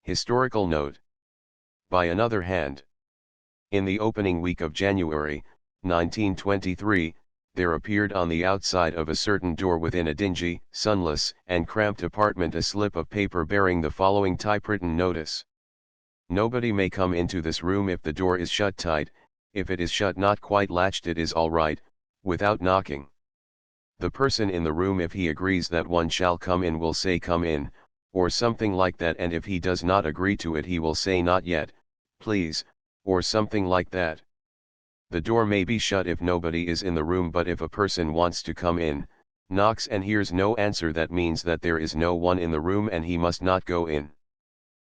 Historical note. By another hand, in the opening week of January, 1923, there appeared on the outside of a certain door within a dingy, sunless, and cramped apartment a slip of paper bearing the following typewritten notice. Nobody may come into this room if the door is shut tight. If it is shut not quite latched it is all right, without knocking. The person in the room, if he agrees that one shall come in, will say come in, or something like that, and if he does not agree to it he will say not yet, please, or something like that. The door may be shut if nobody is in the room, but if a person wants to come in, knocks and hears no answer, that means that there is no one in the room and he must not go in.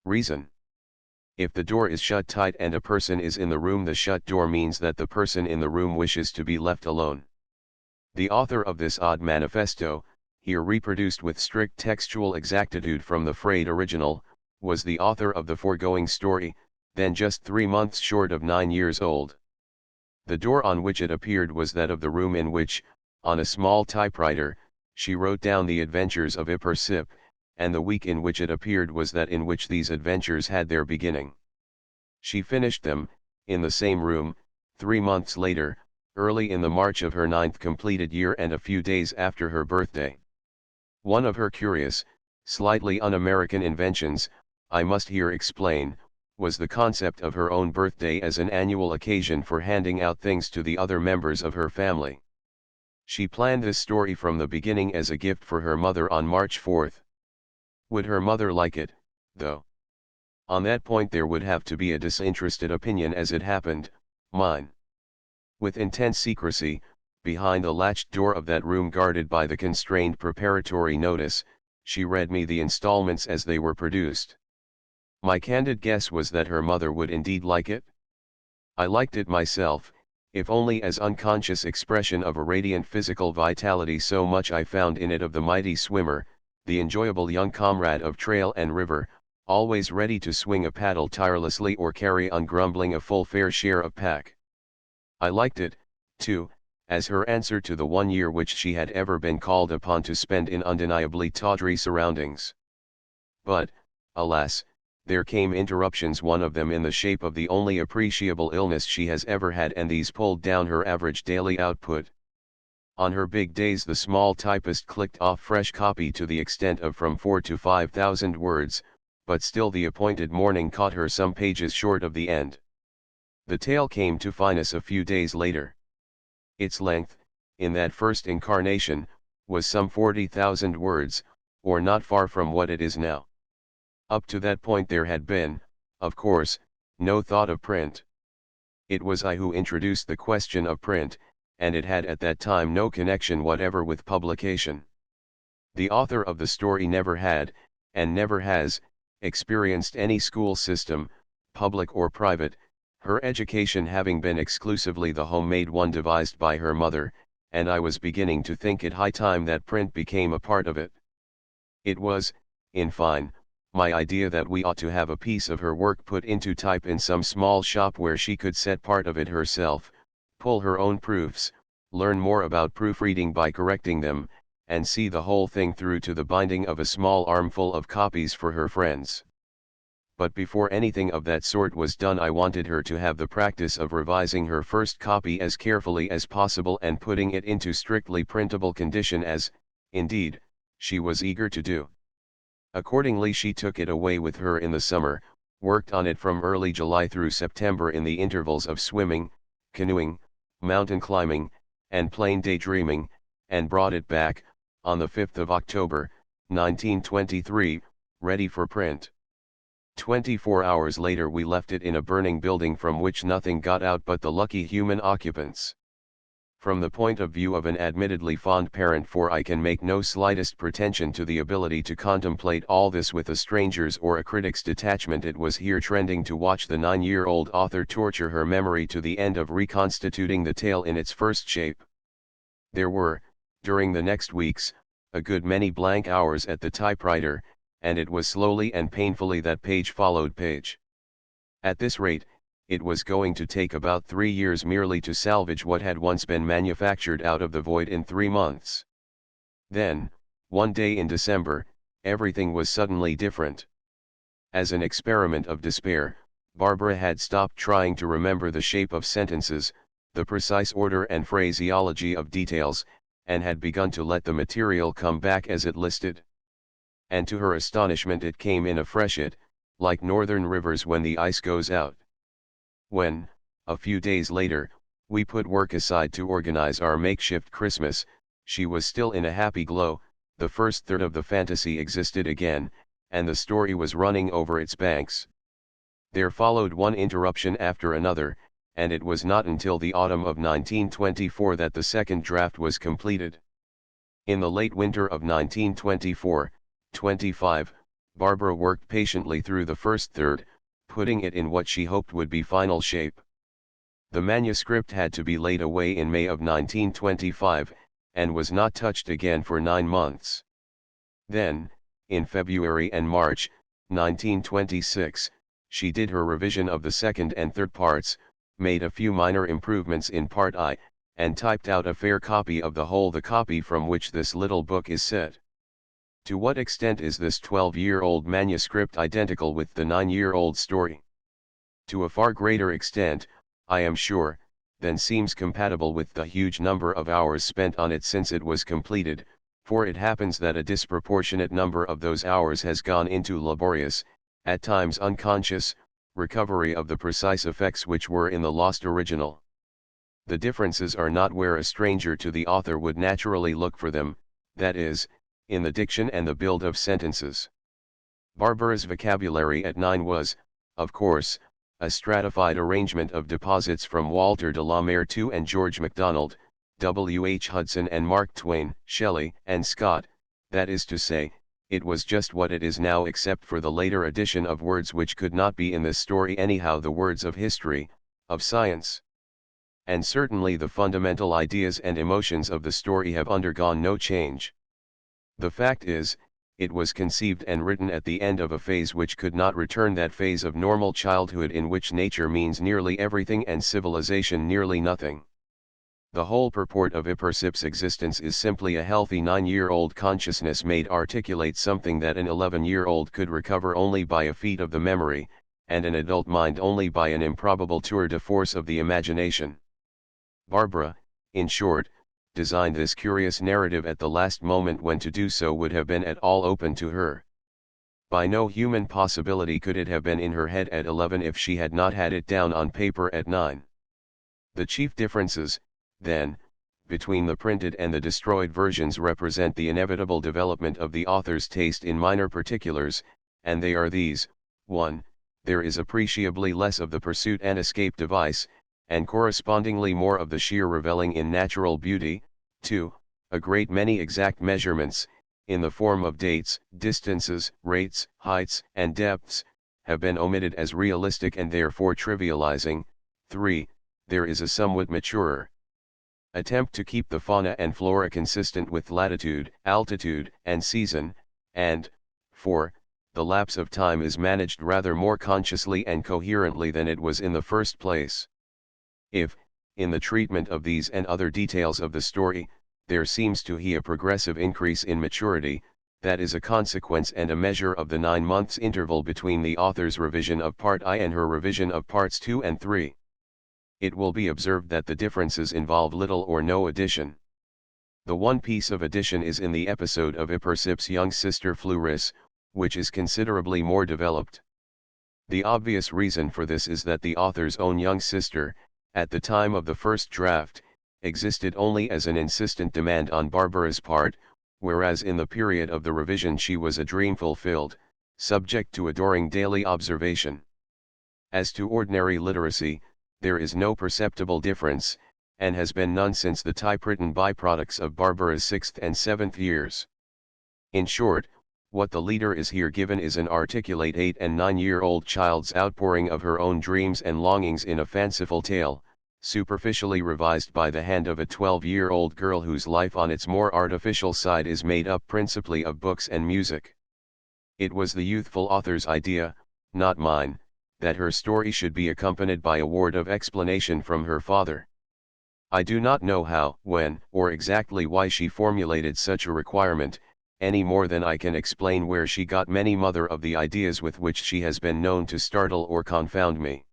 Reason. If the door is shut tight and a person is in the room, the shut door means that the person in the room wishes to be left alone. The author of this odd manifesto, here reproduced with strict textual exactitude from the frayed original, was the author of the foregoing story, then just 3 months short of 9 years old. The door on which it appeared was that of the room in which, on a small typewriter, she wrote down the adventures of Ip her Sip, and the week in which it appeared was that in which these adventures had their beginning. She finished them, in the same room, 3 months later, early in the March of her 9th completed year and a few days after her birthday. One of her curious, slightly un-American inventions, I must here explain, was the concept of her own birthday as an annual occasion for handing out things to the other members of her family. She planned this story from the beginning as a gift for her mother on March 4th. Would her mother like it, though? On that point there would have to be a disinterested opinion, as it happened, mine. With intense secrecy, behind the latched door of that room guarded by the constrained preparatory notice, she read me the installments as they were produced. My candid guess was that her mother would indeed like it. I liked it myself, if only as unconscious expression of a radiant physical vitality. So much I found in it of the mighty swimmer, the enjoyable young comrade of trail and river, always ready to swing a paddle tirelessly or carry ungrumbling a full fair share of pack. I liked it, too, as her answer to the 1 year which she had ever been called upon to spend in undeniably tawdry surroundings. But, alas, there came interruptions, one of them in the shape of the only appreciable illness she has ever had, and these pulled down her average daily output. On her big days the small typist clicked off fresh copy to the extent of from 4,000 to 5,000 words, but still the appointed morning caught her some pages short of the end. The tale came to fineness a few days later. Its length, in that first incarnation, was some 40,000 words, or not far from what it is now. Up to that point there had been, of course, no thought of print. It was I who introduced the question of print, and it had at that time no connection whatever with publication. The author of the story never had, and never has, experienced any school system, public or private, her education having been exclusively the homemade one devised by her mother, and I was beginning to think it high time that print became a part of it. It was, in fine, my idea that we ought to have a piece of her work put into type in some small shop where she could set part of it herself, pull her own proofs, learn more about proofreading by correcting them, and see the whole thing through to the binding of a small armful of copies for her friends. But before anything of that sort was done I wanted her to have the practice of revising her first copy as carefully as possible and putting it into strictly printable condition, as, indeed, she was eager to do. Accordingly she took it away with her in the summer, worked on it from early July through September in the intervals of swimming, canoeing, mountain climbing, and plain daydreaming, and brought it back, on the 5th of October, 1923, ready for print. 24 hours later we left it in a burning building from which nothing got out but the lucky human occupants. From the point of view of an admittedly fond parent, for I can make no slightest pretension to the ability to contemplate all this with a stranger's or a critic's detachment, it was here trending to watch the 9-year-old author torture her memory to the end of reconstituting the tale in its first shape. There were, during the next weeks, a good many blank hours at the typewriter, and it was slowly and painfully that page followed page. At this rate, it was going to take about 3 years merely to salvage what had once been manufactured out of the void in 3 months. Then, one day in December, everything was suddenly different. As an experiment of despair, Barbara had stopped trying to remember the shape of sentences, the precise order and phraseology of details, and had begun to let the material come back as it listed. And to her astonishment it came in a freshet, like northern rivers when the ice goes out. When, a few days later, we put work aside to organize our makeshift Christmas, she was still in a happy glow, the first third of the fantasy existed again, and the story was running over its banks. There followed one interruption after another, and it was not until the autumn of 1924 that the second draft was completed. In the late winter of 1924-25, Barbara worked patiently through the first third, putting it in what she hoped would be final shape. The manuscript had to be laid away in May of 1925, and was not touched again for 9 months. Then, in February and March, 1926, she did her revision of the second and third parts, made a few minor improvements in Part I, and typed out a fair copy of the whole, the copy from which this little book is set. To what extent is this 12-year-old manuscript identical with the 9-year-old story? To a far greater extent, I am sure, than seems compatible with the huge number of hours spent on it since it was completed, for it happens that a disproportionate number of those hours has gone into laborious, at times unconscious, recovery of the precise effects which were in the lost original. The differences are not where a stranger to the author would naturally look for them, that is, in the diction and the build of sentences. Barbara's vocabulary at 9 was, of course, a stratified arrangement of deposits from Walter de la Mare II and George MacDonald, W. H. Hudson and Mark Twain, Shelley and Scott, that is to say, it was just what it is now except for the later addition of words which could not be in this story anyhow, the words of history, of science. And certainly the fundamental ideas and emotions of the story have undergone no change. The fact is, it was conceived and written at the end of a phase which could not return, that phase of normal childhood in which nature means nearly everything and civilization nearly nothing. The whole purport of Ippersip's existence is simply a healthy 9-year-old consciousness made articulate something that an 11-year-old could recover only by a feat of the memory, and an adult mind only by an improbable tour de force of the imagination. Barbara, in short, designed this curious narrative at the last moment when to do so would have been at all open to her. By no human possibility could it have been in her head at 11 if she had not had it down on paper at 9. The chief differences, then, between the printed and the destroyed versions represent the inevitable development of the author's taste in minor particulars, and they are these: 1. There is appreciably less of the pursuit and escape device, and correspondingly more of the sheer reveling in natural beauty. 2. A great many exact measurements, in the form of dates, distances, rates, heights, and depths, have been omitted as realistic and therefore trivializing. 3. There is a somewhat maturer attempt to keep the fauna and flora consistent with latitude, altitude, and season, and 4. The lapse of time is managed rather more consciously and coherently than it was in the first place. If, in the treatment of these and other details of the story, there seems to be a progressive increase in maturity, that is a consequence and a measure of the 9 months interval between the author's revision of Part I and her revision of Parts 2 and 3. It will be observed that the differences involve little or no addition. The one piece of addition is in the episode of Ippersip's young sister Fleurus, which is considerably more developed. The obvious reason for this is that the author's own young sister, at the time of the first draft, existed only as an insistent demand on Barbara's part, whereas in the period of the revision she was a dream fulfilled, subject to adoring daily observation. As to ordinary literacy, there is no perceptible difference, and has been none since the typewritten byproducts of Barbara's 6th and 7th years. In short, what the leader is here given is an articulate 8 and 9-year-old child's outpouring of her own dreams and longings in a fanciful tale, superficially revised by the hand of a 12-year-old girl whose life on its more artificial side is made up principally of books and music. It was the youthful author's idea, not mine, that her story should be accompanied by a word of explanation from her father. I do not know how, when, or exactly why she formulated such a requirement, any more than I can explain where she got many mother of the ideas with which she has been known to startle or confound me.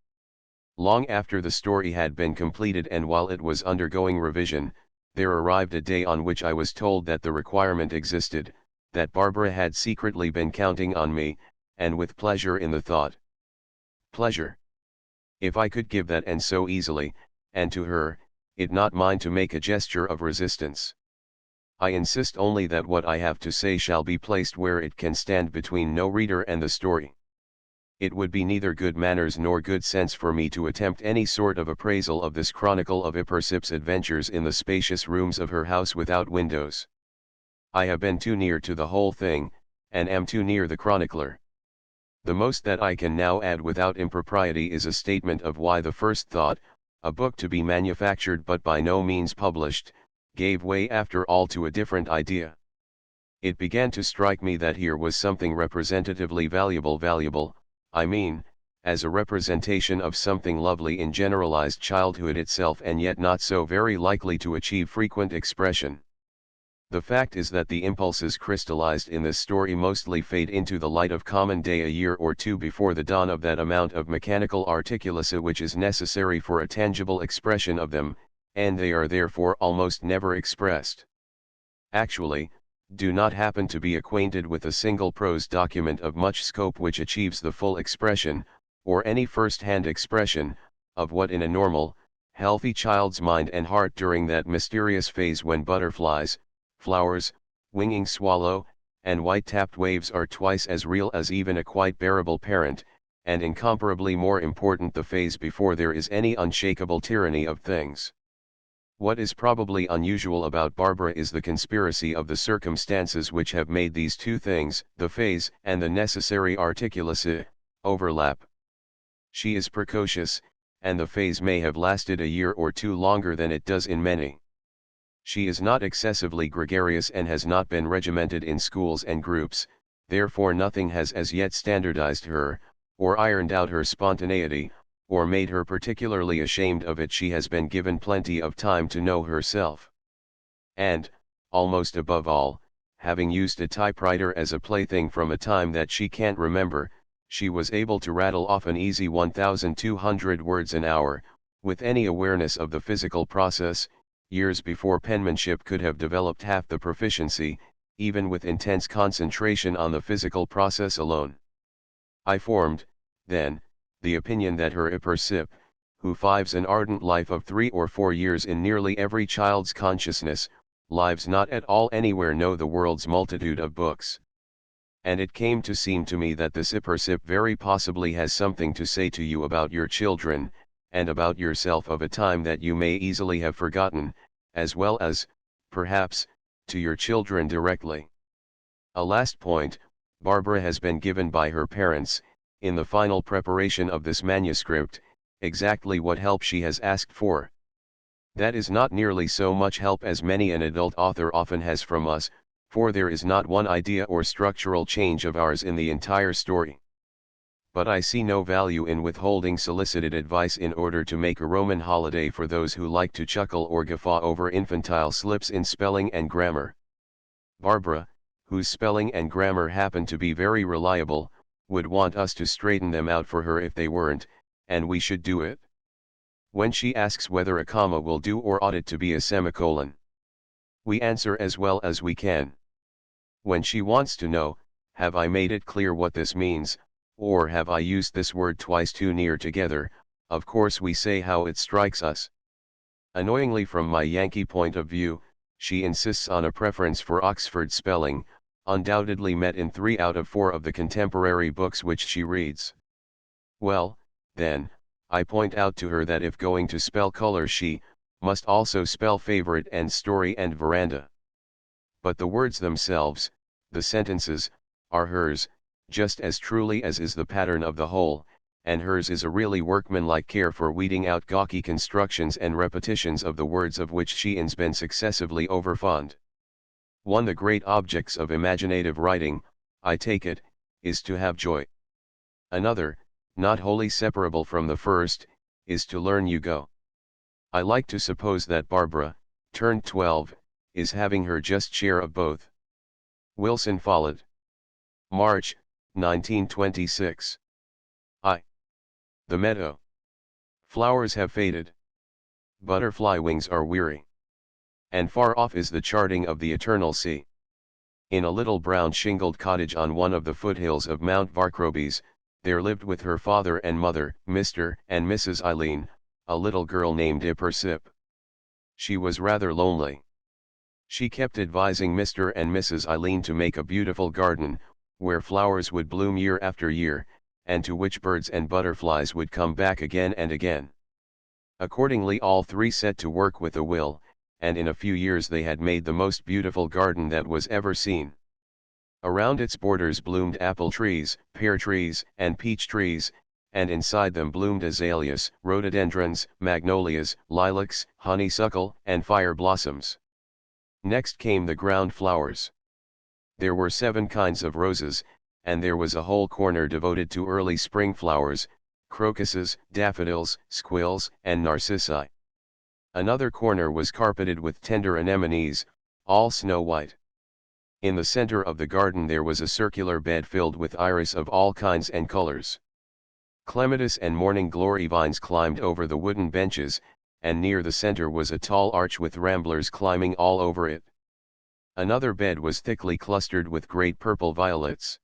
Long after the story had been completed and while it was undergoing revision, there arrived a day on which I was told that the requirement existed, that Barbara had secretly been counting on me, and with pleasure in the thought. Pleasure. If I could give that and so easily, and to her, it not mine to make a gesture of resistance. I insist only that what I have to say shall be placed where it can stand between no reader and the story. It would be neither good manners nor good sense for me to attempt any sort of appraisal of this chronicle of Ippersip's adventures in the spacious rooms of her house without windows. I have been too near to the whole thing, and am too near the chronicler. The most that I can now add without impropriety is a statement of why the first thought, a book to be manufactured but by no means published, gave way after all to a different idea. It began to strike me that here was something representatively valuable, I mean, as a representation of something lovely in generalized childhood itself and yet not so very likely to achieve frequent expression. The fact is that the impulses crystallized in this story mostly fade into the light of common day a year or two before the dawn of that amount of mechanical articulacy which is necessary for a tangible expression of them, and they are therefore almost never expressed. Actually, do not happen to be acquainted with a single prose document of much scope which achieves the full expression, or any first-hand expression, of what in a normal, healthy child's mind and heart during that mysterious phase when butterflies, flowers, winging swallow, and white-tapped waves are twice as real as even a quite bearable parent, and incomparably more important the phase before there is any unshakable tyranny of things. What is probably unusual about Barbara is the conspiracy of the circumstances which have made these two things, the phase and the necessary articulacy, overlap. She is precocious, and the phase may have lasted a year or two longer than it does in many. She is not excessively gregarious and has not been regimented in schools and groups, therefore nothing has as yet standardized her, or ironed out her spontaneity, or made her particularly ashamed of it. She has been given plenty of time to know herself. And, almost above all, having used a typewriter as a plaything from a time that she can't remember, she was able to rattle off an easy 1,200 words an hour, with any awareness of the physical process, years before penmanship could have developed half the proficiency, even with intense concentration on the physical process alone. I formed, then, the opinion that her Ippersip, who fives an ardent life of 3 or 4 years in nearly every child's consciousness, lives not at all anywhere know the world's multitude of books. And it came to seem to me that this Ippersip very possibly has something to say to you about your children, and about yourself of a time that you may easily have forgotten, as well as, perhaps, to your children directly. A last point, Barbara has been given by her parents, in the final preparation of this manuscript, exactly what help she has asked for. That is not nearly so much help as many an adult author often has from us, for there is not one idea or structural change of ours in the entire story. But I see no value in withholding solicited advice in order to make a Roman holiday for those who like to chuckle or guffaw over infantile slips in spelling and grammar. Barbara, whose spelling and grammar happen to be very reliable, would want us to straighten them out for her if they weren't, and we should do it. When she asks whether a comma will do or ought it to be a semicolon, we answer as well as we can. When she wants to know, have I made it clear what this means, or have I used this word twice too near together, of course we say how it strikes us. Annoyingly from my Yankee point of view, she insists on a preference for Oxford spelling, undoubtedly met in 3 out of 4 of the contemporary books which she reads. Well, then, I point out to her that if going to spell color she must also spell favorite and story and veranda. But the words themselves, the sentences, are hers, just as truly as is the pattern of the whole, and hers is a really workmanlike care for weeding out gawky constructions and repetitions of the words of which she has been successively overfond. One the great objects of imaginative writing, I take it, is to have joy. Another, not wholly separable from the first, is to learn you go. I like to suppose that Barbara, turned 12, is having her just share of both. Wilson Follett. March, 1926. I. The meadow. Flowers have faded. Butterfly wings are weary. And far off is the charting of the eternal sea. In a little brown shingled cottage on one of the foothills of Mount Varcrobies, there lived with her father and mother, Mr. and Mrs. Eileen, a little girl named Ippersip. She was rather lonely. She kept advising Mr. and Mrs. Eileen to make a beautiful garden, where flowers would bloom year after year, and to which birds and butterflies would come back again and again. Accordingly all three set to work with a will, and in a few years they had made the most beautiful garden that was ever seen. Around its borders bloomed apple trees, pear trees, and peach trees, and inside them bloomed azaleas, rhododendrons, magnolias, lilacs, honeysuckle, and fire blossoms. Next came the ground flowers. There were 7 kinds of roses, and there was a whole corner devoted to early spring flowers, crocuses, daffodils, squills, and narcissi. Another corner was carpeted with tender anemones, all snow white. In the center of the garden there was a circular bed filled with iris of all kinds and colors. Clematis and morning glory vines climbed over the wooden benches, and near the center was a tall arch with ramblers climbing all over it. Another bed was thickly clustered with great purple violets.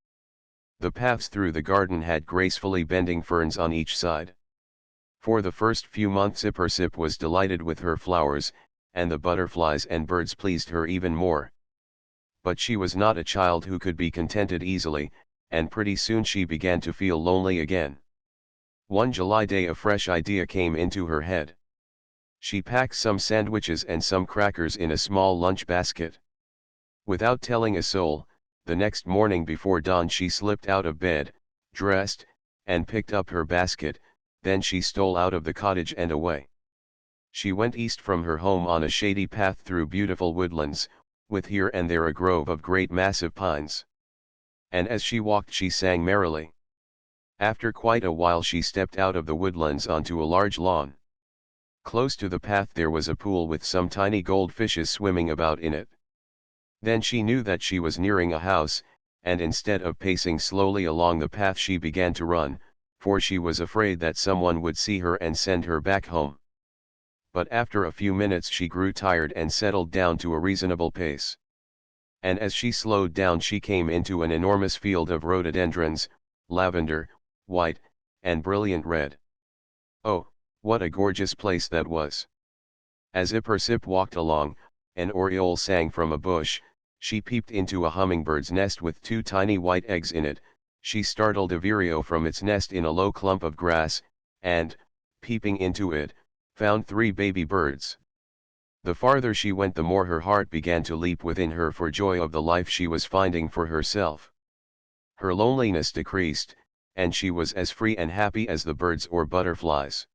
The paths through the garden had gracefully bending ferns on each side. For the first few months Ippersip was delighted with her flowers, and the butterflies and birds pleased her even more. But she was not a child who could be contented easily, and pretty soon she began to feel lonely again. One July day a fresh idea came into her head. She packed some sandwiches and some crackers in a small lunch basket. Without telling a soul, the next morning before dawn she slipped out of bed, dressed, and picked up her basket, then she stole out of the cottage and away. She went east from her home on a shady path through beautiful woodlands, with here and there a grove of great massive pines. And as she walked she sang merrily. After quite a while she stepped out of the woodlands onto a large lawn. Close to the path there was a pool with some tiny goldfishes swimming about in it. Then she knew that she was nearing a house, and instead of pacing slowly along the path she began to run, for she was afraid that someone would see her and send her back home. But after a few minutes she grew tired and settled down to a reasonable pace. And as she slowed down she came into an enormous field of rhododendrons, lavender, white, and brilliant red. Oh, what a gorgeous place that was! As Ippersip walked along, an oriole sang from a bush. She peeped into a hummingbird's nest with 2 tiny white eggs in it. She startled a vireo from its nest in a low clump of grass, and, peeping into it, found 3 baby birds. The farther she went the more her heart began to leap within her for joy of the life she was finding for herself. Her loneliness decreased, and she was as free and happy as the birds or butterflies.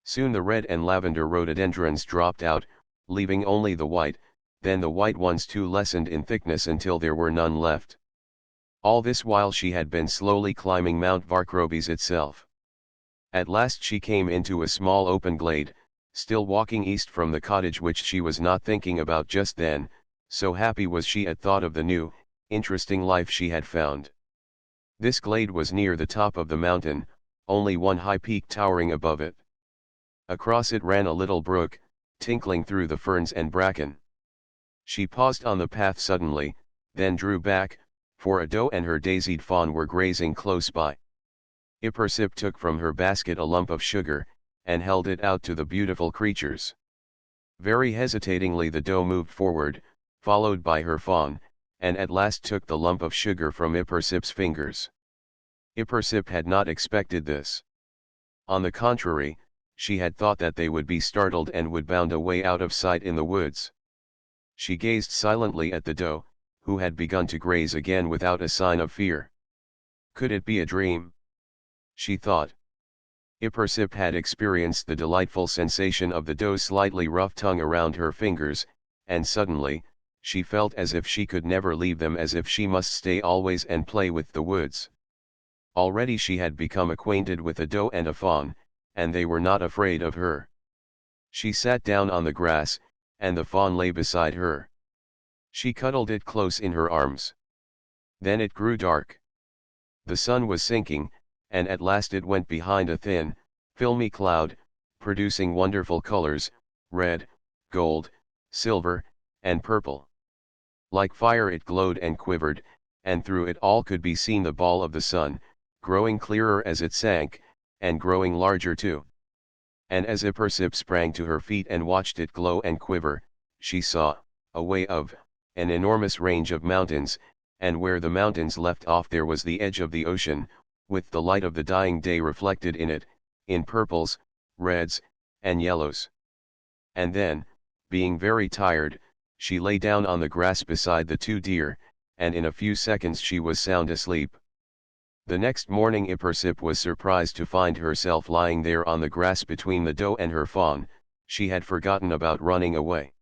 Soon the red and lavender rhododendrons dropped out, leaving only the white, then the white ones too lessened in thickness until there were none left. All this while she had been slowly climbing Mount Varcrobies itself. At last she came into a small open glade, still walking east from the cottage which she was not thinking about just then, so happy was she at thought of the new, interesting life she had found. This glade was near the top of the mountain, only one high peak towering above it. Across it ran a little brook, tinkling through the ferns and bracken. She paused on the path suddenly, then drew back, for a doe and her daisied fawn were grazing close by. Ippersip took from her basket a lump of sugar, and held it out to the beautiful creatures. Very hesitatingly the doe moved forward, followed by her fawn, and at last took the lump of sugar from Ippersip's fingers. Ippersip had not expected this. On the contrary, she had thought that they would be startled and would bound away out of sight in the woods. She gazed silently at the doe, who had begun to graze again without a sign of fear. Could it be a dream? She thought. Ippersip had experienced the delightful sensation of the doe's slightly rough tongue around her fingers, and suddenly, she felt as if she could never leave them, as if she must stay always and play with the woods. Already she had become acquainted with a doe and a fawn, and they were not afraid of her. She sat down on the grass, and the fawn lay beside her. She cuddled it close in her arms. Then it grew dark. The sun was sinking, and at last it went behind a thin, filmy cloud, producing wonderful colors, red, gold, silver, and purple. Like fire it glowed and quivered, and through it all could be seen the ball of the sun, growing clearer as it sank, and growing larger too. And as Ipersip sprang to her feet and watched it glow and quiver, she saw, away of, an enormous range of mountains, and where the mountains left off there was the edge of the ocean, with the light of the dying day reflected in it, in purples, reds, and yellows. And then, being very tired, she lay down on the grass beside the two deer, and in a few seconds she was sound asleep. The next morning Ipersip was surprised to find herself lying there on the grass between the doe and her fawn. She had forgotten about running away.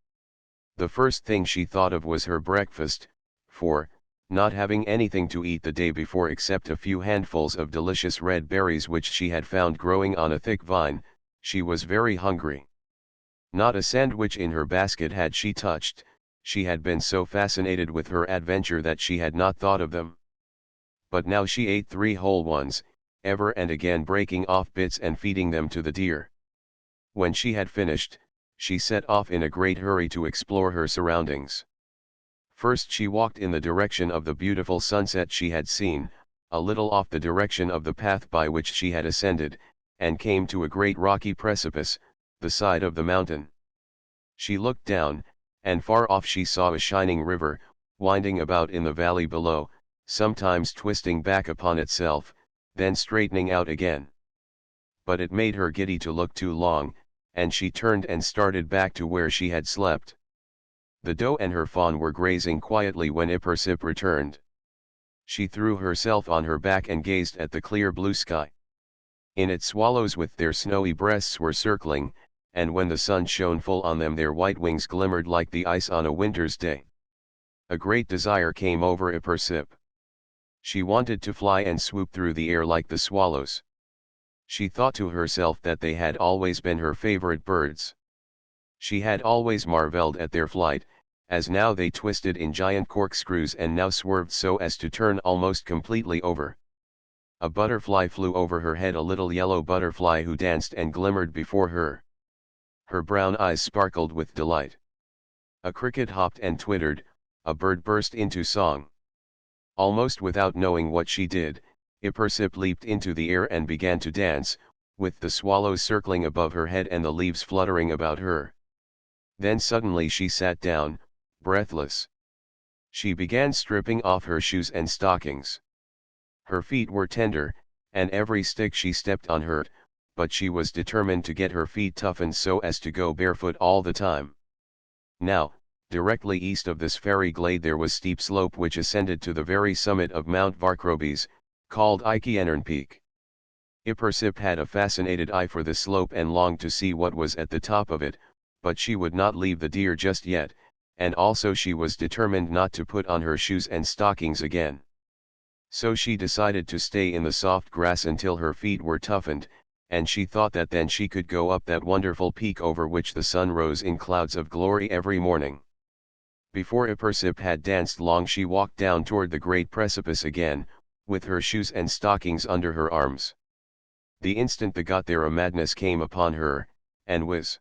The first thing she thought of was her breakfast, for, not having anything to eat the day before except a few handfuls of delicious red berries which she had found growing on a thick vine, she was very hungry. Not a sandwich in her basket had she touched. She had been so fascinated with her adventure that she had not thought of them. But now she ate 3 whole ones, ever and again breaking off bits and feeding them to the deer. When she had finished, she set off in a great hurry to explore her surroundings. First she walked in the direction of the beautiful sunset she had seen, a little off the direction of the path by which she had ascended, and came to a great rocky precipice, the side of the mountain. She looked down, and far off she saw a shining river, winding about in the valley below, sometimes twisting back upon itself, then straightening out again. But it made her giddy to look too long, and she turned and started back to where she had slept. The doe and her fawn were grazing quietly when Ipersip returned. She threw herself on her back and gazed at the clear blue sky. In it swallows with their snowy breasts were circling, and when the sun shone full on them their white wings glimmered like the ice on a winter's day. A great desire came over Ipersip. She wanted to fly and swoop through the air like the swallows. She thought to herself that they had always been her favorite birds. She had always marveled at their flight, as now they twisted in giant corkscrews and now swerved so as to turn almost completely over. A butterfly flew over her head, a little yellow butterfly who danced and glimmered before her. Her brown eyes sparkled with delight. A cricket hopped and twittered, a bird burst into song. Almost without knowing what she did, Ipersip leaped into the air and began to dance, with the swallows circling above her head and the leaves fluttering about her. Then suddenly she sat down, breathless. She began stripping off her shoes and stockings. Her feet were tender, and every stick she stepped on hurt, but she was determined to get her feet toughened so as to go barefoot all the time. Now, directly east of this fairy glade there was steep slope which ascended to the very summit of Mount Varkrobes, called Ikienern Peak. Ipersip had a fascinated eye for the slope and longed to see what was at the top of it, but she would not leave the deer just yet, and also she was determined not to put on her shoes and stockings again. So she decided to stay in the soft grass until her feet were toughened, and she thought that then she could go up that wonderful peak over which the sun rose in clouds of glory every morning. Before Ipersip had danced long she walked down toward the great precipice again, with her shoes and stockings under her arms. The instant they got there a madness came upon her, and whiz!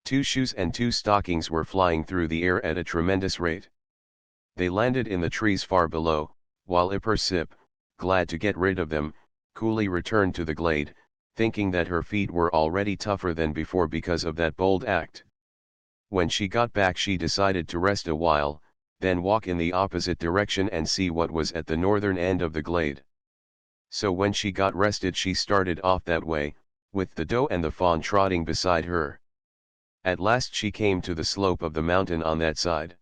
2 shoes and 2 stockings were flying through the air at a tremendous rate. They landed in the trees far below, while Ipersip, glad to get rid of them, coolly returned to the glade, thinking that her feet were already tougher than before because of that bold act. When she got back she decided to rest a while, then walk in the opposite direction and see what was at the northern end of the glade. So when she got rested she started off that way, with the doe and the fawn trotting beside her. At last she came to the slope of the mountain on that side.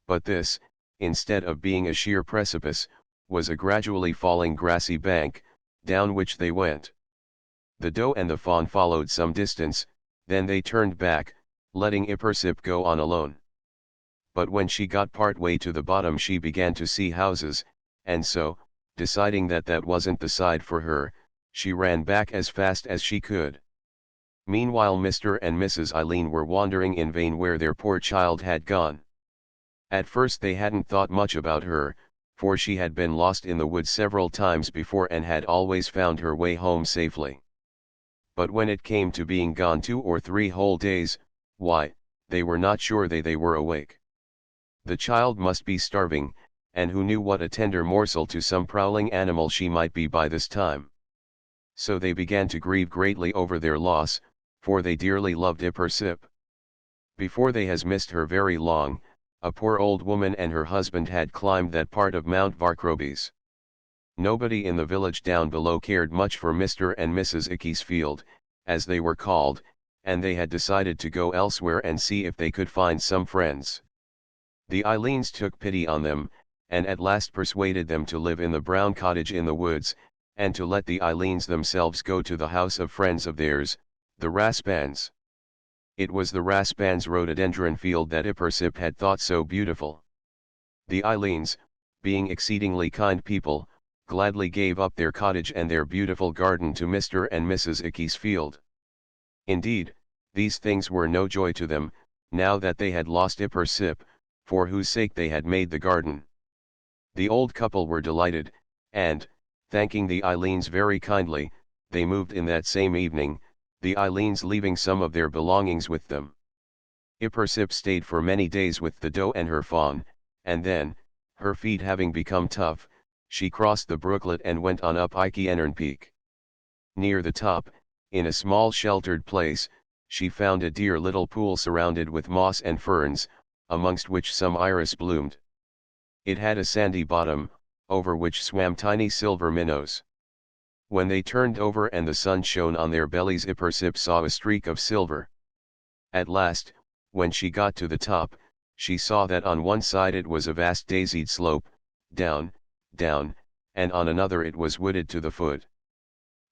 But this, instead of being a sheer precipice, was a gradually falling grassy bank, down which they went. The doe and the fawn followed some distance, then they turned back, letting Ipersip go on alone. But when she got part way to the bottom she began to see houses, and so, deciding that that wasn't the side for her, she ran back as fast as she could. Meanwhile Mr. and Mrs. Eileen were wandering in vain where their poor child had gone. At first they hadn't thought much about her, for she had been lost in the woods several times before and had always found her way home safely. But when it came to being gone 2 or 3 whole days, why, they were not sure they were awake. The child must be starving, and who knew what a tender morsel to some prowling animal she might be by this time. So they began to grieve greatly over their loss, for they dearly loved Ippersip. Before they has missed her very long, a poor old woman and her husband had climbed that part of Mount Varkrobes. Nobody in the village down below cared much for Mr. and Mrs. Ickesfield, as they were called, and they had decided to go elsewhere and see if they could find some friends. The Eileens took pity on them, and at last persuaded them to live in the brown cottage in the woods, and to let the Eileens themselves go to the house of friends of theirs, the Raspans. It was the Raspans' rhododendron field that Ippersip had thought so beautiful. The Eileens, being exceedingly kind people, gladly gave up their cottage and their beautiful garden to Mr. and Mrs. Ickesfield. Indeed, these things were no joy to them, now that they had lost Ippersip, for whose sake they had made the garden. The old couple were delighted, and, thanking the Eileens very kindly, they moved in that same evening, the Eileens leaving some of their belongings with them. Ippersip stayed for many days with the doe and her fawn, and then, her feet having become tough, she crossed the brooklet and went on up Eikienern Peak. Near the top, in a small sheltered place, she found a dear little pool surrounded with moss and ferns, amongst which some iris bloomed. It had a sandy bottom, over which swam tiny silver minnows. When they turned over and the sun shone on their bellies, Ippersip saw a streak of silver. At last, when she got to the top, she saw that on one side it was a vast daisied slope, down, down, and on another it was wooded to the foot.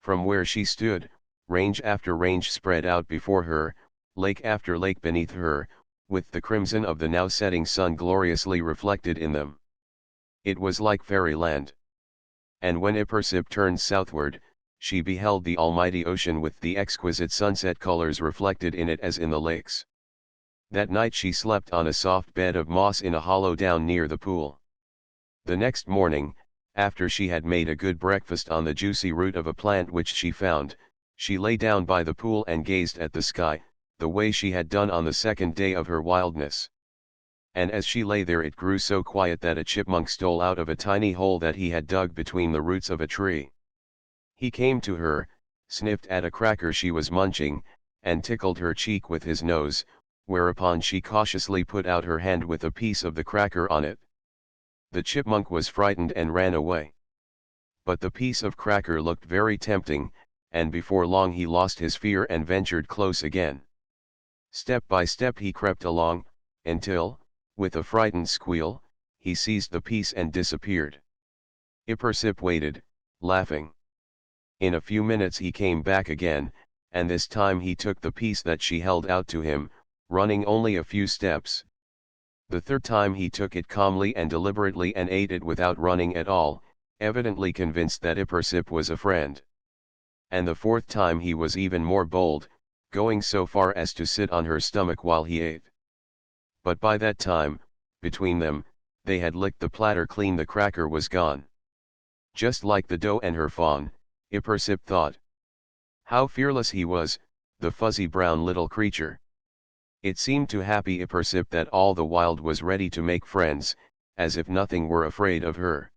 From where she stood, range after range spread out before her, lake after lake beneath her, with the crimson of the now setting sun gloriously reflected in them. It was like fairyland. And when Ippersip turned southward, she beheld the almighty ocean with the exquisite sunset colors reflected in it as in the lakes. That night she slept on a soft bed of moss in a hollow down near the pool. The next morning, after she had made a good breakfast on the juicy root of a plant which she found, she lay down by the pool and gazed at the sky, the way she had done on the second day of her wildness. And as she lay there it grew so quiet that a chipmunk stole out of a tiny hole that he had dug between the roots of a tree. He came to her, sniffed at a cracker she was munching, and tickled her cheek with his nose, whereupon she cautiously put out her hand with a piece of the cracker on it. The chipmunk was frightened and ran away. But the piece of cracker looked very tempting, and before long he lost his fear and ventured close again. Step by step he crept along, until, with a frightened squeal, he seized the piece and disappeared. Ippersip waited, laughing. In a few minutes he came back again, and this time he took the piece that she held out to him, running only a few steps. The third time he took it calmly and deliberately and ate it without running at all, evidently convinced that Ippersip was a friend. And the fourth time he was even more bold, going so far as to sit on her stomach while he ate. But by that time, between them, they had licked the platter clean. The cracker was gone. Just like the doe and her fawn, Ippersip thought. How fearless he was, the fuzzy brown little creature. It seemed to happy Ippersip that all the wild was ready to make friends, as if nothing were afraid of her.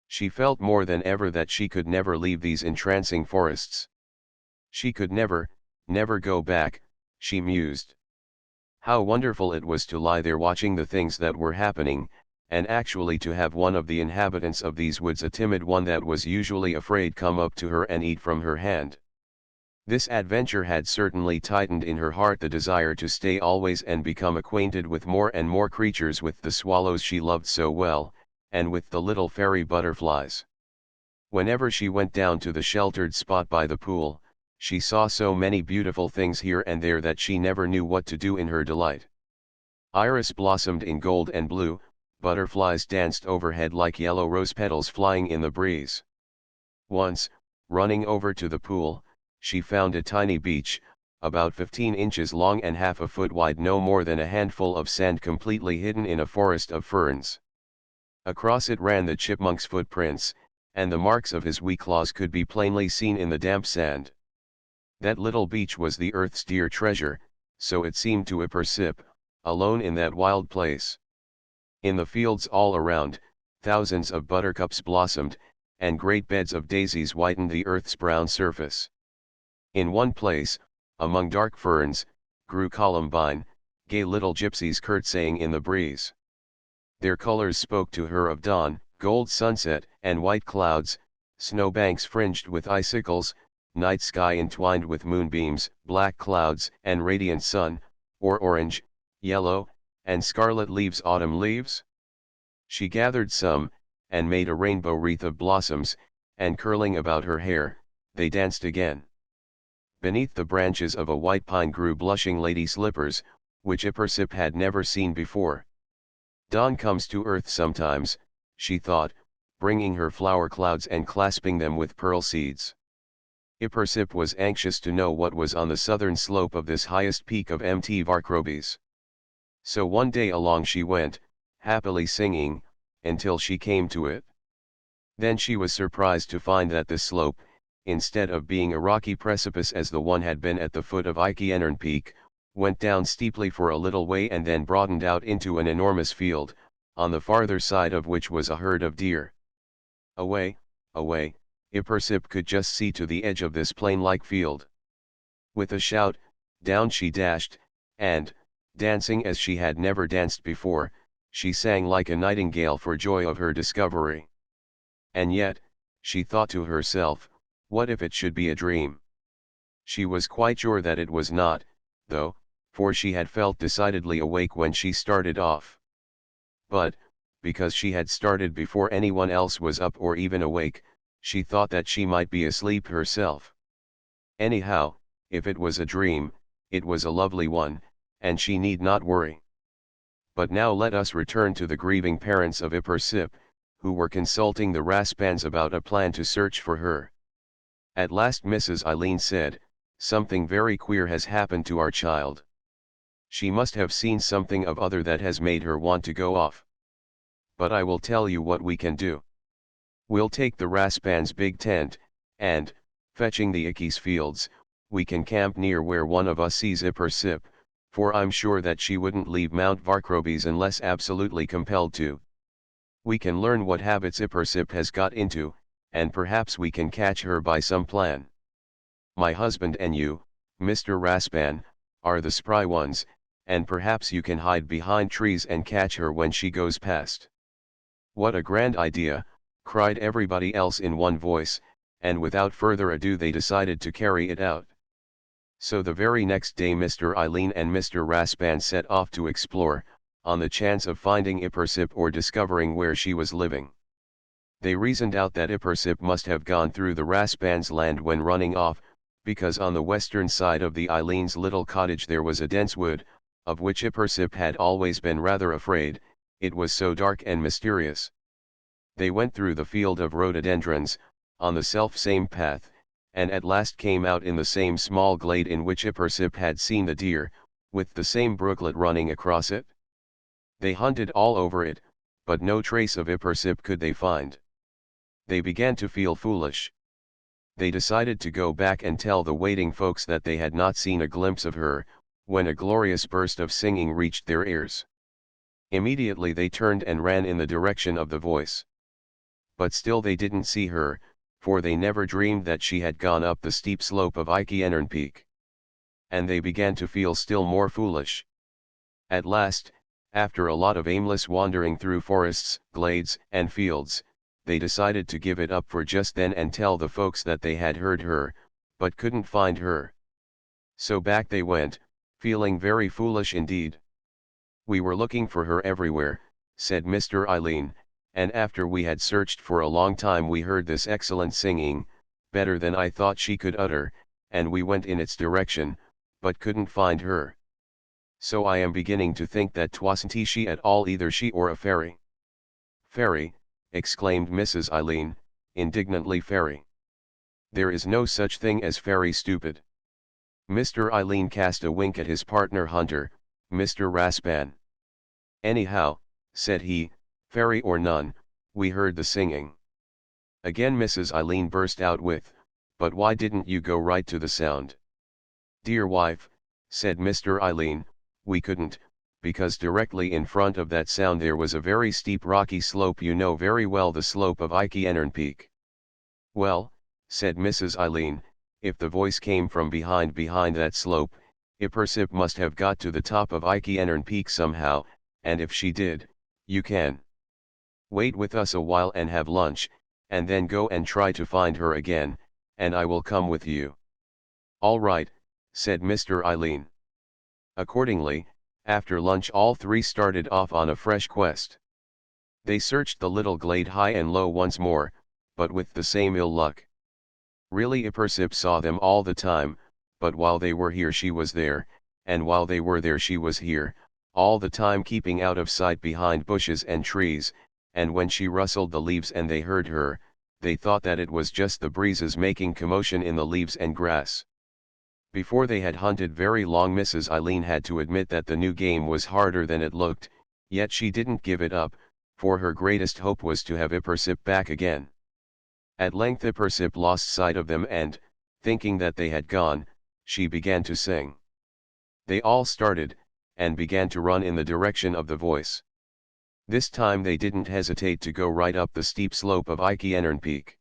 She felt more than ever that she could never leave these entrancing forests. She could never, never go back, she mused. How wonderful it was to lie there watching the things that were happening, and actually to have one of the inhabitants of these woods, a timid one that was usually afraid, come up to her and eat from her hand. This adventure had certainly tightened in her heart the desire to stay always and become acquainted with more and more creatures, with the swallows she loved so well, and with the little fairy butterflies. Whenever she went down to the sheltered spot by the pool, she saw so many beautiful things here and there that she never knew what to do in her delight. Iris blossomed in gold and blue, butterflies danced overhead like yellow rose petals flying in the breeze. Once, running over to the pool, she found a tiny beach, about 15 inches long and half a foot wide, no more than a handful of sand completely hidden in a forest of ferns. Across it ran the chipmunk's footprints, and the marks of his weak claws could be plainly seen in the damp sand. That little beach was the earth's dear treasure, so it seemed to Ippersip, alone in that wild place. In the fields all around, thousands of buttercups blossomed, and great beds of daisies whitened the earth's brown surface. In one place, among dark ferns, grew columbine, gay little gypsies curtsying in the breeze. Their colors spoke to her of dawn, gold sunset, and white clouds, snowbanks fringed with icicles, night sky entwined with moonbeams, black clouds, and radiant sun, or orange, yellow, and scarlet leaves, autumn leaves. She gathered some, and made a rainbow wreath of blossoms, and curling about her hair, they danced again. Beneath the branches of a white pine grew blushing lady slippers, which Ippersip had never seen before. Dawn comes to earth sometimes, she thought, bringing her flower clouds and clasping them with pearl seeds. Ippersip was anxious to know what was on the southern slope of this highest peak of Mt. Varkrobes. So one day along she went, happily singing, until she came to it. Then she was surprised to find that this slope, instead of being a rocky precipice as the one had been at the foot of Ikeenern Peak, went down steeply for a little way and then broadened out into an enormous field, on the farther side of which was a herd of deer. Away, away, Ippersip could just see to the edge of this plain-like field. With a shout, down she dashed, and, dancing as she had never danced before, she sang like a nightingale for joy of her discovery. And yet, she thought to herself, what if it should be a dream? She was quite sure that it was not, though, for she had felt decidedly awake when she started off. But, because she had started before anyone else was up or even awake, she thought that she might be asleep herself. Anyhow, if it was a dream, it was a lovely one, and she need not worry. But now let us return to the grieving parents of Ippersip, who were consulting the Raspans about a plan to search for her. At last Mrs. Eileen said, "Something very queer has happened to our child. She must have seen something of other that has made her want to go off. But I will tell you what we can do. We'll take the Raspan's big tent, and, fetching the Icky's fields, we can camp near where one of us sees Ippersip, for I'm sure that she wouldn't leave Mount Varkrobes unless absolutely compelled to. We can learn what habits Ippersip has got into, and perhaps we can catch her by some plan. My husband and you, Mr. Raspan, are the spry ones, and perhaps you can hide behind trees and catch her when she goes past." "What a grand idea," cried everybody else in one voice, and without further ado they decided to carry it out. So the very next day Mr. Eileen and Mr. Raspan set off to explore, on the chance of finding Ippersip or discovering where she was living. They reasoned out that Ippersip must have gone through the Raspans' land when running off, because on the western side of the Eileen's little cottage there was a dense wood, of which Ippersip had always been rather afraid, it was so dark and mysterious. They went through the field of rhododendrons, on the self-same path, and at last came out in the same small glade in which Ippersip had seen the deer, with the same brooklet running across it. They hunted all over it, but no trace of Ippersip could they find. They began to feel foolish. They decided to go back and tell the waiting folks that they had not seen a glimpse of her, when a glorious burst of singing reached their ears. Immediately they turned and ran in the direction of the voice. But still they didn't see her, for they never dreamed that she had gone up the steep slope of Ikeenern Peak. And they began to feel still more foolish. At last, after a lot of aimless wandering through forests, glades, and fields, they decided to give it up for just then and tell the folks that they had heard her, but couldn't find her. So back they went, feeling very foolish indeed. "We were looking for her everywhere," said Mr. Eileen, "and after we had searched for a long time we heard this excellent singing, better than I thought she could utter, and we went in its direction, but couldn't find her. So I am beginning to think that 'twasn't she at all, either she or a fairy." "Fairy!" exclaimed Mrs. Eileen, indignantly. "Fairy! There is no such thing as fairy, stupid." Mr. Eileen cast a wink at his partner hunter, Mr. Raspan. "Anyhow," said he, Fairy or none, we heard the singing. Again Mrs. Eileen burst out with, "But why didn't you go right to the sound?" "Dear wife," said Mr. Eileen, "we couldn't, because directly in front of that sound there was a very steep rocky slope, you know very well the slope of Eikienern Peak." "Well," said Mrs. Eileen, "if the voice came from behind that slope, Ippersip must have got to the top of Eikienern Peak somehow, and if she did, you can wait with us a while and have lunch, and then go and try to find her again, and I will come with you." "All right," said Mr. Eileen. Accordingly, after lunch all three started off on a fresh quest. They searched the little glade high and low once more, but with the same ill luck. Really Ippersip saw them all the time, but while they were here she was there, and while they were there she was here, all the time keeping out of sight behind bushes and trees, and when she rustled the leaves and they heard her, they thought that it was just the breezes making commotion in the leaves and grass. Before they had hunted very long Mrs. Eileen had to admit that the new game was harder than it looked, yet she didn't give it up, for her greatest hope was to have Ippersip back again. At length Ippersip lost sight of them and, thinking that they had gone, she began to sing. They all started, and began to run in the direction of the voice. This time they didn't hesitate to go right up the steep slope of Eikienern Peak.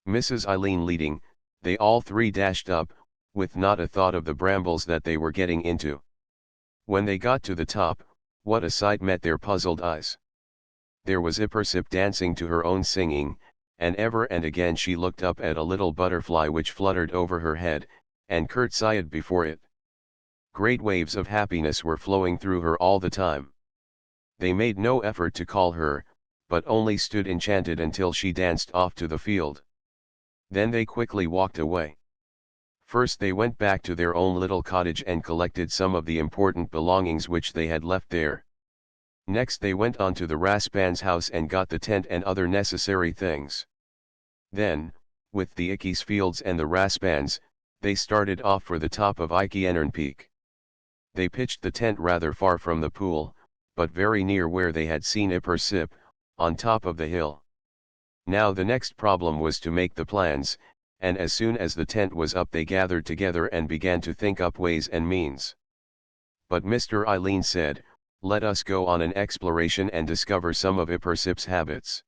Mrs. Eileen leading, they all three dashed up, with not a thought of the brambles that they were getting into. When they got to the top, what a sight met their puzzled eyes. There was Ippersip dancing to her own singing, and ever and again she looked up at a little butterfly which fluttered over her head, and curtsied before it. Great waves of happiness were flowing through her all the time. They made no effort to call her, but only stood enchanted until she danced off to the field. Then they quickly walked away. First they went back to their own little cottage and collected some of the important belongings which they had left there. Next they went on to the Raspan's house and got the tent and other necessary things. Then, with the Icky's fields and the Raspans, they started off for the top of Eikienern Peak. They pitched the tent rather far from the pool, but very near where they had seen Ippersip, on top of the hill. Now the next problem was to make the plans, and as soon as the tent was up they gathered together and began to think up ways and means. But Mr. Eileen said, "Let us go on an exploration and discover some of Ippersip's habits.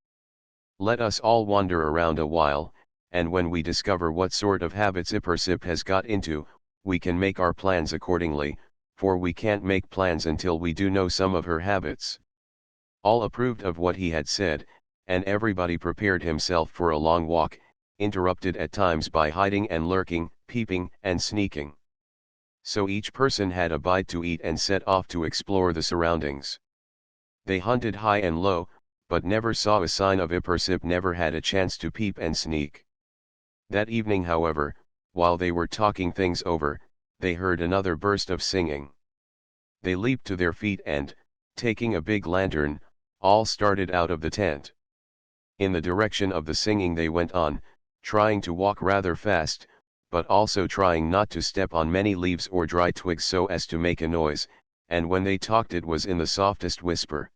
Let us all wander around a while, and when we discover what sort of habits Ippersip has got into, we can make our plans accordingly, for we can't make plans until we do know some of her habits." All approved of what he had said, and everybody prepared himself for a long walk, interrupted at times by hiding and lurking, peeping and sneaking. So each person had a bite to eat and set off to explore the surroundings. They hunted high and low, but never saw a sign of Ippersip, never had a chance to peep and sneak. That evening, however, while they were talking things over, they heard another burst of singing. They leaped to their feet and, taking a big lantern, all started out of the tent. In the direction of the singing they went on, trying to walk rather fast, but also trying not to step on many leaves or dry twigs so as to make a noise, and when they talked it was in the softest whisper.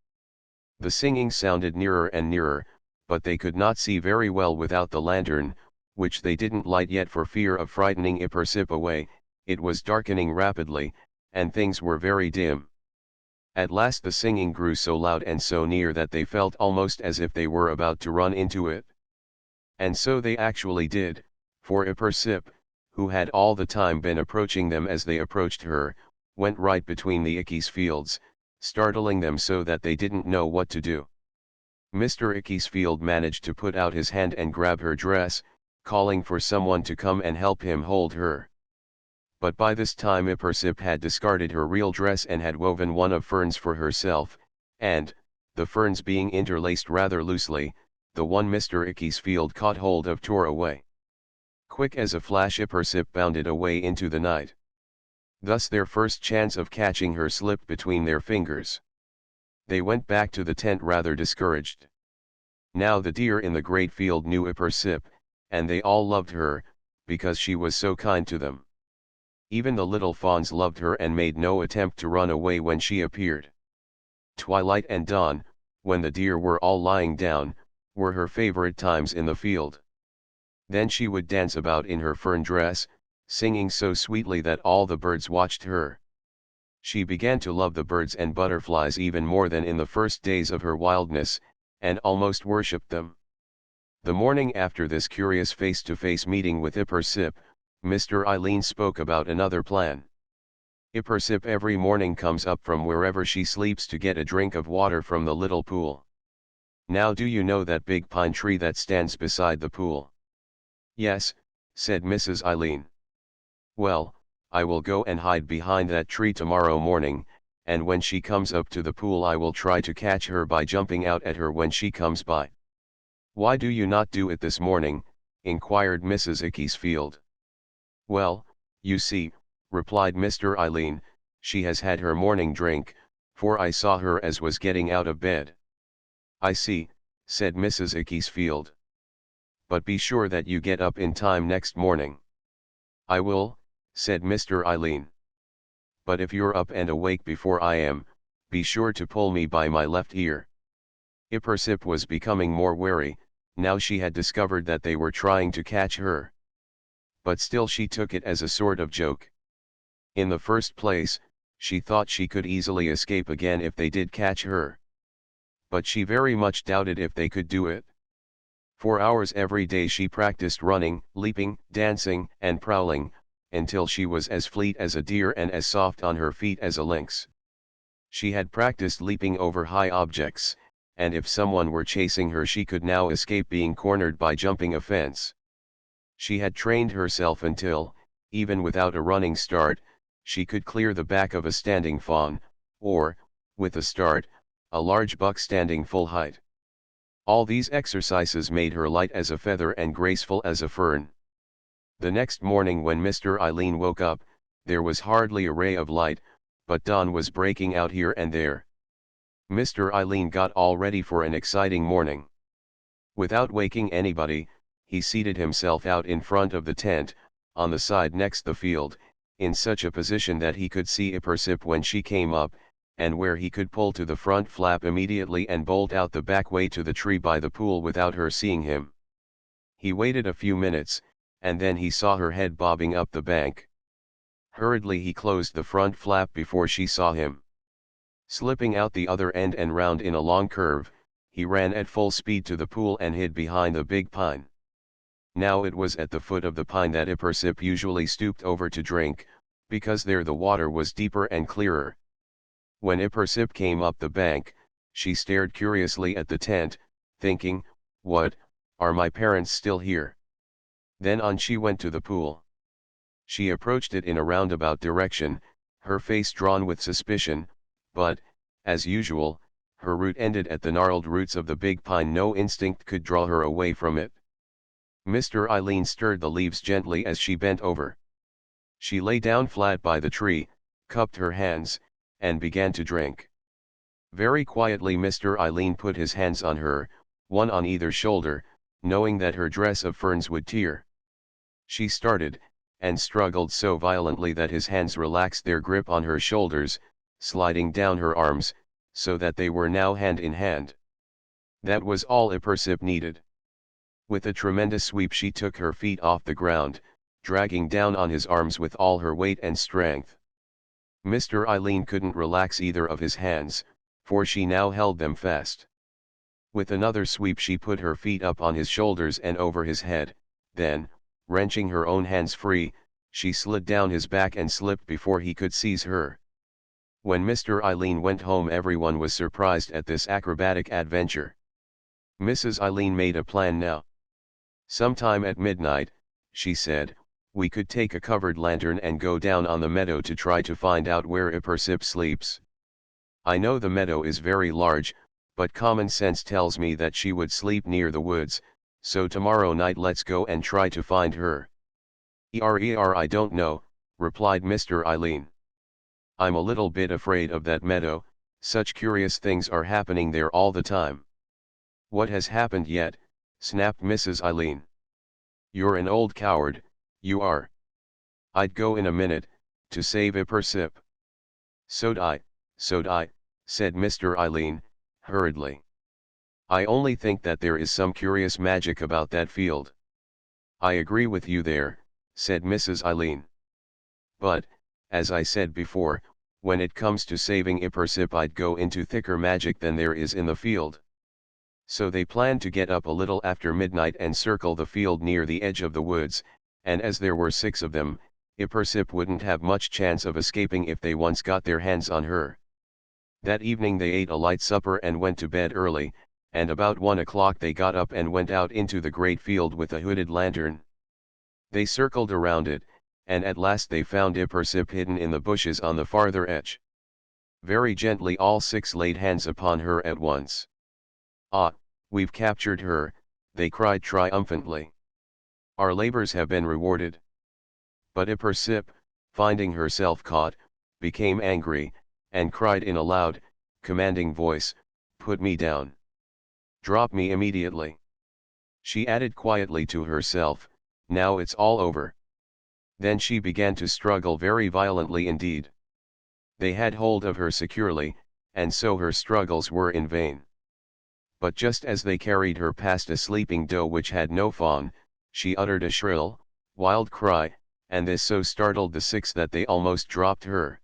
The singing sounded nearer and nearer, but they could not see very well without the lantern, which they didn't light yet for fear of frightening Ippersip away. It was darkening rapidly, and things were very dim. At last the singing grew so loud and so near that they felt almost as if they were about to run into it. And so they actually did, for Ippersip, who had all the time been approaching them as they approached her, went right between the Icky's fields, startling them so that they didn't know what to do. Mr. Icky's field managed to put out his hand and grab her dress, calling for someone to come and help him hold her. But by this time Ippersip had discarded her real dress and had woven one of ferns for herself, and, the ferns being interlaced rather loosely, the one Mr. Icky's field caught hold of tore away. Quick as a flash Ippersip bounded away into the night. Thus their first chance of catching her slipped between their fingers. They went back to the tent rather discouraged. Now the deer in the great field knew Ippersip, and they all loved her, because she was so kind to them. Even the little fawns loved her and made no attempt to run away when she appeared. Twilight and dawn, when the deer were all lying down, were her favorite times in the field. Then she would dance about in her fern dress, singing so sweetly that all the birds watched her. She began to love the birds and butterflies even more than in the first days of her wildness, and almost worshipped them. The morning after this curious face-to-face meeting with Ippersip, Mr. Eileen spoke about another plan. Ippersip every morning comes up from wherever she sleeps to get a drink of water from the little pool. Now do you know that big pine tree that stands beside the pool? Yes, said Mrs. Eileen. Well, I will go and hide behind that tree tomorrow morning, and when she comes up to the pool I will try to catch her by jumping out at her when she comes by. Why do you not do it this morning? Inquired Mrs. Ecclesfield. Well, you see, replied Mr. Eileen, she has had her morning drink, for I saw her as was getting out of bed. I see, said Mrs. Ecclesfield. But be sure that you get up in time next morning. I will, said Mr. Eileen. But if you're up and awake before I am, be sure to pull me by my left ear. Ippersip was becoming more wary, now she had discovered that they were trying to catch her. But still she took it as a sort of joke. In the first place, she thought she could easily escape again if they did catch her. But she very much doubted if they could do it. For hours every day she practiced running, leaping, dancing, and prowling, until she was as fleet as a deer and as soft on her feet as a lynx. She had practiced leaping over high objects, and if someone were chasing her she could now escape being cornered by jumping a fence. She had trained herself until, even without a running start, she could clear the back of a standing fawn, or, with a start, a large buck standing full height. All these exercises made her light as a feather and graceful as a fern. The next morning when Mr. Eileen woke up, there was hardly a ray of light, but dawn was breaking out here and there. Mr. Eileen got all ready for an exciting morning. Without waking anybody, he seated himself out in front of the tent, on the side next the field, in such a position that he could see Ippersip when she came up, and where he could pull to the front flap immediately and bolt out the back way to the tree by the pool without her seeing him. He waited a few minutes, and then he saw her head bobbing up the bank. Hurriedly he closed the front flap before she saw him. Slipping out the other end and round in a long curve, he ran at full speed to the pool and hid behind the big pine. Now it was at the foot of the pine that Ippersip usually stooped over to drink, because there the water was deeper and clearer. When Ippersip came up the bank, she stared curiously at the tent, thinking, "What, are my parents still here?" Then on she went to the pool. She approached it in a roundabout direction, her face drawn with suspicion, but, as usual, her route ended at the gnarled roots of the big pine. No instinct could draw her away from it. Mr. Eileen stirred the leaves gently as she bent over. She lay down flat by the tree, cupped her hands, and began to drink. Very quietly Mr. Eileen put his hands on her, one on either shoulder, knowing that her dress of ferns would tear. She started, and struggled so violently that his hands relaxed their grip on her shoulders, sliding down her arms, so that they were now hand in hand. That was all Ippersip needed. With a tremendous sweep she took her feet off the ground, dragging down on his arms with all her weight and strength. Mr. Eileen couldn't relax either of his hands, for she now held them fast. With another sweep she put her feet up on his shoulders and over his head, then, wrenching her own hands free, she slid down his back and slipped before he could seize her. When Mr. Eileen went home everyone was surprised at this acrobatic adventure. Mrs. Eileen made a plan now. "Sometime at midnight," she said, "we could take a covered lantern and go down on the meadow to try to find out where Ippersip sleeps. I know the meadow is very large, but common sense tells me that she would sleep near the woods, so tomorrow night let's go and try to find her." I don't know," replied Mr. Eileen. "I'm a little bit afraid of that meadow, such curious things are happening there all the time." "What has happened yet?" snapped Mrs. Eileen. "You're an old coward, you are." "I'd go in a minute, to save Ippersip." So'd I, said Mr. Eileen, hurriedly. I only think that there is some curious magic about that field. I agree with you there, said Mrs. Eileen. But, as I said before, when it comes to saving Ippersip, I'd go into thicker magic than there is in the field. So they planned to get up a little after midnight and circle the field near the edge of the woods, and as there were 6 of them, Ippersip wouldn't have much chance of escaping if they once got their hands on her. That evening they ate a light supper and went to bed early, and about 1 o'clock they got up and went out into the great field with a hooded lantern. They circled around it, and at last they found Ippersip hidden in the bushes on the farther edge. Very gently all 6 laid hands upon her at once. "Ah, we've captured her," they cried triumphantly. "Our labors have been rewarded." But Ippersip, finding herself caught, became angry, and cried in a loud, commanding voice, "Put me down. Drop me immediately." She added quietly to herself, "Now it's all over." Then she began to struggle very violently indeed. They had hold of her securely, and so her struggles were in vain. But just as they carried her past a sleeping doe which had no fawn, she uttered a shrill, wild cry, and this so startled the 6 that they almost dropped her.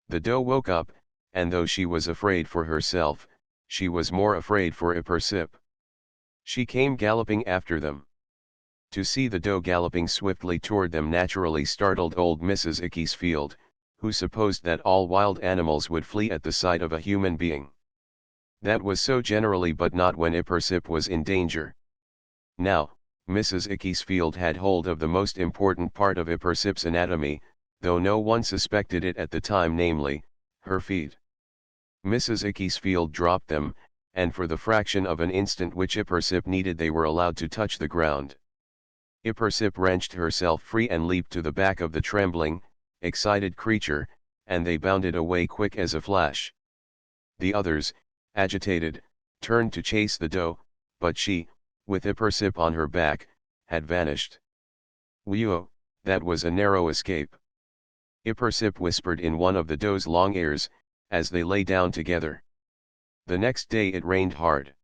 The doe woke up, and though she was afraid for herself, she was more afraid for Ippersip. She came galloping after them. To see the doe galloping swiftly toward them naturally startled old Mrs. Ickesfield, who supposed that all wild animals would flee at the sight of a human being. That was so generally, but not when Ippersip was in danger. Now, Mrs. Ickesfield had hold of the most important part of Ippersip's anatomy, though no one suspected it at the time, namely, her feet. Mrs. Ickesfield dropped them, and for the fraction of an instant which Ippersip needed they were allowed to touch the ground. Ippersip wrenched herself free and leaped to the back of the trembling, excited creature, and they bounded away quick as a flash. The others, agitated, turned to chase the doe, but she, with Ippersip on her back, had vanished. "Whew, that was a narrow escape," Ippersip whispered in one of the doe's long ears, as they lay down together. The next day it rained hard.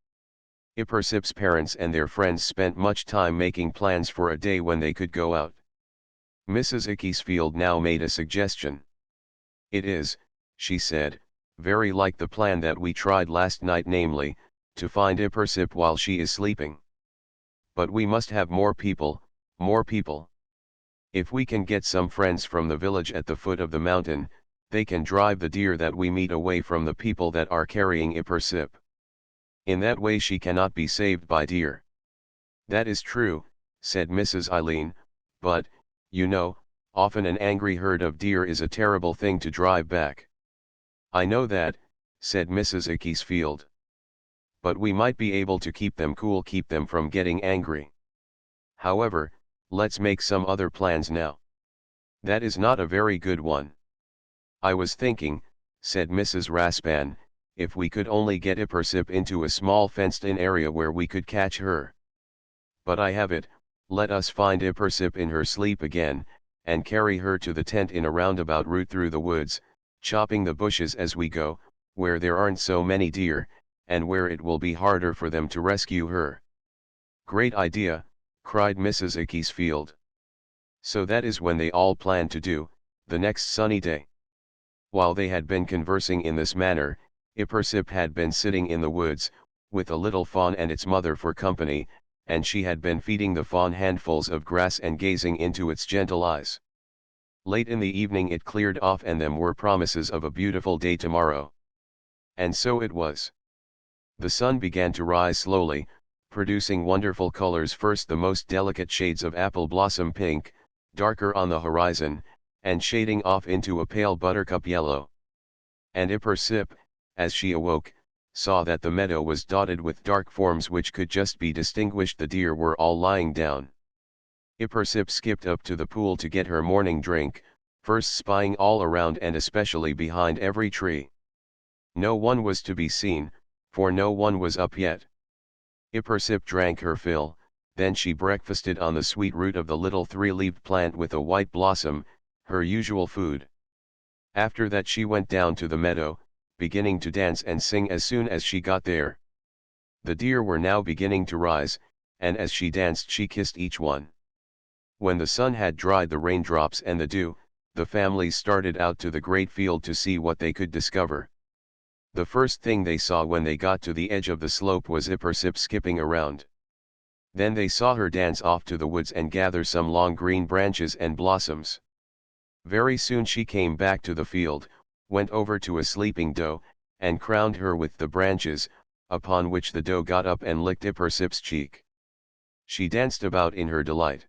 Ippersip's parents and their friends spent much time making plans for a day when they could go out. Mrs. Ickesfield now made a suggestion. "It is," she said, "very like the plan that we tried last night, namely, to find Ippersip while she is sleeping. But we must have more people, more people. If we can get some friends from the village at the foot of the mountain, they can drive the deer that we meet away from the people that are carrying Ippersip. In that way she cannot be saved by deer." "That is true," said Mrs. Eileen, "but, you know, often an angry herd of deer is a terrible thing to drive back." "I know that," said Mrs. Ickesfield. "But we might be able to keep them cool, keep them from getting angry. However, let's make some other plans now." "That is not a very good one." "I was thinking," said Mrs. Raspan, "if we could only get Ippersip into a small fenced-in area where we could catch her. But I have it, let us find Ippersip in her sleep again, and carry her to the tent in a roundabout route through the woods, chopping the bushes as we go, where there aren't so many deer, and where it will be harder for them to rescue her." "Great idea," cried Mrs. Ickesfield. So that is when they all planned to do, the next sunny day. While they had been conversing in this manner, Ippersip had been sitting in the woods, with a little fawn and its mother for company, and she had been feeding the fawn handfuls of grass and gazing into its gentle eyes. Late in the evening it cleared off, and them were promises of a beautiful day tomorrow. And so it was. The sun began to rise slowly, producing wonderful colors, first the most delicate shades of apple blossom pink, darker on the horizon, and shading off into a pale buttercup yellow. And Ippersip, as she awoke, saw that the meadow was dotted with dark forms which could just be distinguished. The deer were all lying down. Ippersip skipped up to the pool to get her morning drink, first spying all around and especially behind every tree. No one was to be seen, for no one was up yet. Ippersip drank her fill, then she breakfasted on the sweet root of the little 3-leaved plant with a white blossom, her usual food. After that she went down to the meadow, beginning to dance and sing as soon as she got there. The deer were now beginning to rise, and as she danced she kissed each one. When the sun had dried the raindrops and the dew, the families started out to the great field to see what they could discover. The first thing they saw when they got to the edge of the slope was Ippersip skipping around. Then they saw her dance off to the woods and gather some long green branches and blossoms. Very soon she came back to the field, went over to a sleeping doe, and crowned her with the branches, upon which the doe got up and licked Ippersip's cheek. She danced about in her delight.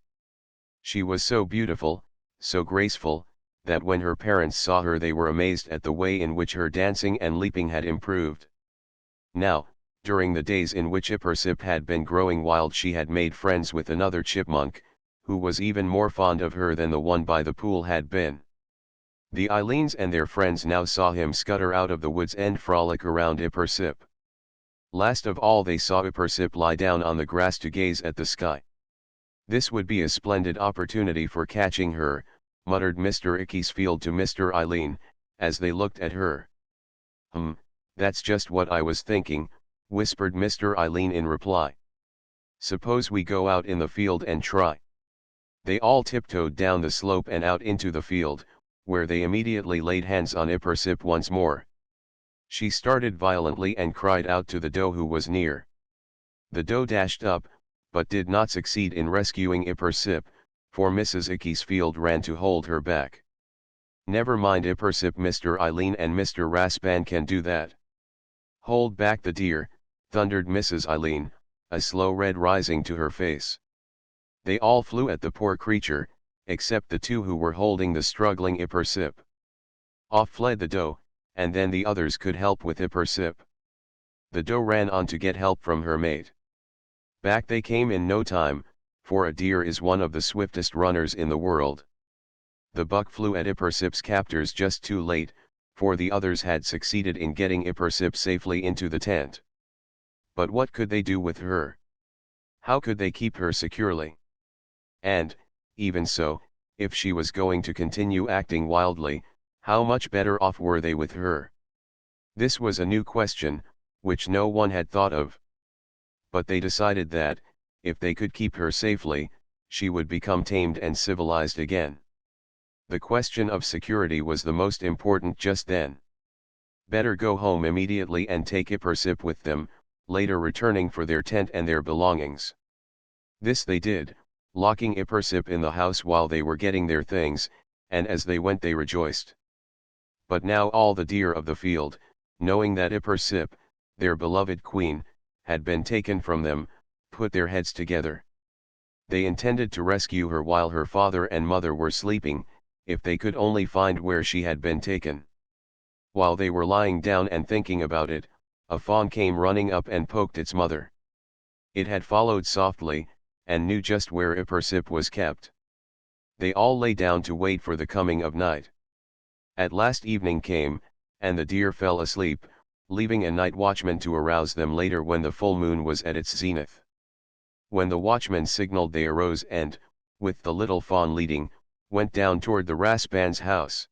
She was so beautiful, so graceful, that when her parents saw her they were amazed at the way in which her dancing and leaping had improved. Now, during the days in which Ippersip had been growing wild she had made friends with another chipmunk, who was even more fond of her than the one by the pool had been. The Eileens and their friends now saw him scutter out of the woods and frolic around Ippersip. Last of all they saw Ippersip lie down on the grass to gaze at the sky. This would be a splendid opportunity for catching her, muttered Mr. Ickesfield to Mr. Eileen, as they looked at her. That's just what I was thinking, whispered Mr. Eileen in reply. Suppose we go out in the field and try. They all tiptoed down the slope and out into the field, where they immediately laid hands on Ippersip once more. She started violently and cried out to the doe who was near. The doe dashed up, but did not succeed in rescuing Ippersip, for Mrs. Ickesfield ran to hold her back. Never mind Ippersip, Mr. Eileen and Mr. Raspan can do that. Hold back the deer, thundered Mrs. Eileen, a slow red rising to her face. They all flew at the poor creature, except the two who were holding the struggling Ippersip. Off fled the doe, and then the others could help with Ippersip. The doe ran on to get help from her mate. Back they came in no time, for a deer is one of the swiftest runners in the world. The buck flew at Ippersip's captors just too late, for the others had succeeded in getting Ippersip safely into the tent. But what could they do with her? How could they keep her securely? And, even so, if she was going to continue acting wildly, how much better off were they with her? This was a new question, which no one had thought of. But they decided that, if they could keep her safely, she would become tamed and civilized again. The question of security was the most important just then. Better go home immediately and take Ippersip with them, later returning for their tent and their belongings. This they did, locking Ippersip in the house while they were getting their things, and as they went they rejoiced. But now all the deer of the field, knowing that Ippersip, their beloved queen, had been taken from them, put their heads together. They intended to rescue her while her father and mother were sleeping, if they could only find where she had been taken. While they were lying down and thinking about it, a fawn came running up and poked its mother. It had followed softly, and knew just where Ippersip was kept. They all lay down to wait for the coming of night. At last evening came, and the deer fell asleep, leaving a night watchman to arouse them later when the full moon was at its zenith. When the watchman signaled they arose and, with the little fawn leading, went down toward the Raspan's house.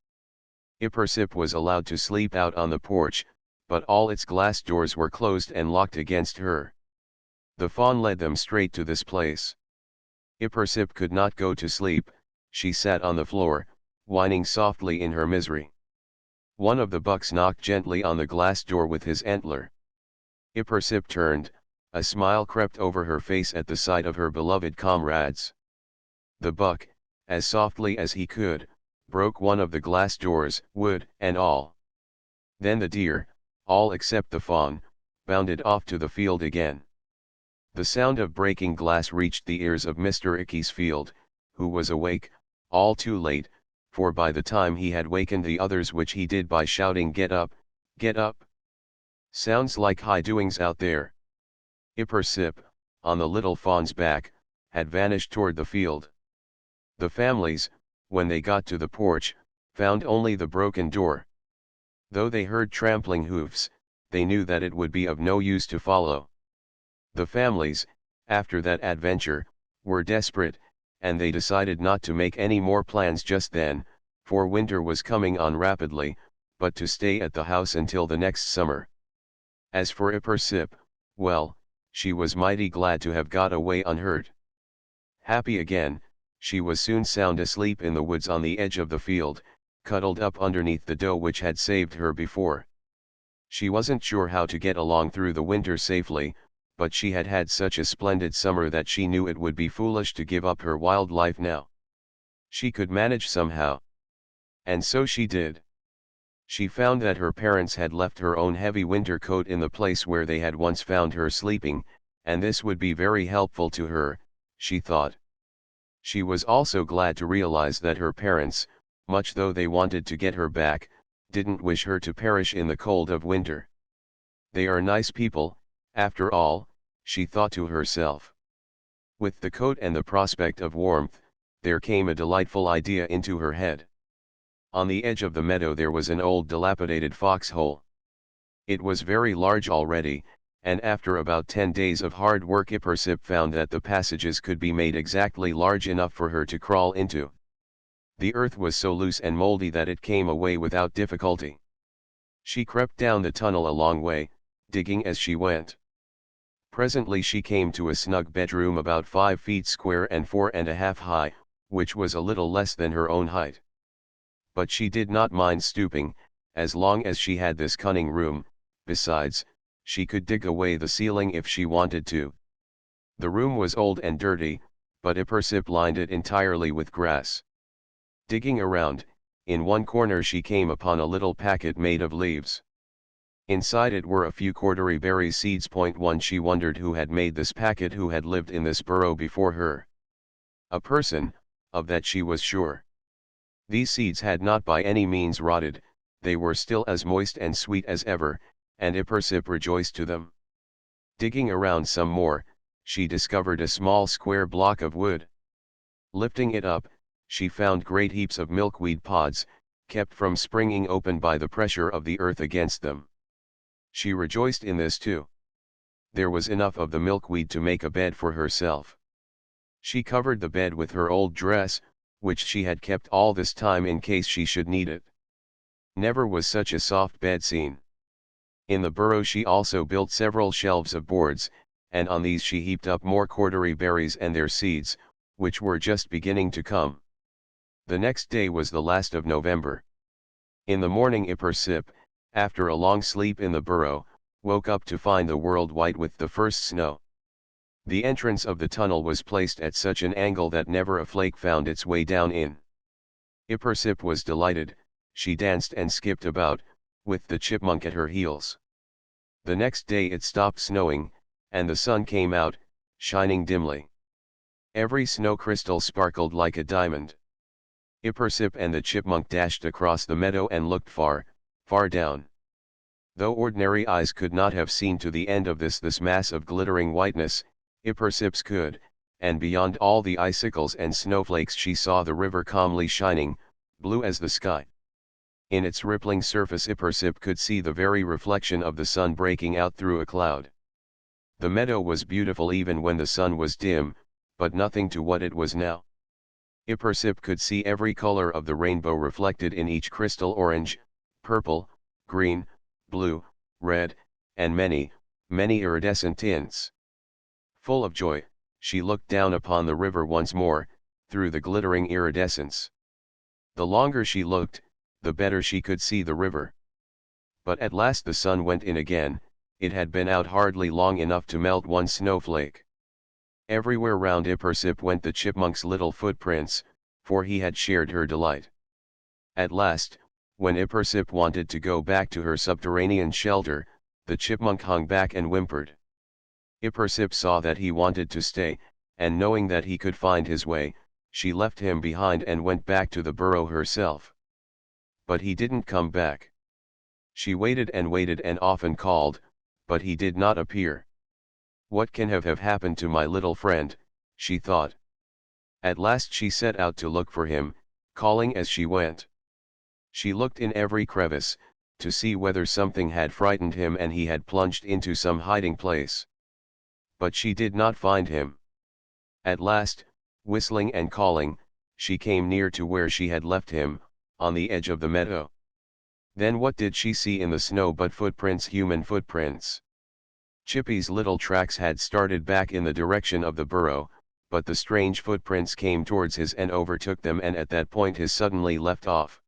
Ippersip was allowed to sleep out on the porch, but all its glass doors were closed and locked against her. The fawn led them straight to this place. Ippersip could not go to sleep, she sat on the floor, whining softly in her misery. One of the bucks knocked gently on the glass door with his antler. Ippersip turned, a smile crept over her face at the sight of her beloved comrades. The buck, as softly as he could, broke one of the glass doors, wood and all. Then the deer, all except the fawn, bounded off to the field again. The sound of breaking glass reached the ears of Mr. Ickesfield, who was awake, all too late, for by the time he had wakened the others, which he did by shouting, "Get up, get up! Sounds like high doings out there." Ippersip, on the little fawn's back, had vanished toward the field. The families, when they got to the porch, found only the broken door. Though they heard trampling hoofs, they knew that it would be of no use to follow. The families, after that adventure, were desperate, and they decided not to make any more plans just then, for winter was coming on rapidly, but to stay at the house until the next summer. As for Ippersip, well, she was mighty glad to have got away unhurt. Happy again, she was soon sound asleep in the woods on the edge of the field, cuddled up underneath the doe which had saved her before. She wasn't sure how to get along through the winter safely, but she had had such a splendid summer that she knew it would be foolish to give up her wild life now. She could manage somehow. And so she did. She found that her parents had left her own heavy winter coat in the place where they had once found her sleeping, and this would be very helpful to her, she thought. She was also glad to realize that her parents, much though they wanted to get her back, didn't wish her to perish in the cold of winter. They are nice people, after all, she thought to herself. With the coat and the prospect of warmth, there came a delightful idea into her head. On the edge of the meadow there was an old dilapidated foxhole. It was very large already, and after about 10 days of hard work Ippersip found that the passages could be made exactly large enough for her to crawl into. The earth was so loose and moldy that it came away without difficulty. She crept down the tunnel a long way, digging as she went. Presently she came to a snug bedroom about 5 feet square and 4.5 high, which was a little less than her own height. But she did not mind stooping, as long as she had this cunning room. Besides, she could dig away the ceiling if she wanted to. The room was old and dirty, but Ippersip lined it entirely with grass. Digging around, in one corner she came upon a little packet made of leaves. Inside it were a few cordery berry seeds. One She wondered who had made this packet, who had lived in this burrow before her. A person, of that she was sure. These seeds had not by any means rotted, they were still as moist and sweet as ever, and Ippersip rejoiced to them. Digging around some more, she discovered a small square block of wood. Lifting it up, she found great heaps of milkweed pods, kept from springing open by the pressure of the earth against them. She rejoiced in this too. There was enough of the milkweed to make a bed for herself. She covered the bed with her old dress, which she had kept all this time in case she should need it. Never was such a soft bed seen. In the burrow she also built several shelves of boards, and on these she heaped up more cordery berries and their seeds, which were just beginning to come. The next day was the last of November. In the morning Ippersip, after a long sleep in the burrow, woke up to find the world white with the first snow. The entrance of the tunnel was placed at such an angle that never a flake found its way down in. Ippersip was delighted, she danced and skipped about, with the chipmunk at her heels. The next day it stopped snowing, and the sun came out, shining dimly. Every snow crystal sparkled like a diamond. Ippersip and the chipmunk dashed across the meadow and looked far, far down. Though ordinary eyes could not have seen to the end of this mass of glittering whiteness, Ippersip's could, and beyond all the icicles and snowflakes she saw the river calmly shining, blue as the sky. In its rippling surface Ippersip could see the very reflection of the sun breaking out through a cloud. The meadow was beautiful even when the sun was dim, but nothing to what it was now. Ippersip could see every color of the rainbow reflected in each crystal: orange, purple, green, blue, red, and many, many iridescent tints. Full of joy, she looked down upon the river once more, through the glittering iridescence. The longer she looked, the better she could see the river. But at last the sun went in again. It had been out hardly long enough to melt one snowflake. Everywhere round Ippersip went the chipmunk's little footprints, for he had shared her delight. At last, when Ippersip wanted to go back to her subterranean shelter, the chipmunk hung back and whimpered. Ippersip saw that he wanted to stay, and knowing that he could find his way, she left him behind and went back to the burrow herself. But he didn't come back. She waited and often called, but he did not appear. What can have happened to my little friend, she thought. At last she set out to look for him, calling as she went. She looked in every crevice, to see whether something had frightened him and he had plunged into some hiding place. But she did not find him. At last, whistling and calling, she came near to where she had left him, on the edge of the meadow. Then what did she see in the snow but footprints, human footprints? Chippy's little tracks had started back in the direction of the burrow, but the strange footprints came towards his and overtook them, and at that point his suddenly left off.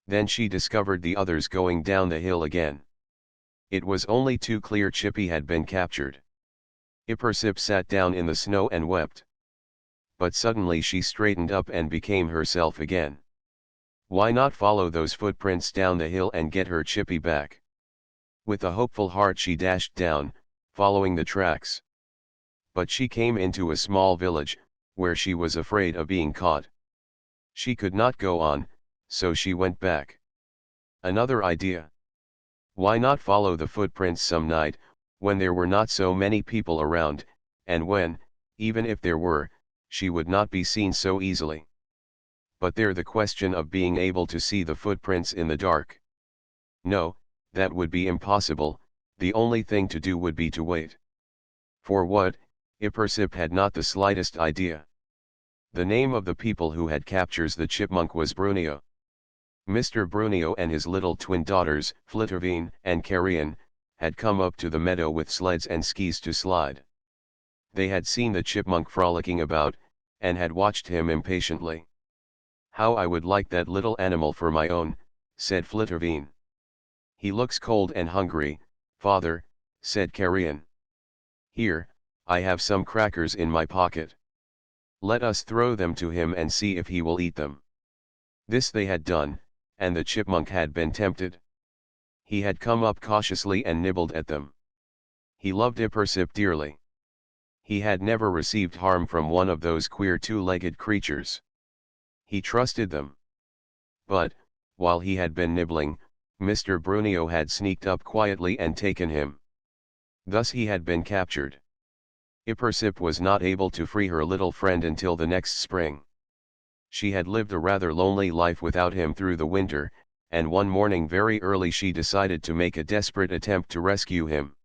Then she discovered the others going down the hill again. It was only too clear Chippy had been captured. Ippersip sat down in the snow and wept. But suddenly she straightened up and became herself again. Why not follow those footprints down the hill and get her Chippy back? With a hopeful heart she dashed down, following the tracks. But she came into a small village, where she was afraid of being caught. She could not go on, so she went back. Another idea. Why not follow the footprints some night, when there were not so many people around, and when, even if there were, she would not be seen so easily. But there the question of being able to see the footprints in the dark. No, that would be impossible. The only thing to do would be to wait. For what? Ippersip had not the slightest idea. The name of the people who had captured the chipmunk was Brunio. Mr. Brunio and his little twin daughters, Flittervine and Carrion, had come up to the meadow with sleds and skis to slide. They had seen the chipmunk frolicking about, and had watched him impatiently. "How I would like that little animal for my own," said Flittervine. "He looks cold and hungry, father," said Carrion. "Here, I have some crackers in my pocket. Let us throw them to him and see if he will eat them." This they had done, and the chipmunk had been tempted. He had come up cautiously and nibbled at them. He loved Ippersip dearly. He had never received harm from one of those queer two-legged creatures. He trusted them. But, while he had been nibbling, Mr. Brunio had sneaked up quietly and taken him. Thus he had been captured. Ippersip was not able to free her little friend until the next spring. She had lived a rather lonely life without him through the winter, and one morning very early she decided to make a desperate attempt to rescue him.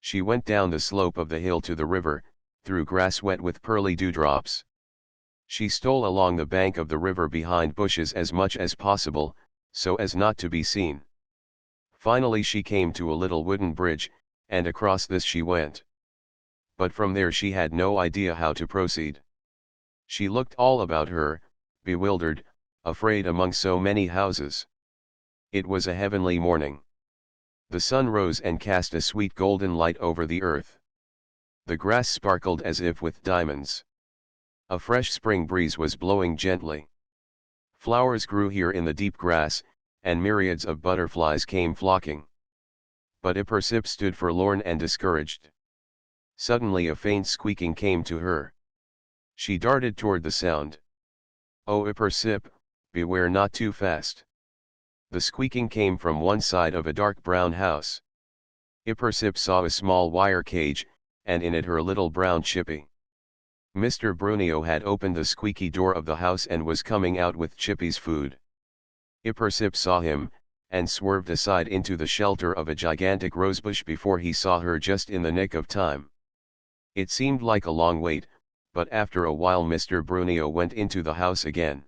She went down the slope of the hill to the river, through grass wet with pearly dewdrops. She stole along the bank of the river behind bushes as much as possible, so as not to be seen. Finally she came to a little wooden bridge, and across this she went. But from there she had no idea how to proceed. She looked all about her, bewildered, afraid among so many houses. It was a heavenly morning. The sun rose and cast a sweet golden light over the earth. The grass sparkled as if with diamonds. A fresh spring breeze was blowing gently. Flowers grew here in the deep grass, and myriads of butterflies came flocking. But Ippersip stood forlorn and discouraged. Suddenly a faint squeaking came to her. She darted toward the sound. "Oh Ippersip, beware not too fast." The squeaking came from one side of a dark brown house. Ippersip saw a small wire cage, and in it her little brown Chippy. Mr. Brunio had opened the squeaky door of the house and was coming out with Chippy's food. Ippersip saw him, and swerved aside into the shelter of a gigantic rosebush before he saw her, just in the nick of time. It seemed like a long wait, but after a while Mr. Brunio went into the house again.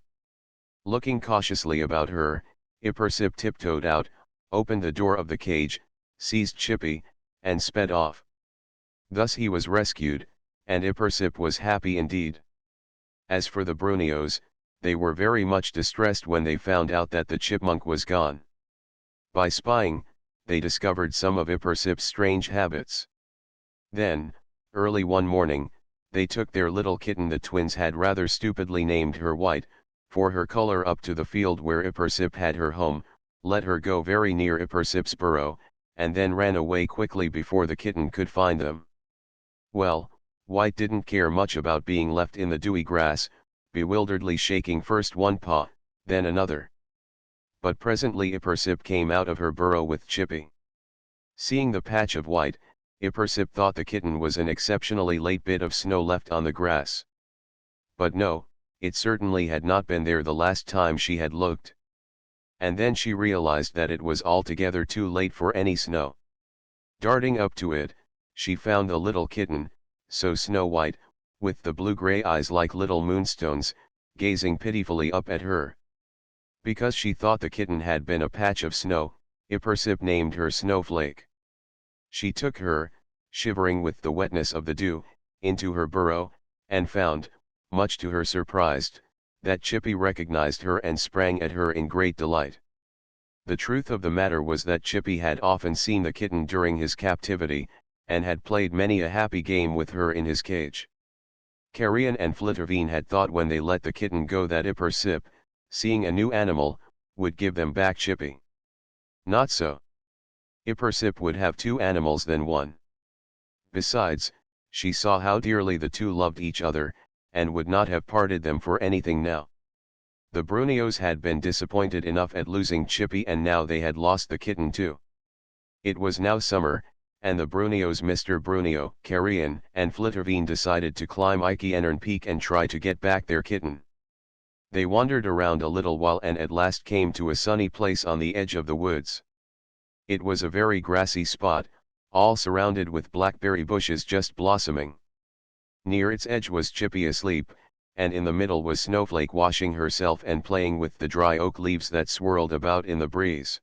Looking cautiously about her, Ippersip tiptoed out, opened the door of the cage, seized Chippy, and sped off. Thus he was rescued, and Ippersip was happy indeed. As for the Brunios, they were very much distressed when they found out that the chipmunk was gone. By spying, they discovered some of Ippersip's strange habits. Then, early one morning, they took their little kitten, the twins had rather stupidly named her White, for her color, up to the field where Ippersip had her home, let her go very near Ippersip's burrow, and then ran away quickly before the kitten could find them. Well, White didn't care much about being left in the dewy grass, bewilderedly shaking first one paw, then another. But presently Ippersip came out of her burrow with Chippy. Seeing the patch of white, Ippersip thought the kitten was an exceptionally late bit of snow left on the grass. But no, it certainly had not been there the last time she had looked. And then she realized that it was altogether too late for any snow. Darting up to it, she found the little kitten, so snow-white, with the blue-gray eyes like little moonstones, gazing pitifully up at her. Because she thought the kitten had been a patch of snow, Ippersip named her Snowflake. She took her, shivering with the wetness of the dew, into her burrow, and found, much to her surprise, that Chippy recognized her and sprang at her in great delight. The truth of the matter was that Chippy had often seen the kitten during his captivity, and had played many a happy game with her in his cage. Carrion and Flitterveen had thought when they let the kitten go that Ippersip, seeing a new animal, would give them back Chippy. Not so. Ippersip would have two animals than one. Besides, she saw how dearly the two loved each other, and would not have parted them for anything now. The Brunios had been disappointed enough at losing Chippy, and now they had lost the kitten too. It was now summer, and the Brunios, Mr. Brunio, Carrion, and Flitterveen, decided to climb Eikienern Peak and try to get back their kitten. They wandered around a little while and at last came to a sunny place on the edge of the woods. It was a very grassy spot, all surrounded with blackberry bushes just blossoming. Near its edge was Chippy asleep, and in the middle was Snowflake washing herself and playing with the dry oak leaves that swirled about in the breeze.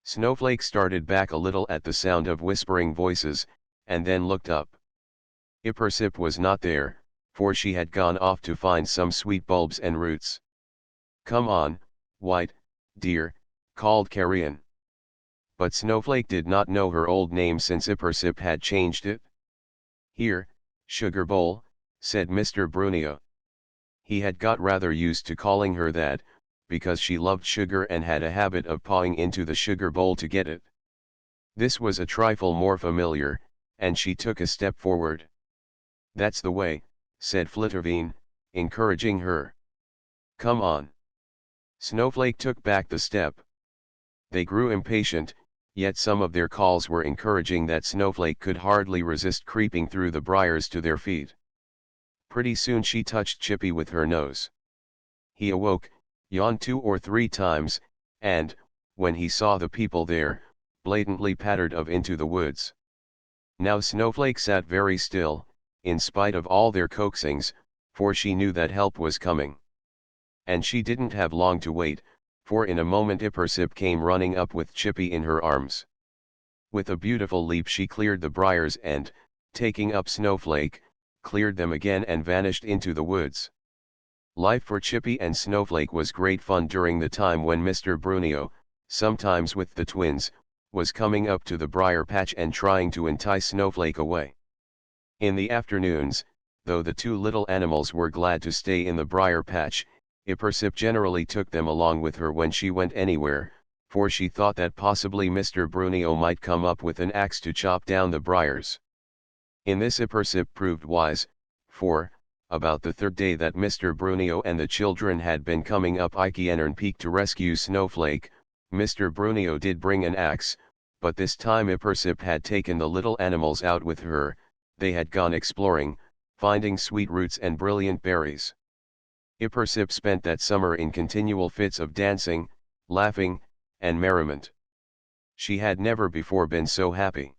Snowflake started back a little at the sound of whispering voices, and then looked up. Ippersip was not there, for she had gone off to find some sweet bulbs and roots. "Come on, White, dear," called Carrion. But Snowflake did not know her old name since Ippersip had changed it. "Here, Sugar Bowl," said Mr. Brunio. He had got rather used to calling her that, because she loved sugar and had a habit of pawing into the sugar bowl to get it. This was a trifle more familiar, and she took a step forward. "That's the way," said Flitterveen, encouraging her. "Come on." Snowflake took back the step. They grew impatient, yet some of their calls were encouraging that Snowflake could hardly resist creeping through the briars to their feet. Pretty soon she touched Chippy with her nose. He awoke, yawned 2 or 3 times, and, when he saw the people there, blatantly pattered off into the woods. Now Snowflake sat very still, in spite of all their coaxings, for she knew that help was coming. And she didn't have long to wait, for in a moment Ippersip came running up with Chippy in her arms. With a beautiful leap she cleared the briars and, taking up Snowflake, cleared them again and vanished into the woods. Life for Chippy and Snowflake was great fun during the time when Mr. Brunio, sometimes with the twins, was coming up to the briar patch and trying to entice Snowflake away. In the afternoons, though the two little animals were glad to stay in the briar patch, Ippersip generally took them along with her when she went anywhere, for she thought that possibly Mr. Brunio might come up with an axe to chop down the briars. In this Ippersip proved wise, for, about the third day that Mr. Brunio and the children had been coming up Eikienern Peak to rescue Snowflake, Mr. Brunio did bring an axe, but this time Ippersip had taken the little animals out with her. They had gone exploring, finding sweet roots and brilliant berries. Ippersip spent that summer in continual fits of dancing, laughing, and merriment. She had never before been so happy.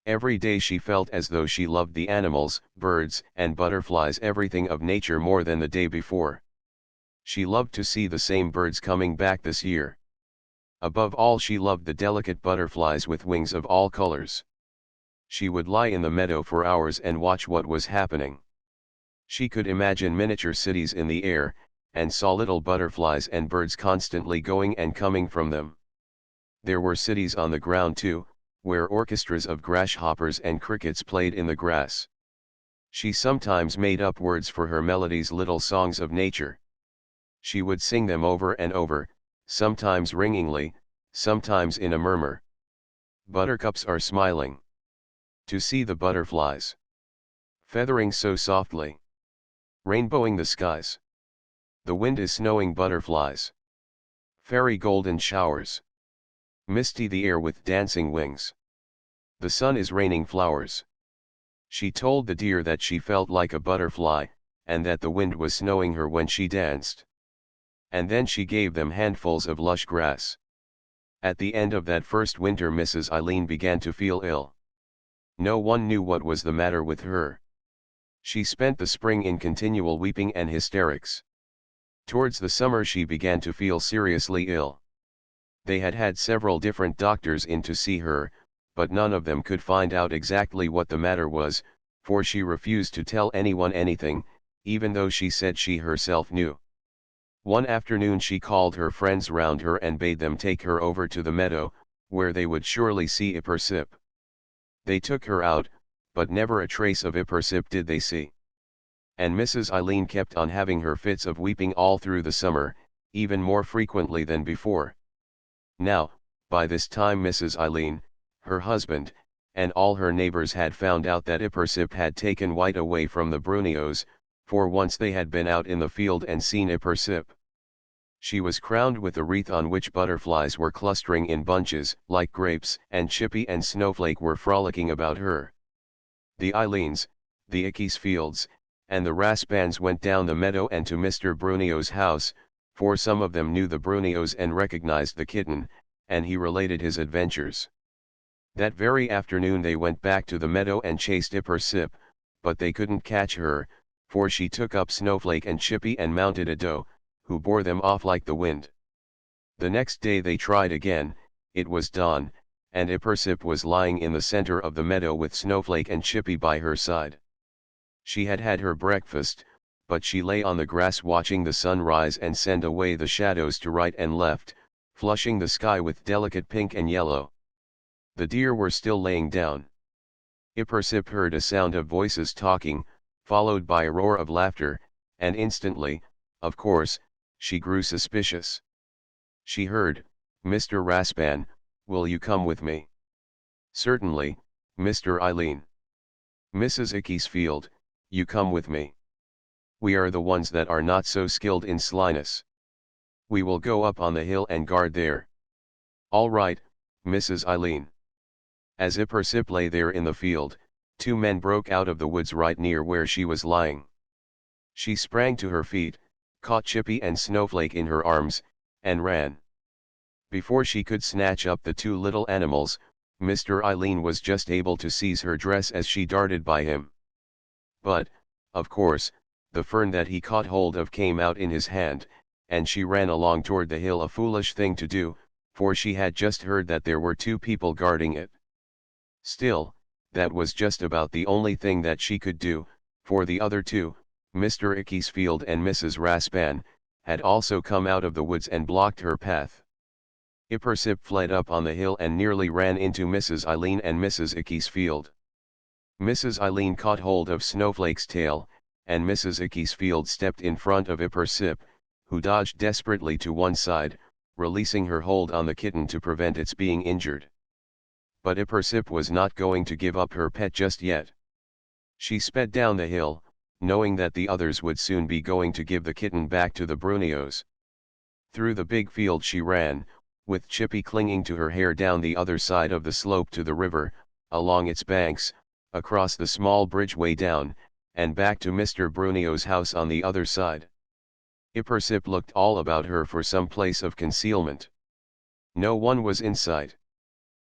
Every day she felt as though she loved the animals, birds, and butterflies, everything of nature more than the day before. She loved to see the same birds coming back this year. Above all, she loved the delicate butterflies with wings of all colors. She would lie in the meadow for hours and watch what was happening. She could imagine miniature cities in the air, and saw little butterflies and birds constantly going and coming from them. There were cities on the ground too, where orchestras of grasshoppers and crickets played in the grass. She sometimes made up words for her melodies, little songs of nature. She would sing them over and over, sometimes ringingly, sometimes in a murmur. Buttercups are smiling. To see the butterflies feathering so softly, rainbowing the skies. The wind is snowing butterflies. Fairy golden showers. Misty the air with dancing wings. The sun is raining flowers. She told the deer that she felt like a butterfly, and that the wind was snowing her when she danced. And then she gave them handfuls of lush grass. At the end of that first winter, Mrs. Eileen began to feel ill. No one knew what was the matter with her. She spent the spring in continual weeping and hysterics. Towards the summer she began to feel seriously ill. They had had several different doctors in to see her, but none of them could find out exactly what the matter was, for she refused to tell anyone anything, even though she said she herself knew. One afternoon she called her friends round her and bade them take her over to the meadow, where they would surely see Ippersip. They took her out, but never a trace of Ippersip did they see. And Mrs. Eileen kept on having her fits of weeping all through the summer, even more frequently than before. Now, by this time Mrs. Eileen, her husband, and all her neighbors had found out that Ippersip had taken White away from the Brunios, for once they had been out in the field and seen Ippersip. She was crowned with a wreath on which butterflies were clustering in bunches, like grapes, and Chippy and Snowflake were frolicking about her. The Eileens, the Ickesfields, and the Raspans went down the meadow and to Mr. Brunio's house, for some of them knew the Brunios and recognized the kitten, and he related his adventures. That very afternoon they went back to the meadow and chased Ippersip, but they couldn't catch her, for she took up Snowflake and Chippy and mounted a doe, who bore them off like the wind. The next day they tried again, it was dawn, and Ippersip was lying in the center of the meadow with Snowflake and Chippy by her side. She had had her breakfast, but she lay on the grass watching the sun rise and send away the shadows to right and left, flushing the sky with delicate pink and yellow. The deer were still laying down. Ippersip heard a sound of voices talking, followed by a roar of laughter, and instantly, of course, she grew suspicious. She heard, "Mr. Raspan, will you come with me?" "Certainly, Mr. Eileen." "Mrs. Ickesfield, you come with me. We are the ones that are not so skilled in slyness. We will go up on the hill and guard there." "All right, Mrs. Eileen." As Ippersip lay there in the field, two men broke out of the woods right near where she was lying. She sprang to her feet, caught Chippy and Snowflake in her arms, and ran. Before she could snatch up the two little animals, Mr. Eileen was just able to seize her dress as she darted by him. But, of course, the fern that he caught hold of came out in his hand, and she ran along toward the hill, a foolish thing to do, for she had just heard that there were two people guarding it. Still, that was just about the only thing that she could do, for the other two, Mr. Ickesfield and Mrs. Raspan, had also come out of the woods and blocked her path. Ippersip fled up on the hill and nearly ran into Mrs. Eileen and Mrs. Ickesfield. Mrs. Eileen caught hold of Snowflake's tail, and Mrs. Ickesfield stepped in front of Ippersip, who dodged desperately to one side, releasing her hold on the kitten to prevent its being injured. But Ippersip was not going to give up her pet just yet. She sped down the hill, knowing that the others would soon be going to give the kitten back to the Brunios. Through the big field she ran, with Chippy clinging to her hair, down the other side of the slope to the river, along its banks, across the small bridge way down, and back to Mr. Brunio's house on the other side. Ippersip looked all about her for some place of concealment. No one was in sight.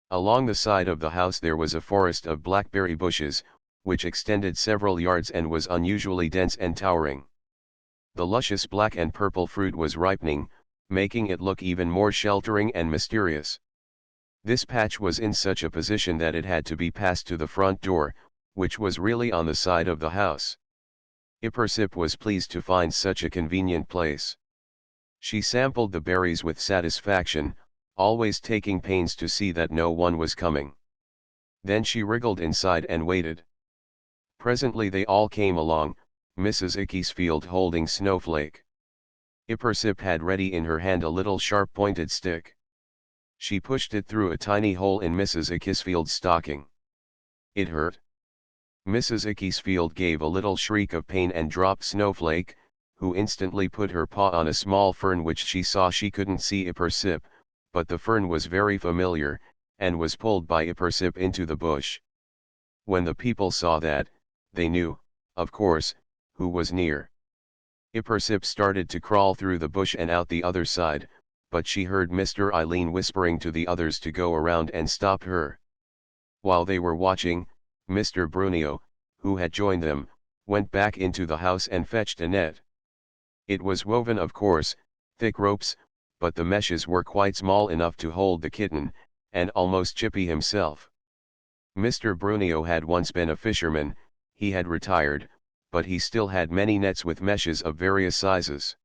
Along the side of the house there was a forest of blackberry bushes, which extended several yards and was unusually dense and towering. The luscious black and purple fruit was ripening, making it look even more sheltering and mysterious. This patch was in such a position that it had to be passed to the front door, which was really on the side of the house. Ippersip was pleased to find such a convenient place. She sampled the berries with satisfaction, always taking pains to see that no one was coming. Then she wriggled inside and waited. Presently they all came along, Mrs. Ickesfield holding Snowflake. Ippersip had ready in her hand a little sharp-pointed stick. She pushed it through a tiny hole in Mrs. Ickesfield's stocking. It hurt. Mrs. Ickesfield gave a little shriek of pain and dropped Snowflake, who instantly put her paw on a small fern which she saw. She couldn't see Ippersip, but the fern was very familiar, and was pulled by Ippersip into the bush. When the people saw that, they knew, of course, who was near. Ippersip started to crawl through the bush and out the other side, but she heard Mr. Eileen whispering to the others to go around and stop her. While they were watching, Mr. Brunio, who had joined them, went back into the house and fetched a net. It was woven of coarse, thick ropes, but the meshes were quite small enough to hold the kitten, and almost Chippy himself. Mr. Brunio had once been a fisherman. He had retired, but he still had many nets with meshes of various sizes.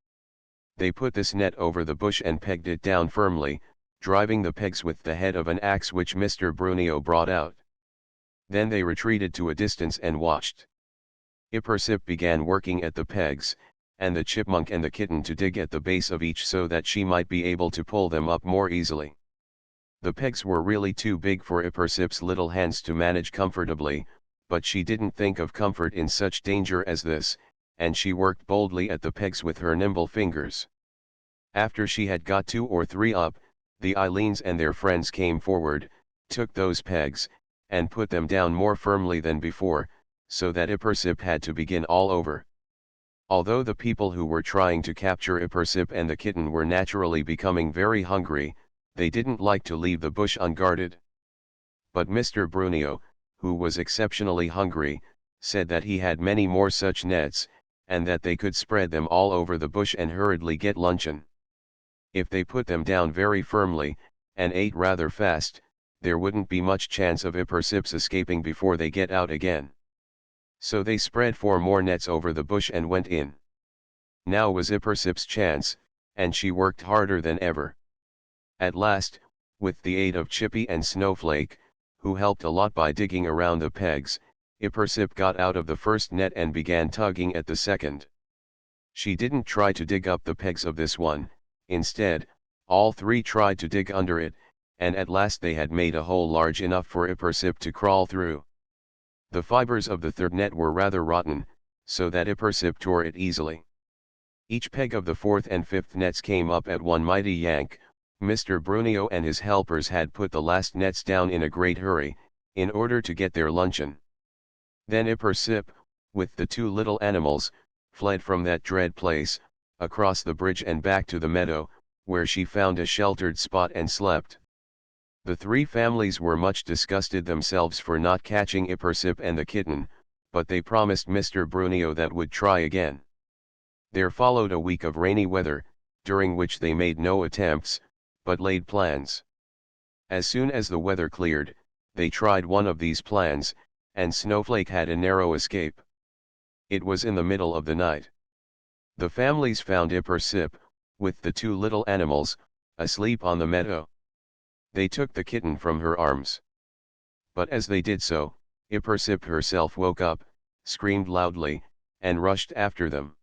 They put this net over the bush and pegged it down firmly, driving the pegs with the head of an axe which Mr. Brunio brought out. Then they retreated to a distance and watched. Ippersip began working at the pegs, and the chipmunk and the kitten to dig at the base of each so that she might be able to pull them up more easily. The pegs were really too big for Ippersip's little hands to manage comfortably, but she didn't think of comfort in such danger as this, and she worked boldly at the pegs with her nimble fingers. After she had got 2 or 3 up, the Eileens and their friends came forward, took those pegs, and put them down more firmly than before, so that Ippersip had to begin all over. Although the people who were trying to capture Ippersip and the kitten were naturally becoming very hungry, they didn't like to leave the bush unguarded. But Mr. Brunio, who was exceptionally hungry, said that he had many more such nets, and that they could spread them all over the bush and hurriedly get luncheon. If they put them down very firmly, and ate rather fast, there wouldn't be much chance of Ippersip's escaping before they get out again. So they spread 4 more nets over the bush and went in. Now was Ippersip's chance, and she worked harder than ever. At last, with the aid of Chippy and Snowflake, who helped a lot by digging around the pegs, Ippersip got out of the first net and began tugging at the second. She didn't try to dig up the pegs of this one. Instead, all 3 tried to dig under it, and at last they had made a hole large enough for Ippersip to crawl through. The fibers of the third net were rather rotten, so that Ippersip tore it easily. Each peg of the 4th and 5th nets came up at one mighty yank. Mr. Brunio and his helpers had put the last nets down in a great hurry, in order to get their luncheon. Then Ippersip, with the 2 little animals, fled from that dread place, across the bridge and back to the meadow, where she found a sheltered spot and slept. The 3 families were much disgusted themselves for not catching Ippersip and the kitten, but they promised Mr. Brunio that would try again. There followed a week of rainy weather, during which they made no attempts, but laid plans. As soon as the weather cleared, they tried one of these plans, and Snowflake had a narrow escape. It was in the middle of the night. The families found Ippersip, with the 2 little animals, asleep on the meadow. They took the kitten from her arms. But as they did so, Ippersip herself woke up, screamed loudly, and rushed after them.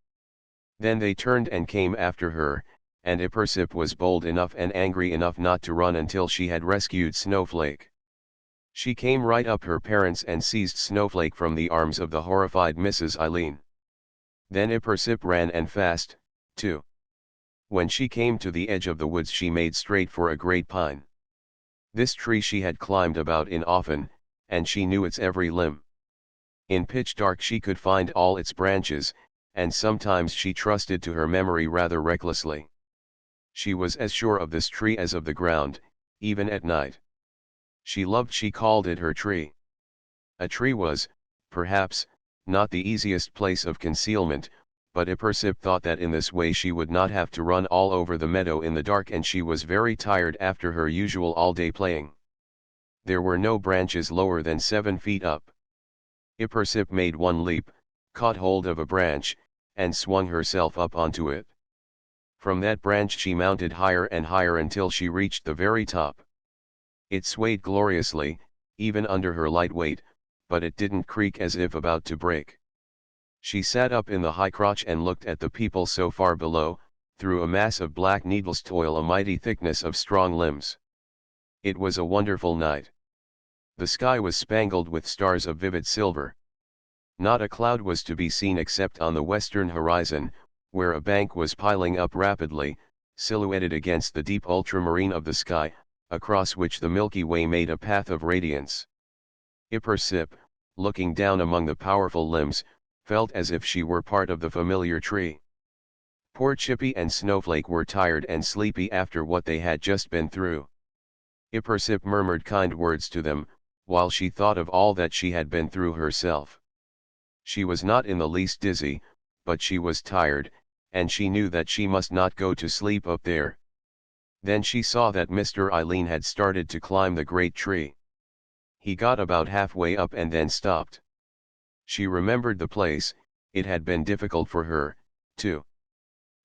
Then they turned and came after her, and Ippersip was bold enough and angry enough not to run until she had rescued Snowflake. She came right up her parents and seized Snowflake from the arms of the horrified Mrs. Eileen. Then Ippersip ran and fast, too. When she came to the edge of the woods she made straight for a great pine. This tree she had climbed about in often, and she knew its every limb. In pitch dark she could find all its branches, and sometimes she trusted to her memory rather recklessly. She was as sure of this tree as of the ground, even at night. She called it her tree. A tree was, perhaps, not the easiest place of concealment, but Ippersip thought that in this way she would not have to run all over the meadow in the dark, and she was very tired after her usual all-day playing. There were no branches lower than 7 feet up. Ippersip made one leap, caught hold of a branch, and swung herself up onto it. From that branch she mounted higher and higher until she reached the very top. It swayed gloriously, even under her light weight, but it didn't creak as if about to break. She sat up in the high crotch and looked at the people so far below, through a mass of black needles toil a mighty thickness of strong limbs. It was a wonderful night. The sky was spangled with stars of vivid silver. Not a cloud was to be seen except on the western horizon, where a bank was piling up rapidly, silhouetted against the deep ultramarine of the sky, across which the Milky Way made a path of radiance. Ippersip, looking down among the powerful limbs, felt as if she were part of the familiar tree. Poor Chippy and Snowflake were tired and sleepy after what they had just been through. Ippersip murmured kind words to them, while she thought of all that she had been through herself. She was not in the least dizzy, but she was tired, and she knew that she must not go to sleep up there. Then she saw that Mr. Eileen had started to climb the great tree. He got about halfway up and then stopped. She remembered the place, it had been difficult for her, too.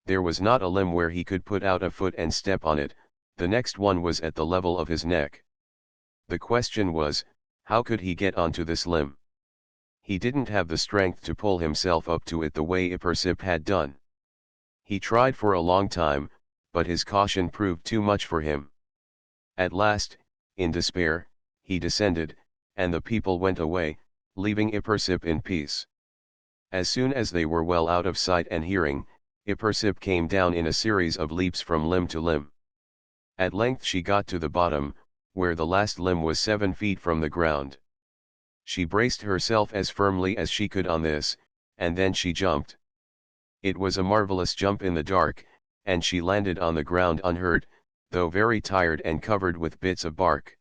There was not a limb where he could put out a foot and step on it, the next one was at the level of his neck. The question was, how could he get onto this limb? He didn't have the strength to pull himself up to it the way Ipersip had done. He tried for a long time, but his caution proved too much for him. At last, in despair, he descended, and the people went away, leaving Ipersip in peace. As soon as they were well out of sight and hearing, Ipersip came down in a series of leaps from limb to limb. At length she got to the bottom, where the last limb was 7 feet from the ground. She braced herself as firmly as she could on this, and then she jumped. It was a marvelous jump in the dark, and she landed on the ground unhurt, though very tired and covered with bits of bark.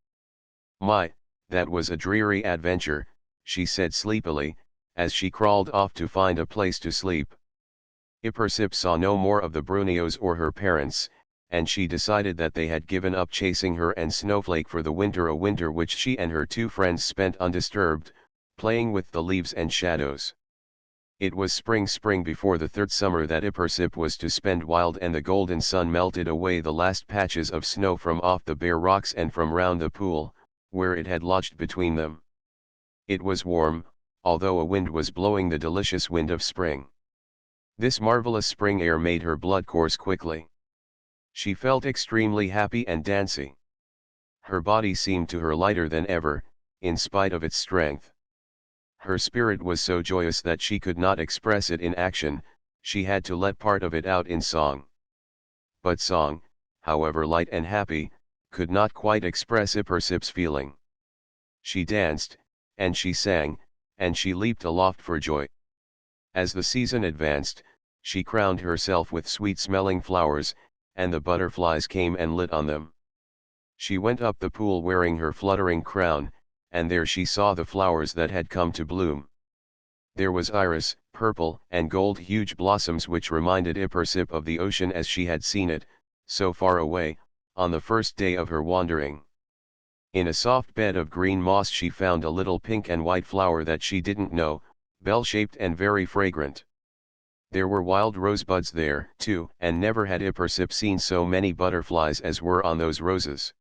"My, that was a dreary adventure," she said sleepily, as she crawled off to find a place to sleep. Ipersip saw no more of the Brunios or her parents, and she decided that they had given up chasing her and Snowflake for the winter, a winter which she and her 2 friends spent undisturbed, playing with the leaves and shadows. It was spring before the 3rd summer that Ipersip was to spend wild, and the golden sun melted away the last patches of snow from off the bare rocks and from round the pool, where it had lodged between them. It was warm, although a wind was blowing, the delicious wind of spring. This marvelous spring air made her blood course quickly. She felt extremely happy and dancy. Her body seemed to her lighter than ever, in spite of its strength. Her spirit was so joyous that she could not express it in action, she had to let part of it out in song. But song, however light and happy, could not quite express Ipersip's feeling. She danced, and she sang, and she leaped aloft for joy. As the season advanced, she crowned herself with sweet-smelling flowers, and the butterflies came and lit on them. She went up the pool wearing her fluttering crown, and there she saw the flowers that had come to bloom. There was iris, purple and gold, huge blossoms which reminded Ipersip of the ocean as she had seen it, so far away, on the first day of her wandering. In a soft bed of green moss she found a little pink and white flower that she didn't know, bell-shaped and very fragrant. There were wild rosebuds there, too, and never had Ipersip seen so many butterflies as were on those roses.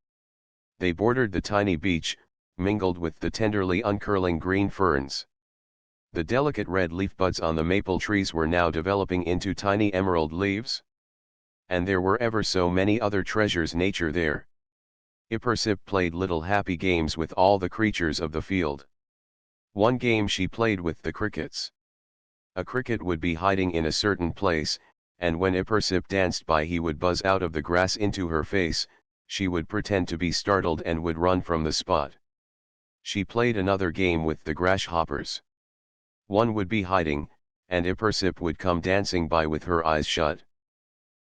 They bordered the tiny beach, mingled with the tenderly uncurling green ferns. The delicate red leaf buds on the maple trees were now developing into tiny emerald leaves. And there were ever so many other treasures nature there. Ipersip played little happy games with all the creatures of the field. One game she played with the crickets. A cricket would be hiding in a certain place, and when Ipersip danced by he would buzz out of the grass into her face, she would pretend to be startled and would run from the spot. She played another game with the grasshoppers. One would be hiding, and Ipersip would come dancing by with her eyes shut.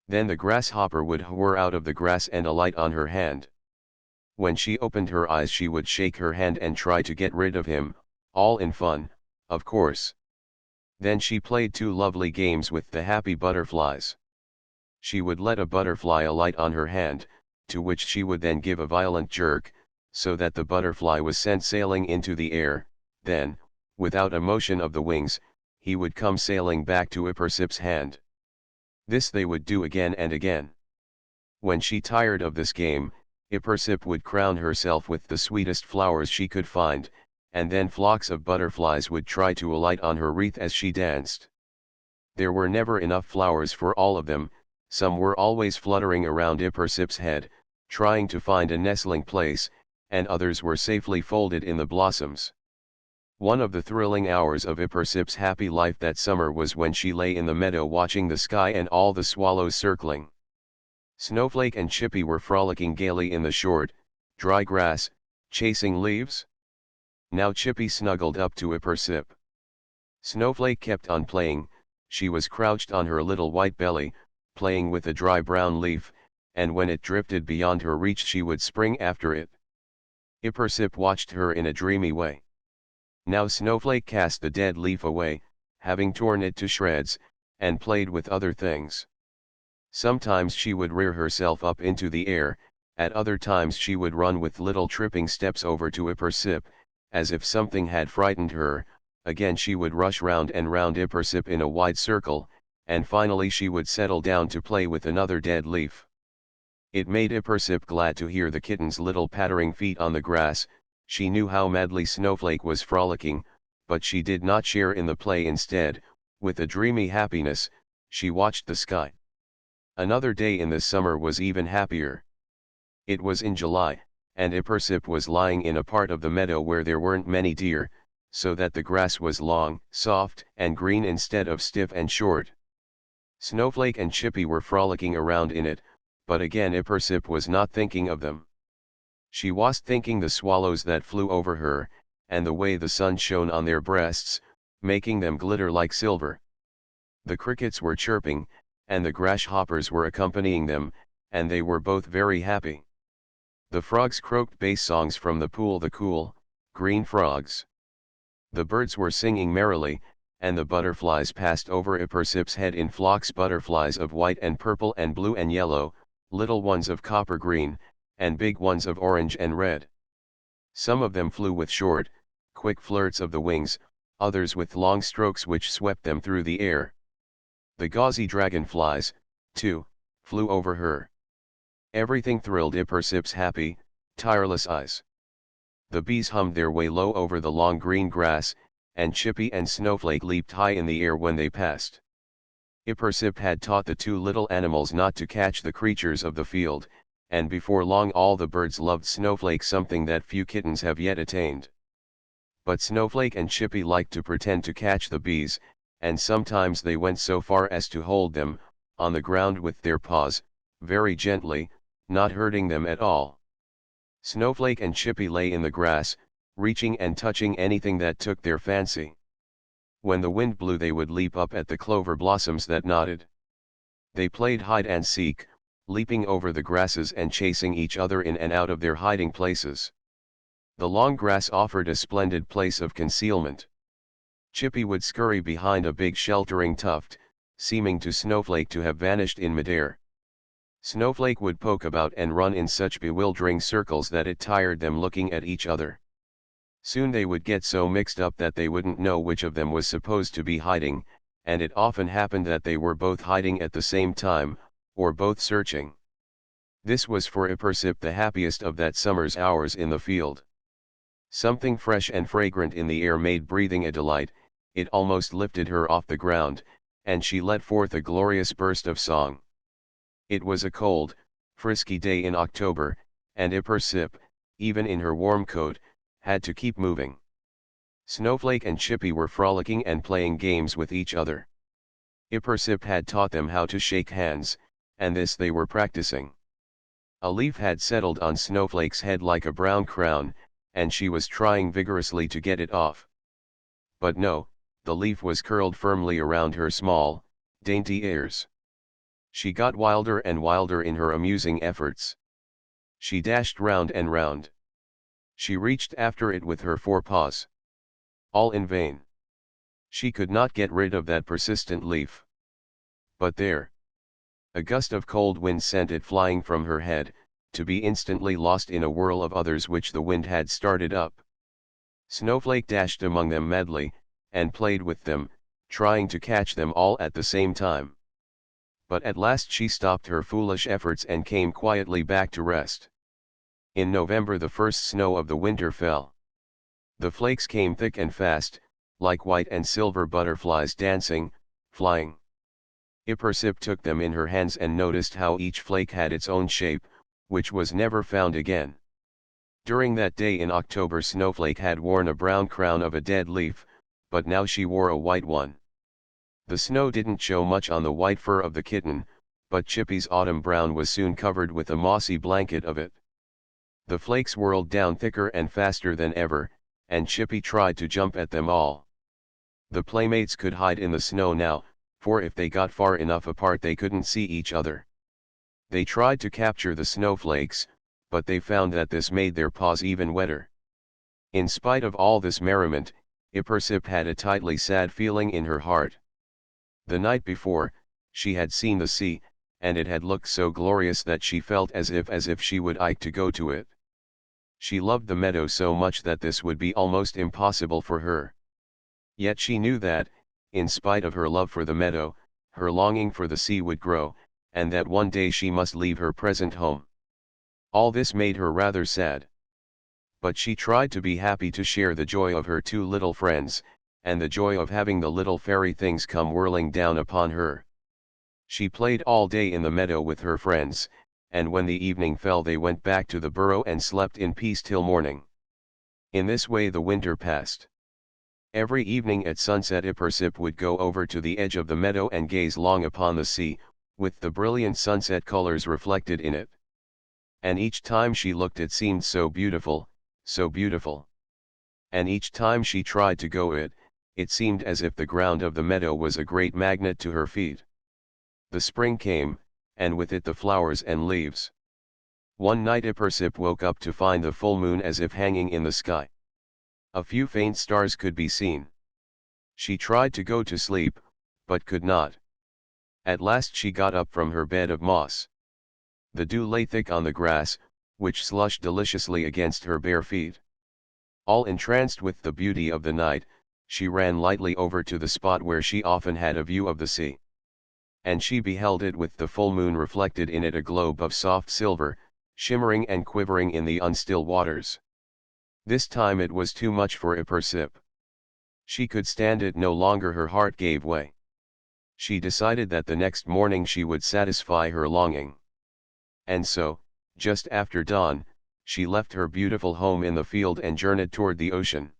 Then the grasshopper would whir out of the grass and alight on her hand. When she opened her eyes she would shake her hand and try to get rid of him, all in fun, of course. Then she played 2 lovely games with the happy butterflies. She would let a butterfly alight on her hand, to which she would then give a violent jerk, so that the butterfly was sent sailing into the air. Then, without a motion of the wings, he would come sailing back to Ipersip's hand. This they would do again and again. When she tired of this game, Ipersip would crown herself with the sweetest flowers she could find, and then flocks of butterflies would try to alight on her wreath as she danced. There were never enough flowers for all of them, some were always fluttering around Ipersip's head, trying to find a nestling place, and others were safely folded in the blossoms. One of the thrilling hours of Ipersip's happy life that summer was when she lay in the meadow watching the sky and all the swallows circling. Snowflake and Chippy were frolicking gaily in the short, dry grass, chasing leaves. Now Chippy snuggled up to Ipersip. Snowflake kept on playing, she was crouched on her little white belly, playing with a dry brown leaf, and when it drifted beyond her reach she would spring after it. Ipersip watched her in a dreamy way. Now Snowflake cast the dead leaf away, having torn it to shreds, and played with other things. Sometimes she would rear herself up into the air, at other times she would run with little tripping steps over to Ipersip, as if something had frightened her. Again she would rush round and round Ippersip in a wide circle, and finally she would settle down to play with another dead leaf. It made Ippersip glad to hear the kitten's little pattering feet on the grass. She knew how madly Snowflake was frolicking, but she did not share in the play. Instead, with a dreamy happiness, she watched the sky. Another day in the summer was even happier. It was in July, and Ippersip was lying in a part of the meadow where there weren't many deer, so that the grass was long, soft, and green instead of stiff and short. Snowflake and Chippy were frolicking around in it, but again Ippersip was not thinking of them. She was thinking the swallows that flew over her, and the way the sun shone on their breasts, making them glitter like silver. The crickets were chirping, and the grasshoppers were accompanying them, and they were both very happy. The frogs croaked bass songs from the pool, the cool, green frogs. The birds were singing merrily, and the butterflies passed over Ippersip's head in flocks, butterflies of white and purple and blue and yellow, little ones of copper green, and big ones of orange and red. Some of them flew with short, quick flirts of the wings, others with long strokes which swept them through the air. The gauzy dragonflies, too, flew over her. Everything thrilled Ippersip's happy, tireless eyes. The bees hummed their way low over the long green grass, and Chippy and Snowflake leaped high in the air when they passed. Ippersip had taught the two little animals not to catch the creatures of the field, and before long all the birds loved Snowflake, something that few kittens have yet attained. But Snowflake and Chippy liked to pretend to catch the bees, and sometimes they went so far as to hold them, on the ground with their paws, very gently, not hurting them at all. Snowflake and Chippy lay in the grass, reaching and touching anything that took their fancy. When the wind blew they would leap up at the clover blossoms that nodded. They played hide and seek, leaping over the grasses and chasing each other in and out of their hiding places. The long grass offered a splendid place of concealment. Chippy would scurry behind a big sheltering tuft, seeming to Snowflake to have vanished in midair. Snowflake would poke about and run in such bewildering circles that it tired them looking at each other. Soon they would get so mixed up that they wouldn't know which of them was supposed to be hiding, and it often happened that they were both hiding at the same time, or both searching. This was for Ippersip the happiest of that summer's hours in the field. Something fresh and fragrant in the air made breathing a delight. It almost lifted her off the ground, and she let forth a glorious burst of song. It was a cold, frisky day in October, and Ippersip, even in her warm coat, had to keep moving. Snowflake and Chippy were frolicking and playing games with each other. Ippersip had taught them how to shake hands, and this they were practicing. A leaf had settled on Snowflake's head like a brown crown, and she was trying vigorously to get it off. But no, the leaf was curled firmly around her small, dainty ears. She got wilder and wilder in her amusing efforts. She dashed round and round. She reached after it with her forepaws. All in vain. She could not get rid of that persistent leaf. But there! A gust of cold wind sent it flying from her head, to be instantly lost in a whirl of others which the wind had started up. Snowflake dashed among them madly, and played with them, trying to catch them all at the same time. But at last she stopped her foolish efforts and came quietly back to rest. In November the first snow of the winter fell. The flakes came thick and fast, like white and silver butterflies dancing, flying. Ippersip took them in her hands and noticed how each flake had its own shape, which was never found again. During that day in October Snowflake had worn a brown crown of a dead leaf, but now she wore a white one. The snow didn't show much on the white fur of the kitten, but Chippy's autumn brown was soon covered with a mossy blanket of it. The flakes whirled down thicker and faster than ever, and Chippy tried to jump at them all. The playmates could hide in the snow now, for if they got far enough apart they couldn't see each other. They tried to capture the snowflakes, but they found that this made their paws even wetter. In spite of all this merriment, Ippersip had a tightly sad feeling in her heart. The night before, she had seen the sea, and it had looked so glorious that she felt as if she would like to go to it. She loved the meadow so much that this would be almost impossible for her. Yet she knew that, in spite of her love for the meadow, her longing for the sea would grow, and that one day she must leave her present home. All this made her rather sad. But she tried to be happy, to share the joy of her two little friends, and the joy of having the little fairy things come whirling down upon her. She played all day in the meadow with her friends, and when the evening fell they went back to the burrow and slept in peace till morning. In this way the winter passed. Every evening at sunset Ippersip would go over to the edge of the meadow and gaze long upon the sea, with the brilliant sunset colors reflected in it. And each time she looked it seemed so beautiful, so beautiful. And each time she tried to go it seemed as if the ground of the meadow was a great magnet to her feet. The spring came, and with it the flowers and leaves. One night Ippersip woke up to find the full moon as if hanging in the sky. A few faint stars could be seen. She tried to go to sleep, but could not. At last she got up from her bed of moss. The dew lay thick on the grass, which slushed deliciously against her bare feet. All entranced with the beauty of the night, she ran lightly over to the spot where she often had a view of the sea. And she beheld it with the full moon reflected in it, a globe of soft silver, shimmering and quivering in the unstill waters. This time it was too much for Ippersip. She could stand it no longer, her heart gave way. She decided that the next morning she would satisfy her longing. And so, just after dawn, she left her beautiful home in the field and journeyed toward the ocean.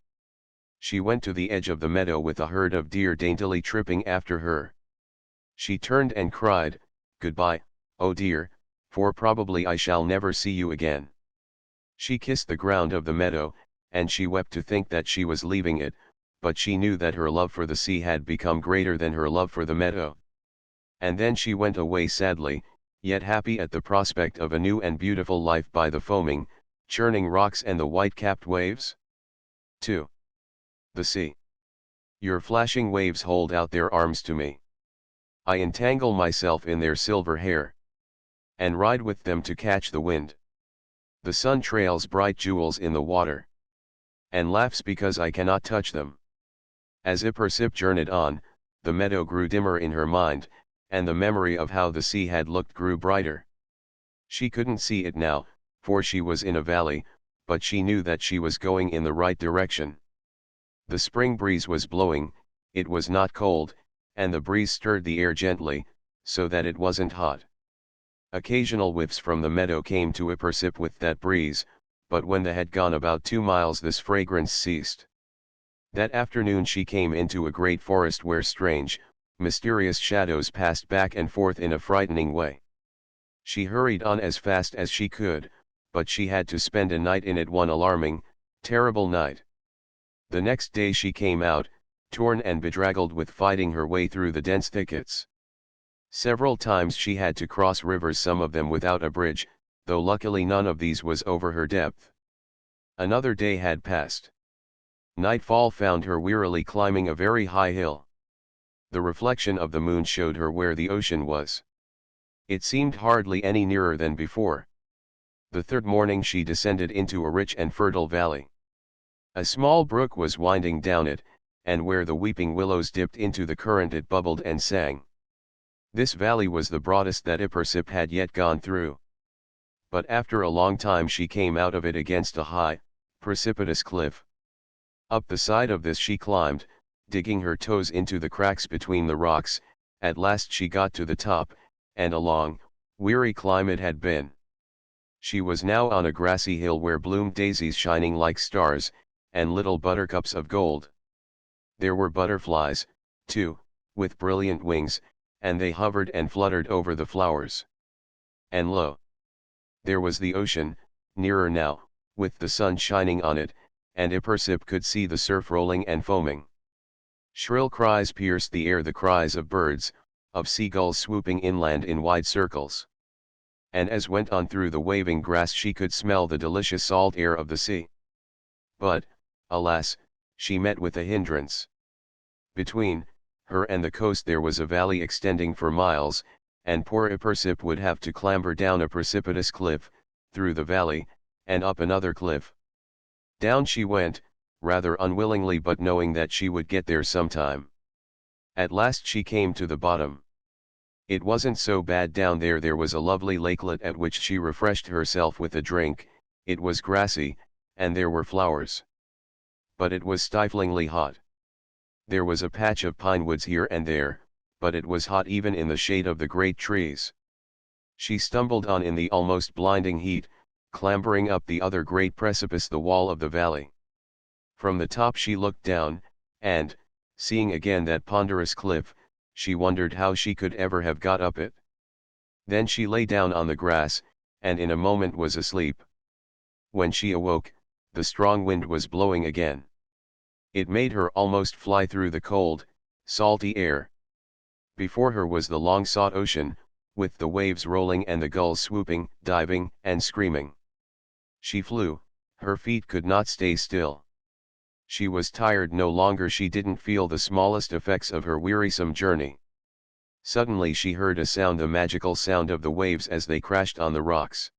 She went to the edge of the meadow with a herd of deer daintily tripping after her. She turned and cried, "Goodbye, oh dear, for probably I shall never see you again." She kissed the ground of the meadow, and she wept to think that she was leaving it, but she knew that her love for the sea had become greater than her love for the meadow. And then she went away sadly, yet happy at the prospect of a new and beautiful life by the foaming, churning rocks and the white-capped waves. 2. The sea. Your flashing waves hold out their arms to me. I entangle myself in their silver hair, and ride with them to catch the wind. The sun trails bright jewels in the water, and laughs because I cannot touch them. As Ippersip journeyed on, the meadow grew dimmer in her mind, and the memory of how the sea had looked grew brighter. She couldn't see it now, for she was in a valley, but she knew that she was going in the right direction. The spring breeze was blowing, it was not cold, and the breeze stirred the air gently, so that it wasn't hot. Occasional whiffs from the meadow came to Ippersip with that breeze, but when they had gone about 2 miles this fragrance ceased. That afternoon she came into a great forest where strange, mysterious shadows passed back and forth in a frightening way. She hurried on as fast as she could, but she had to spend a night in it, one alarming, terrible night. The next day she came out, torn and bedraggled with fighting her way through the dense thickets. Several times she had to cross rivers, some of them without a bridge, though luckily none of these was over her depth. Another day had passed. Nightfall found her wearily climbing a very high hill. The reflection of the moon showed her where the ocean was. It seemed hardly any nearer than before. The third morning she descended into a rich and fertile valley. A small brook was winding down it, and where the weeping willows dipped into the current it bubbled and sang. This valley was the broadest that Ippersip had yet gone through. But after a long time she came out of it against a high, precipitous cliff. Up the side of this she climbed, digging her toes into the cracks between the rocks. At last she got to the top, and a long, weary climb it had been. She was now on a grassy hill where bloomed daisies shining like stars, and little buttercups of gold. There were butterflies, too, with brilliant wings, and they hovered and fluttered over the flowers. And lo! There was the ocean, nearer now, with the sun shining on it, and Ippersip could see the surf rolling and foaming. Shrill cries pierced the air, the cries of birds, of seagulls swooping inland in wide circles. And as went on through the waving grass she could smell the delicious salt air of the sea. But, alas, she met with a hindrance. Between her and the coast there was a valley extending for miles, and poor Ippersip would have to clamber down a precipitous cliff, through the valley, and up another cliff. Down she went, rather unwillingly but knowing that she would get there sometime. At last she came to the bottom. It wasn't so bad down there. There was a lovely lakelet at which she refreshed herself with a drink. It was grassy, and there were flowers. But it was stiflingly hot. There was a patch of pine woods here and there, but it was hot even in the shade of the great trees. She stumbled on in the almost blinding heat, clambering up the other great precipice, the wall of the valley. From the top she looked down, and, seeing again that ponderous cliff, she wondered how she could ever have got up it. Then she lay down on the grass, and in a moment was asleep. When she awoke, the strong wind was blowing again. It made her almost fly through the cold, salty air. Before her was the long-sought ocean, with the waves rolling and the gulls swooping, diving, and screaming. She flew, her feet could not stay still. She was tired no longer. She didn't feel the smallest effects of her wearisome journey. Suddenly she heard a sound, the magical sound of the waves as they crashed on the rocks.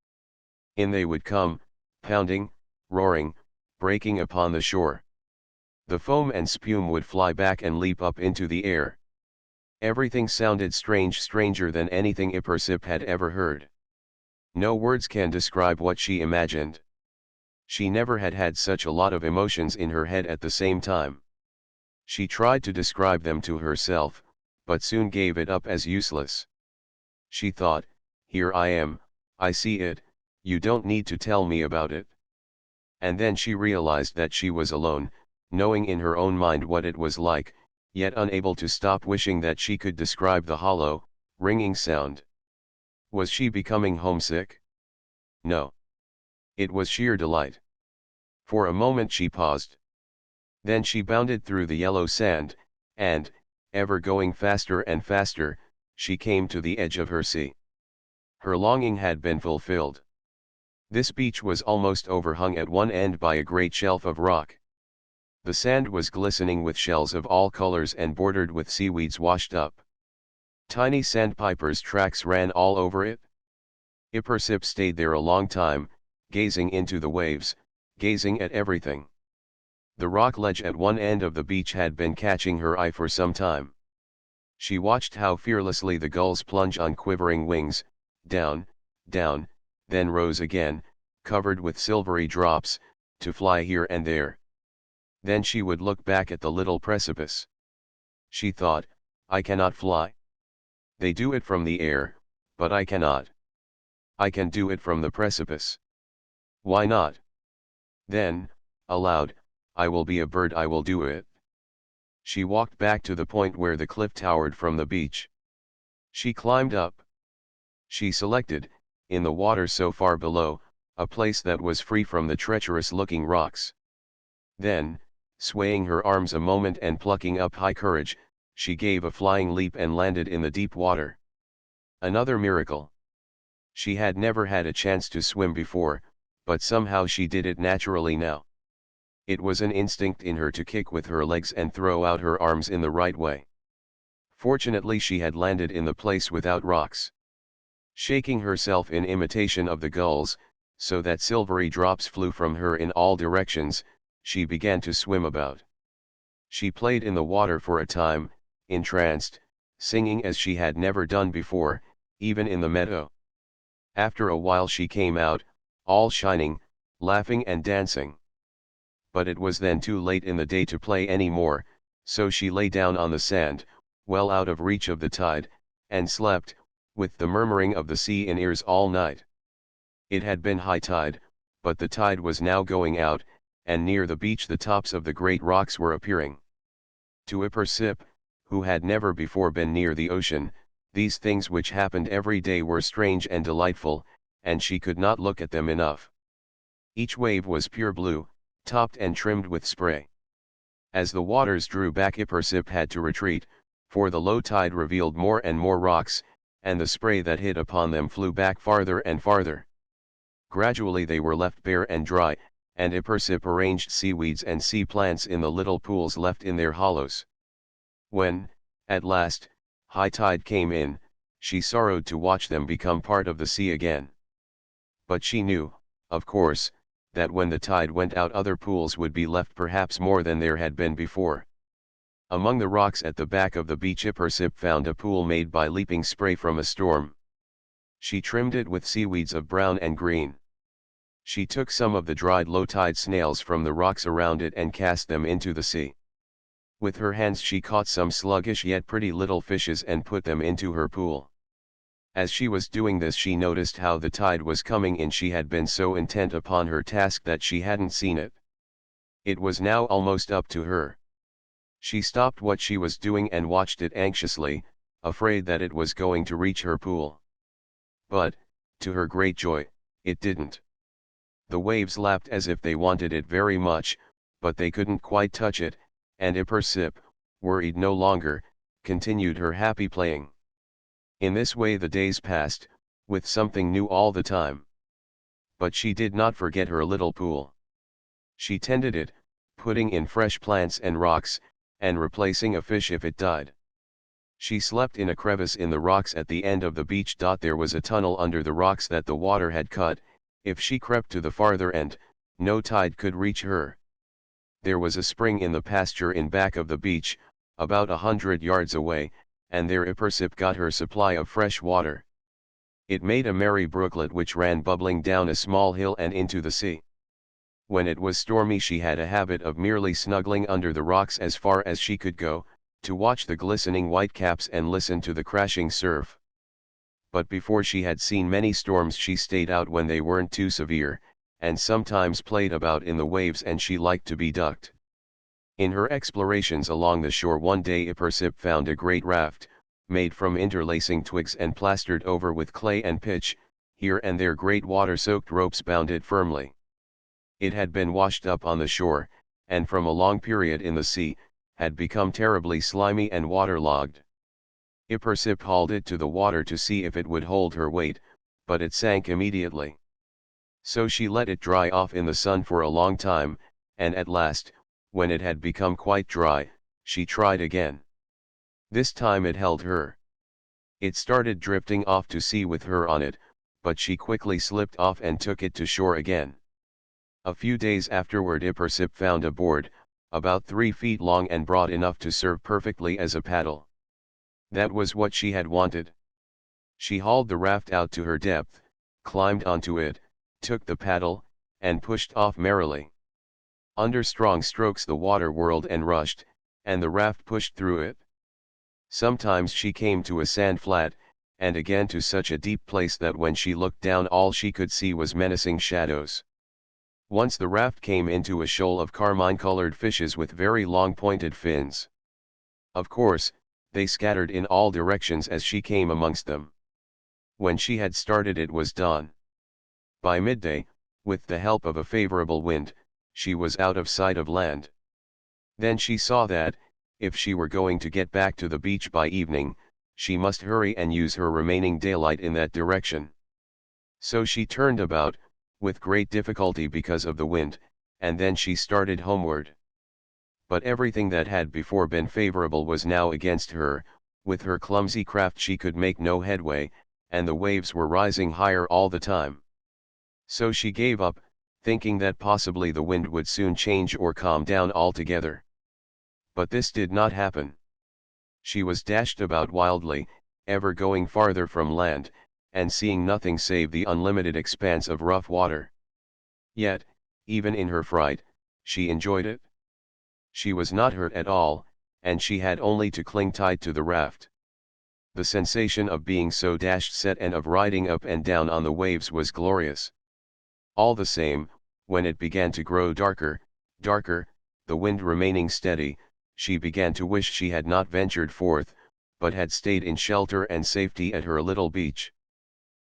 In they would come, pounding, roaring, breaking upon the shore. The foam and spume would fly back and leap up into the air. Everything sounded strange, stranger than anything Ipersip had ever heard. No words can describe what she imagined. She never had had such a lot of emotions in her head at the same time. She tried to describe them to herself, but soon gave it up as useless. She thought, here I am, I see it, you don't need to tell me about it. And then she realized that she was alone, knowing in her own mind what it was like, yet unable to stop wishing that she could describe the hollow, ringing sound. Was she becoming homesick? No. It was sheer delight. For a moment she paused. Then she bounded through the yellow sand, and, ever going faster and faster, she came to the edge of her sea. Her longing had been fulfilled. This beach was almost overhung at one end by a great shelf of rock. The sand was glistening with shells of all colors and bordered with seaweeds washed up. Tiny sandpipers' tracks ran all over it. Ipersip stayed there a long time, gazing into the waves, gazing at everything. The rock ledge at one end of the beach had been catching her eye for some time. She watched how fearlessly the gulls plunge on quivering wings, down, down, then rose again, covered with silvery drops, to fly here and there. Then she would look back at the little precipice. She thought, I cannot fly. They do it from the air, but I cannot. I can do it from the precipice. Why not? Then, aloud, I will be a bird, I will do it. She walked back to the point where the cliff towered from the beach. She climbed up. She selected, in the water so far below, a place that was free from the treacherous-looking rocks. Then, swaying her arms a moment and plucking up high courage, she gave a flying leap and landed in the deep water. Another miracle. She had never had a chance to swim before, but somehow she did it naturally now. It was an instinct in her to kick with her legs and throw out her arms in the right way. Fortunately she had landed in the place without rocks. Shaking herself in imitation of the gulls, so that silvery drops flew from her in all directions, she began to swim about. She played in the water for a time, entranced, singing as she had never done before, even in the meadow. After a while she came out, all shining, laughing and dancing. But it was then too late in the day to play any more, so she lay down on the sand, well out of reach of the tide, and slept, with the murmuring of the sea in ears all night. It had been high tide, but the tide was now going out, and near the beach the tops of the great rocks were appearing. To Ipersip, who had never before been near the ocean, these things which happened every day were strange and delightful, and she could not look at them enough. Each wave was pure blue, topped and trimmed with spray. As the waters drew back, Ipersip had to retreat, for the low tide revealed more and more rocks, and the spray that hit upon them flew back farther and farther. Gradually they were left bare and dry, and Ipersip arranged seaweeds and sea plants in the little pools left in their hollows. When, at last, high tide came in, she sorrowed to watch them become part of the sea again. But she knew, of course, that when the tide went out other pools would be left, perhaps more than there had been before. Among the rocks at the back of the beach Ippersip found a pool made by leaping spray from a storm. She trimmed it with seaweeds of brown and green. She took some of the dried low-tide snails from the rocks around it and cast them into the sea. With her hands she caught some sluggish yet pretty little fishes and put them into her pool. As she was doing this she noticed how the tide was coming in. She had been so intent upon her task that she hadn't seen it. It was now almost up to her. She stopped what she was doing and watched it anxiously, afraid that it was going to reach her pool. But, to her great joy, it didn't. The waves lapped as if they wanted it very much, but they couldn't quite touch it, and Ippersip, worried no longer, continued her happy playing. In this way the days passed, with something new all the time. But she did not forget her little pool. She tended it, putting in fresh plants and rocks, and replacing a fish if it died. She slept in a crevice in the rocks at the end of the beach. There was a tunnel under the rocks that the water had cut. If she crept to the farther end, no tide could reach her. There was a spring in the pasture in back of the beach, about 100 yards away, and there Ippersip got her supply of fresh water. It made a merry brooklet which ran bubbling down a small hill and into the sea. When it was stormy she had a habit of merely snuggling under the rocks as far as she could go, to watch the glistening whitecaps and listen to the crashing surf. But before she had seen many storms she stayed out when they weren't too severe, and sometimes played about in the waves, and she liked to be ducked. In her explorations along the shore one day Ippersip found a great raft, made from interlacing twigs and plastered over with clay and pitch. Here and there great water-soaked ropes bound it firmly. It had been washed up on the shore, and from a long period in the sea, had become terribly slimy and waterlogged. Ippersip hauled it to the water to see if it would hold her weight, but it sank immediately. So she let it dry off in the sun for a long time, and at last, when it had become quite dry, she tried again. This time it held her. It started drifting off to sea with her on it, but she quickly slipped off and took it to shore again. A few days afterward Ippersip found a board, about 3 feet long and broad enough to serve perfectly as a paddle. That was what she had wanted. She hauled the raft out to her depth, climbed onto it, took the paddle, and pushed off merrily. Under strong strokes the water whirled and rushed, and the raft pushed through it. Sometimes she came to a sand flat, and again to such a deep place that when she looked down all she could see was menacing shadows. Once the raft came into a shoal of carmine-colored fishes with very long pointed fins. Of course, they scattered in all directions as she came amongst them. When she had started it was dawn. By midday, with the help of a favorable wind, she was out of sight of land. Then she saw that, if she were going to get back to the beach by evening, she must hurry and use her remaining daylight in that direction. So she turned about, with great difficulty because of the wind, and then she started homeward. But everything that had before been favorable was now against her. With her clumsy craft she could make no headway, and the waves were rising higher all the time. So she gave up, thinking that possibly the wind would soon change or calm down altogether. But this did not happen. She was dashed about wildly, ever going farther from land, and seeing nothing save the unlimited expanse of rough water. Yet, even in her fright, she enjoyed it. She was not hurt at all, and she had only to cling tight to the raft. The sensation of being so dashed set and of riding up and down on the waves was glorious. All the same, when it began to grow darker, the wind remaining steady, she began to wish she had not ventured forth, but had stayed in shelter and safety at her little beach.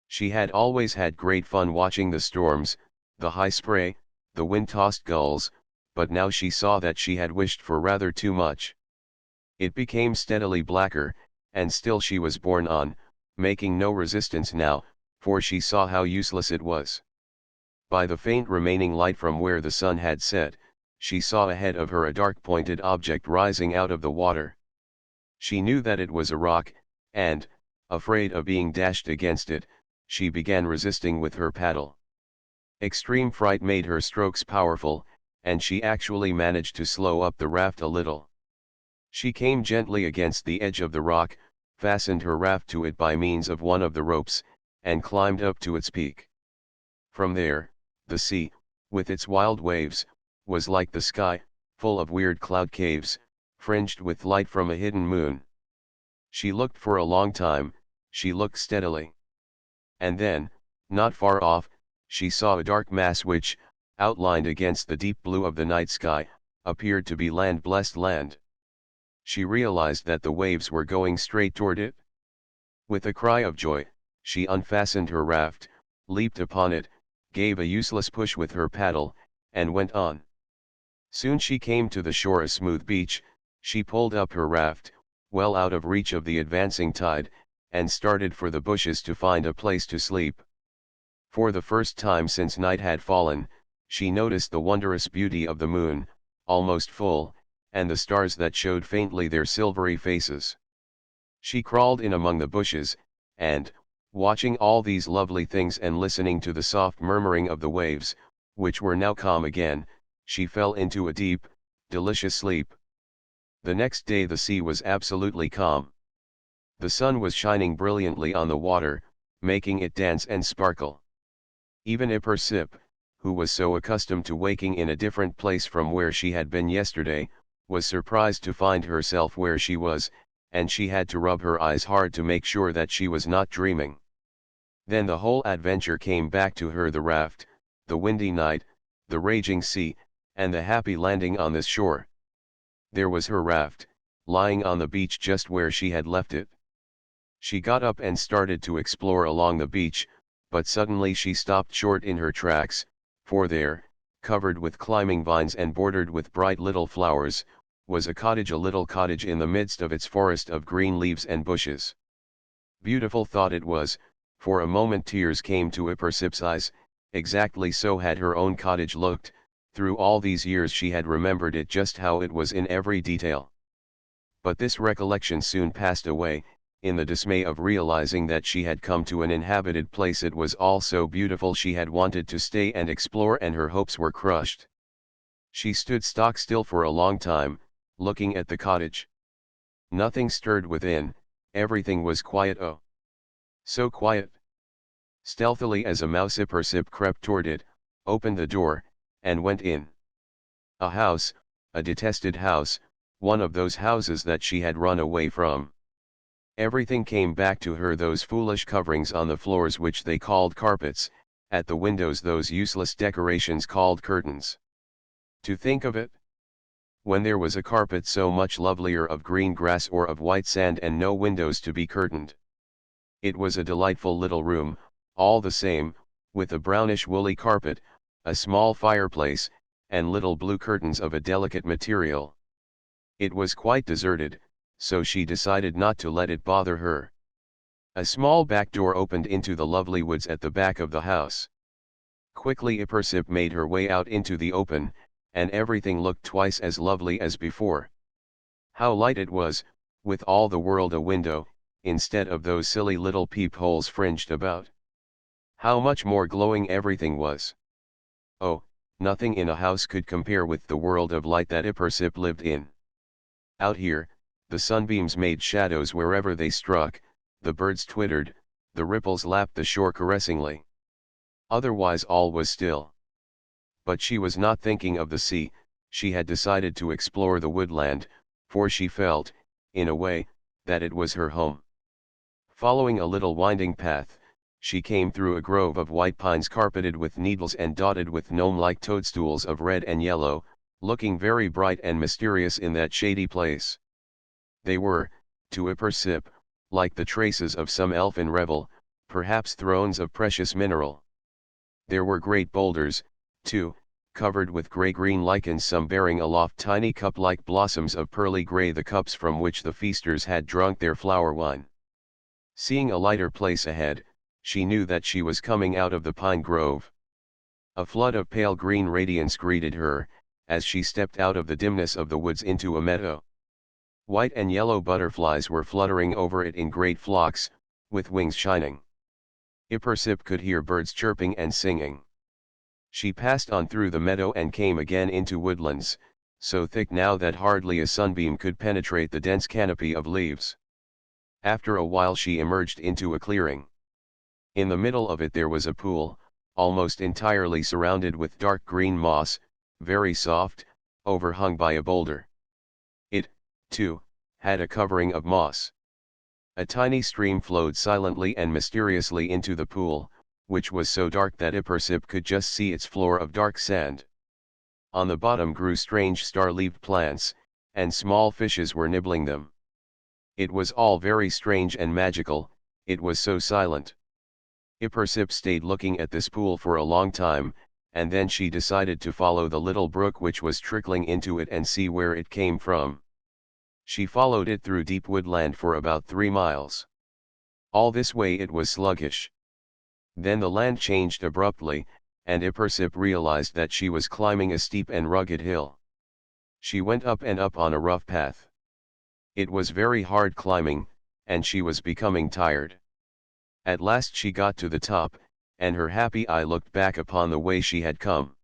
She had always had great fun watching the storms, the high spray, the wind-tossed gulls, but now she saw that she had wished for rather too much. It became steadily blacker, and still she was borne on, making no resistance now, for she saw how useless it was. By the faint remaining light from where the sun had set, she saw ahead of her a dark pointed object rising out of the water. She knew that it was a rock, and, afraid of being dashed against it, she began resisting with her paddle. Extreme fright made her strokes powerful, and she actually managed to slow up the raft a little. She came gently against the edge of the rock, fastened her raft to it by means of one of the ropes, and climbed up to its peak. From there, the sea, with its wild waves, was like the sky, full of weird cloud caves, fringed with light from a hidden moon. She looked for a long time, she looked steadily. And then, not far off, she saw a dark mass which, outlined against the deep blue of the night sky, appeared to be land, blessed land. She realized that the waves were going straight toward it. With a cry of joy, she unfastened her raft, leaped upon it, gave a useless push with her paddle, and went on. Soon she came to the shore, a smooth beach. She pulled up her raft, well out of reach of the advancing tide, and started for the bushes to find a place to sleep. For the first time since night had fallen, she noticed the wondrous beauty of the moon, almost full, and the stars that showed faintly their silvery faces. She crawled in among the bushes, and, watching all these lovely things and listening to the soft murmuring of the waves, which were now calm again, she fell into a deep, delicious sleep. The next day the sea was absolutely calm. The sun was shining brilliantly on the water, making it dance and sparkle. Even Ipersip, who was so accustomed to waking in a different place from where she had been yesterday, was surprised to find herself where she was, and she had to rub her eyes hard to make sure that she was not dreaming. Then the whole adventure came back to her: the raft, the windy night, the raging sea, and the happy landing on this shore. There was her raft, lying on the beach just where she had left it. She got up and started to explore along the beach, but suddenly she stopped short in her tracks, for there, covered with climbing vines and bordered with bright little flowers, was a cottage, a little cottage in the midst of its forest of green leaves and bushes. Beautiful thought it was. For a moment tears came to Ipersip's eyes. Exactly so had her own cottage looked. Through all these years she had remembered it just how it was in every detail. But this recollection soon passed away. In the dismay of realizing that she had come to an inhabited place, it was all so beautiful she had wanted to stay and explore, and her hopes were crushed. She stood stock still for a long time, looking at the cottage. Nothing stirred within, everything was quiet, oh, so quiet. Stealthily as a mouse Ipersip crept toward it, opened the door, and went in. A house, a detested house, one of those houses that she had run away from. Everything came back to her: those foolish coverings on the floors which they called carpets, at the windows those useless decorations called curtains. To think of it! When there was a carpet so much lovelier of green grass or of white sand, and no windows to be curtained. It was a delightful little room, all the same, with a brownish woolly carpet, a small fireplace, and little blue curtains of a delicate material. It was quite deserted, so she decided not to let it bother her. A small back door opened into the lovely woods at the back of the house. Quickly Ipersip made her way out into the open, and everything looked twice as lovely as before. How light it was, with all the world a window, instead of those silly little peepholes fringed about. How much more glowing everything was. Oh, nothing in a house could compare with the world of light that Ipersip lived in. Out here, the sunbeams made shadows wherever they struck, the birds twittered, the ripples lapped the shore caressingly. Otherwise all was still. But she was not thinking of the sea. She had decided to explore the woodland, for she felt, in a way, that it was her home. Following a little winding path, she came through a grove of white pines carpeted with needles and dotted with gnome-like toadstools of red and yellow, looking very bright and mysterious in that shady place. They were, to Ipersip, like the traces of some elfin revel, perhaps thrones of precious mineral. There were great boulders, too, covered with grey-green lichens, some bearing aloft tiny cup-like blossoms of pearly grey, the cups from which the feasters had drunk their flower wine. Seeing a lighter place ahead, she knew that she was coming out of the pine grove. A flood of pale green radiance greeted her, as she stepped out of the dimness of the woods into a meadow. White and yellow butterflies were fluttering over it in great flocks, with wings shining. Ipersip could hear birds chirping and singing. She passed on through the meadow and came again into woodlands, so thick now that hardly a sunbeam could penetrate the dense canopy of leaves. After a while she emerged into a clearing. In the middle of it there was a pool, almost entirely surrounded with dark green moss, very soft, overhung by a boulder. It, too, had a covering of moss. A tiny stream flowed silently and mysteriously into the pool, which was so dark that Ipersip could just see its floor of dark sand. On the bottom grew strange star-leaved plants, and small fishes were nibbling them. It was all very strange and magical, it was so silent. Ipersip stayed looking at this pool for a long time, and then she decided to follow the little brook which was trickling into it and see where it came from. She followed it through deep woodland for about 3 miles. All this way it was sluggish. Then the land changed abruptly, and Ipersip realized that she was climbing a steep and rugged hill. She went up and up on a rough path. It was very hard climbing, and she was becoming tired. At last she got to the top, and her happy eye looked back upon the way she had come.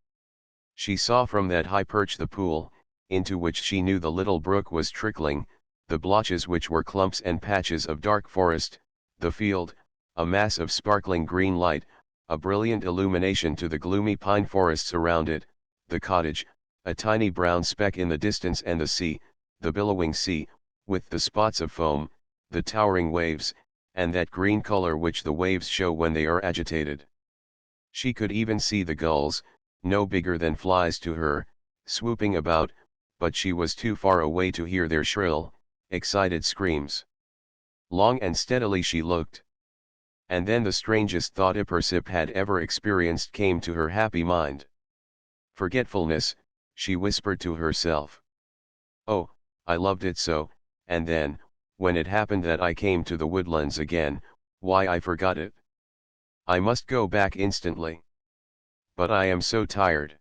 She saw from that high perch the pool, into which she knew the little brook was trickling, the blotches which were clumps and patches of dark forest, the field, a mass of sparkling green light, a brilliant illumination to the gloomy pine forests around it, the cottage, a tiny brown speck in the distance, and the sea, the billowing sea, with the spots of foam, the towering waves, and that green color which the waves show when they are agitated. She could even see the gulls, no bigger than flies to her, swooping about, but she was too far away to hear their shrill, excited screams. Long and steadily she looked. And then the strangest thought Ipersip had ever experienced came to her happy mind. Forgetfulness, she whispered to herself. Oh, I loved it so, and then, when it happened that I came to the woodlands again, why I forgot it. I must go back instantly. But I am so tired.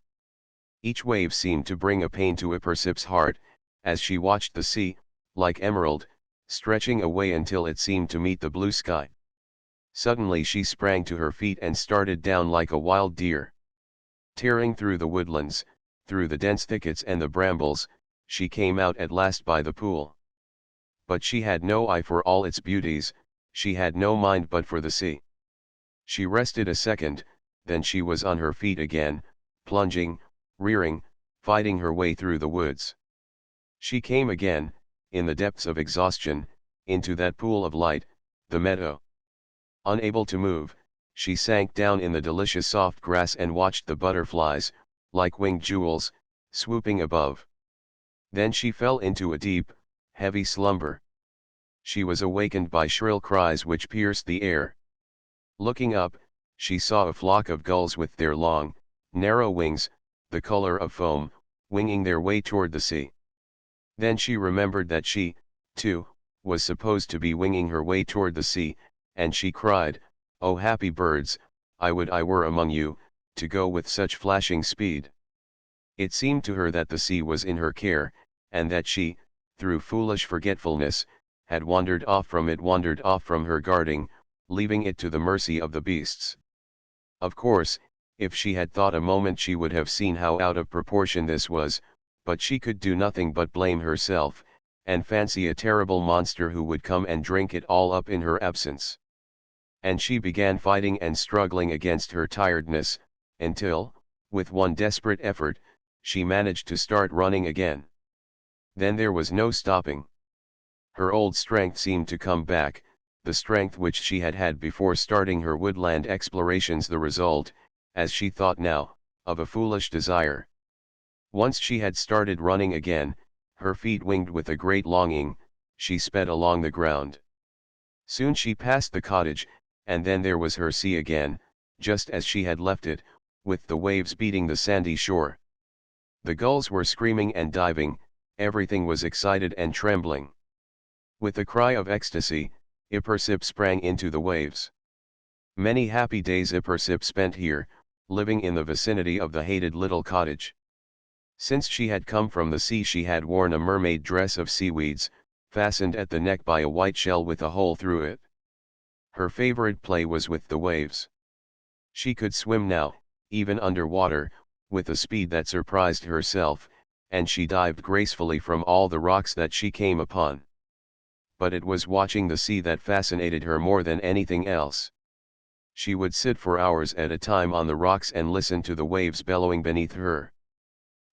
Each wave seemed to bring a pain to Ipersip's heart, as she watched the sea, like emerald, stretching away until it seemed to meet the blue sky. Suddenly she sprang to her feet and started down like a wild deer. Tearing through the woodlands, through the dense thickets and the brambles, she came out at last by the pool. But she had no eye for all its beauties, she had no mind but for the sea. She rested a second, then she was on her feet again, plunging, rearing, fighting her way through the woods. She came again, in the depths of exhaustion, into that pool of light, the meadow. Unable to move, she sank down in the delicious soft grass and watched the butterflies, like winged jewels, swooping above. Then she fell into a deep, heavy slumber. She was awakened by shrill cries which pierced the air. Looking up, she saw a flock of gulls with their long, narrow wings, the color of foam, winging their way toward the sea. Then she remembered that she, too, was supposed to be winging her way toward the sea, and she cried, "Oh happy birds, I would I were among you, to go with such flashing speed." It seemed to her that the sea was in her care, and that she, through foolish forgetfulness, had wandered off from her guarding, leaving it to the mercy of the beasts. Of course, if she had thought a moment she would have seen how out of proportion this was, but she could do nothing but blame herself, and fancy a terrible monster who would come and drink it all up in her absence. And she began fighting and struggling against her tiredness, until, with one desperate effort, she managed to start running again. Then there was no stopping. Her old strength seemed to come back, the strength which she had had before starting her woodland explorations, the result, as she thought now, of a foolish desire. Once she had started running again, her feet winged with a great longing, she sped along the ground. Soon she passed the cottage, and then there was her sea again, just as she had left it, with the waves beating the sandy shore. The gulls were screaming and diving, everything was excited and trembling. With a cry of ecstasy, Ipersip sprang into the waves. Many happy days Ipersip spent here, living in the vicinity of the hated little cottage. Since she had come from the sea she had worn a mermaid dress of seaweeds, fastened at the neck by a white shell with a hole through it. Her favorite play was with the waves. She could swim now, even underwater, with a speed that surprised herself, and she dived gracefully from all the rocks that she came upon. But it was watching the sea that fascinated her more than anything else. She would sit for hours at a time on the rocks and listen to the waves bellowing beneath her.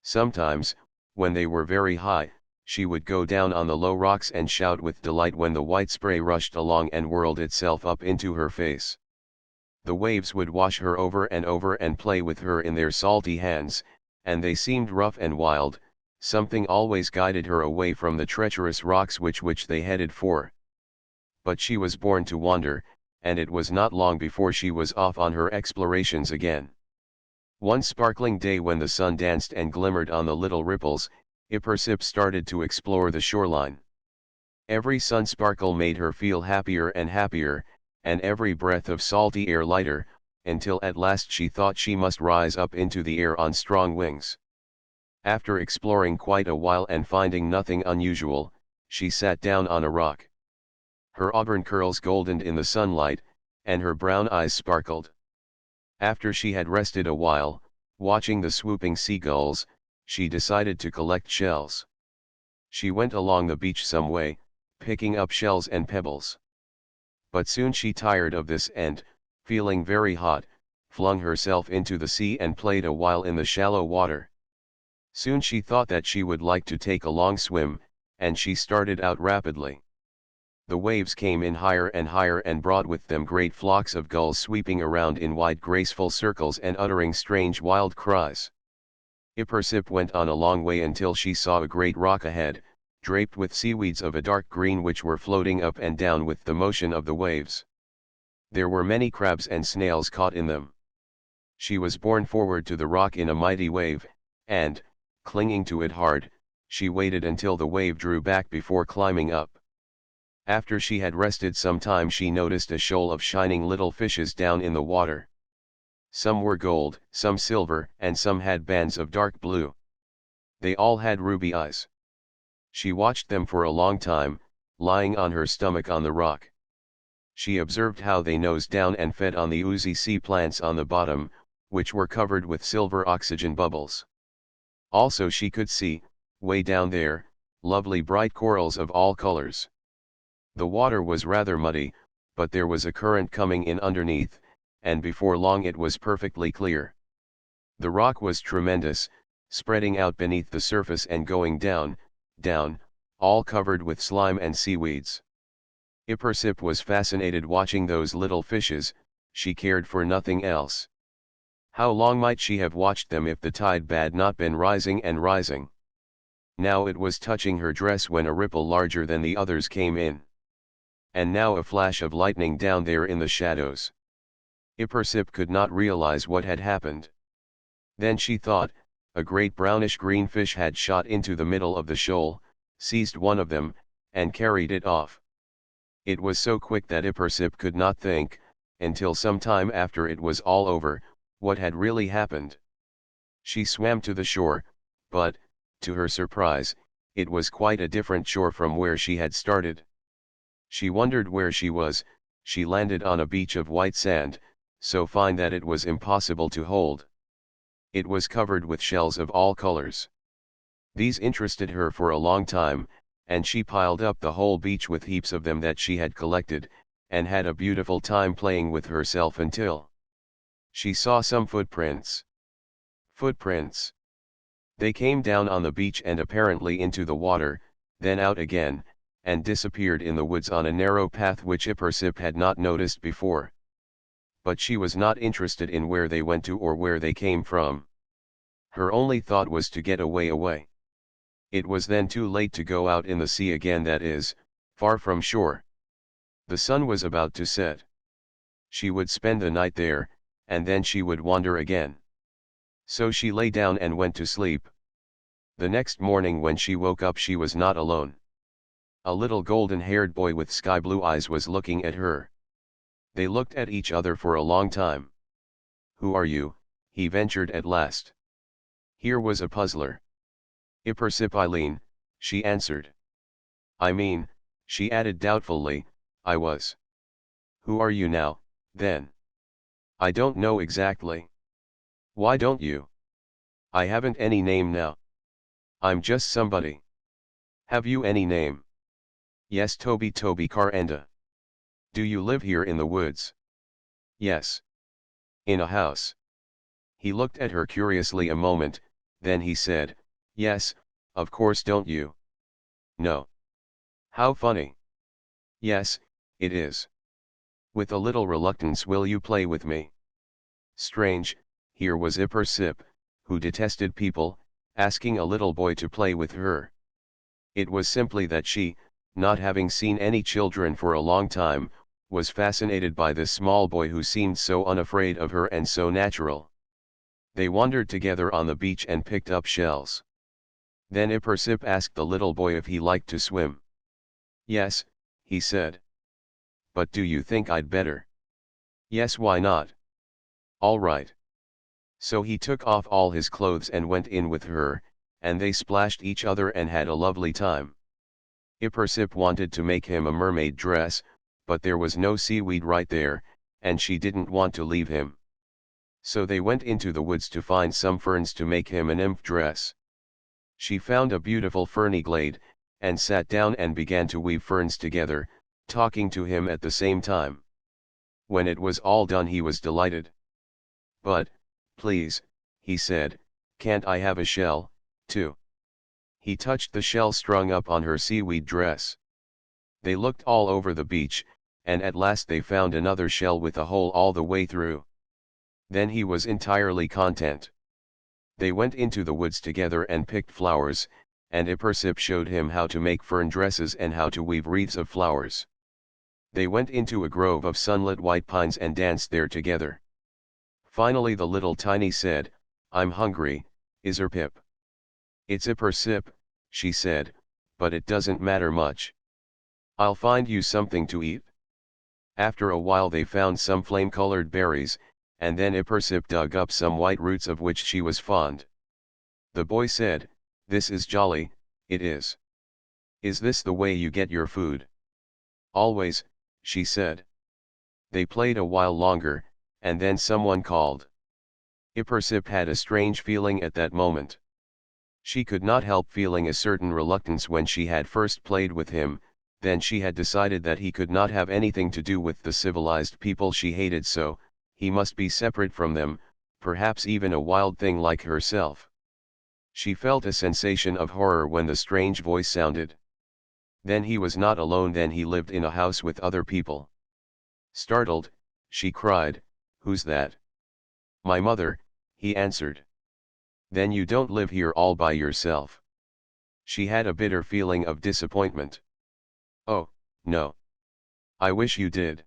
Sometimes, when they were very high, she would go down on the low rocks and shout with delight when the white spray rushed along and whirled itself up into her face. The waves would wash her over and play with her in their salty hands, and they seemed rough and wild. Something always guided her away from the treacherous rocks which they headed for. But she was born to wander, and it was not long before she was off on her explorations again. One sparkling day when the sun danced and glimmered on the little ripples, Ippersip started to explore the shoreline. Every sun sparkle made her feel happier and happier, and every breath of salty air lighter, until at last she thought she must rise up into the air on strong wings. After exploring quite a while and finding nothing unusual, she sat down on a rock. Her auburn curls goldened in the sunlight, and her brown eyes sparkled. After she had rested a while, watching the swooping seagulls, she decided to collect shells. She went along the beach some way, picking up shells and pebbles. But soon she tired of this and, feeling very hot, flung herself into the sea and played a while in the shallow water. Soon she thought that she would like to take a long swim, and she started out rapidly. The waves came in higher and brought with them great flocks of gulls sweeping around in wide graceful circles and uttering strange wild cries. Ippersip went on a long way until she saw a great rock ahead, draped with seaweeds of a dark green which were floating up and down with the motion of the waves. There were many crabs and snails caught in them. She was borne forward to the rock in a mighty wave, and, clinging to it hard, she waited until the wave drew back before climbing up. After she had rested some time she noticed a shoal of shining little fishes down in the water. Some were gold, some silver, and some had bands of dark blue. They all had ruby eyes. She watched them for a long time, lying on her stomach on the rock. She observed how they nosed down and fed on the oozy sea plants on the bottom, which were covered with silver oxygen bubbles. Also she could see, way down there, lovely bright corals of all colors. The water was rather muddy, but there was a current coming in underneath, and before long it was perfectly clear. The rock was tremendous, spreading out beneath the surface and going down, down, all covered with slime and seaweeds. Ippersip was fascinated watching those little fishes, she cared for nothing else. How long might she have watched them if the tide had not been rising and rising? Now it was touching her dress when a ripple larger than the others came in. And now a flash of lightning down there in the shadows. Ippersip could not realize what had happened. Then she thought, a great brownish-green fish had shot into the middle of the shoal, seized one of them, and carried it off. It was so quick that Ippersip could not think, until some time after it was all over, what had really happened. She swam to the shore, but, to her surprise, it was quite a different shore from where she had started. She wondered where she was. She landed on a beach of white sand, so fine that it was impossible to hold. It was covered with shells of all colors. These interested her for a long time, and she piled up the whole beach with heaps of them that she had collected, and had a beautiful time playing with herself until she saw some footprints. Footprints. They came down on the beach and apparently into the water, then out again, and disappeared in the woods on a narrow path which Ippersip had not noticed before. But she was not interested in where they went to or where they came from. Her only thought was to get away. It was then too late to go out in the sea again, that is, far from shore. The sun was about to set. She would spend the night there, and then she would wander again. So she lay down and went to sleep. The next morning when she woke up she was not alone. A little golden-haired boy with sky-blue eyes was looking at her. They looked at each other for a long time. "Who are you?" he ventured at last. Here was a puzzler. "Ippersip Eileen," she answered. "I mean," she added doubtfully, "I was." "Who are you now, then?" "I don't know exactly." Why don't you? I haven't any name now. I'm just somebody. Have you any name? Yes, Toby Carenda. Do you live here in the woods? Yes. In a house. He looked at her curiously a moment, then he said, yes, of course. Don't you? No. How funny. Yes, it is. With a little reluctance, will you play with me? Strange, here was Ippersip, who detested people, asking a little boy to play with her. It was simply that she, not having seen any children for a long time, was fascinated by this small boy who seemed so unafraid of her and so natural. They wandered together on the beach and picked up shells. Then Ippersip asked the little boy if he liked to swim. Yes, he said. But do you think I'd better? Yes, why not? All right. So he took off all his clothes and went in with her, and they splashed each other and had a lovely time. Ippersip wanted to make him a mermaid dress, but there was no seaweed right there, and she didn't want to leave him. So they went into the woods to find some ferns to make him a nymph dress. She found a beautiful ferny glade, and sat down and began to weave ferns together, talking to him at the same time. When it was all done, he was delighted. But, please, he said, can't I have a shell, too? He touched the shell strung up on her seaweed dress. They looked all over the beach, and at last they found another shell with a hole all the way through. Then he was entirely content. They went into the woods together and picked flowers, and Ippersip showed him how to make fern dresses and how to weave wreaths of flowers. They went into a grove of sunlit white pines and danced there together. Finally the little tiny said, I'm hungry, Iserpip. It's Ippersip, she said, but it doesn't matter much. I'll find you something to eat. After a while they found some flame-colored berries, and then Ippersip dug up some white roots of which she was fond. The boy said, this is jolly, it is. Is this the way you get your food? Always, she said. They played a while longer, and then someone called. Ippersip had a strange feeling at that moment. She could not help feeling a certain reluctance when she had first played with him, then she had decided that he could not have anything to do with the civilized people she hated, so he must be separate from them, perhaps even a wild thing like herself. She felt a sensation of horror when the strange voice sounded. Then he was not alone, then he lived in a house with other people. Startled, she cried, who's that? My mother, he answered. Then you don't live here all by yourself? She had a bitter feeling of disappointment. Oh, no. I wish you did.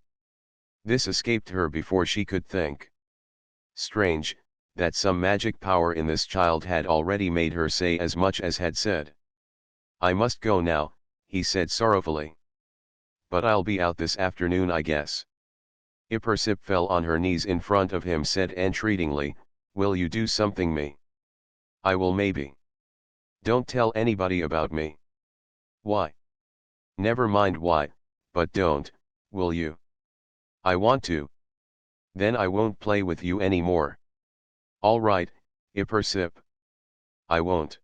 This escaped her before she could think. Strange, that some magic power in this child had already made her say as much as had said. I must go now, he said sorrowfully. But I'll be out this afternoon, I guess. Ippersip fell on her knees in front of him, said entreatingly, will you do something me? I will, maybe. Don't tell anybody about me. Why? Never mind why, but don't, will you? I want to. Then I won't play with you anymore. All right, Ippersip. I won't.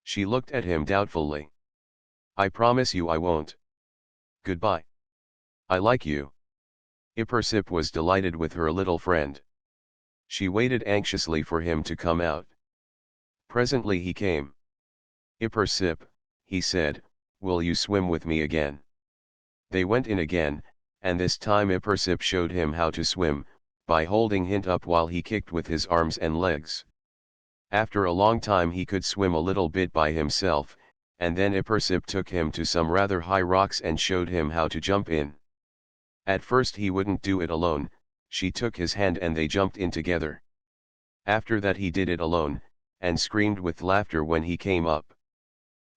She looked at him doubtfully. I promise you I won't. Goodbye. I like you. Ippersip was delighted with her little friend. She waited anxiously for him to come out. Presently he came. Ippersip, he said, will you swim with me again? They went in again, and this time Ippersip showed him how to swim, by holding him up while he kicked with his arms and legs. After a long time he could swim a little bit by himself, and then Ippersip took him to some rather high rocks and showed him how to jump in. At first he wouldn't do it alone, she took his hand and they jumped in together. After that he did it alone, and screamed with laughter when he came up.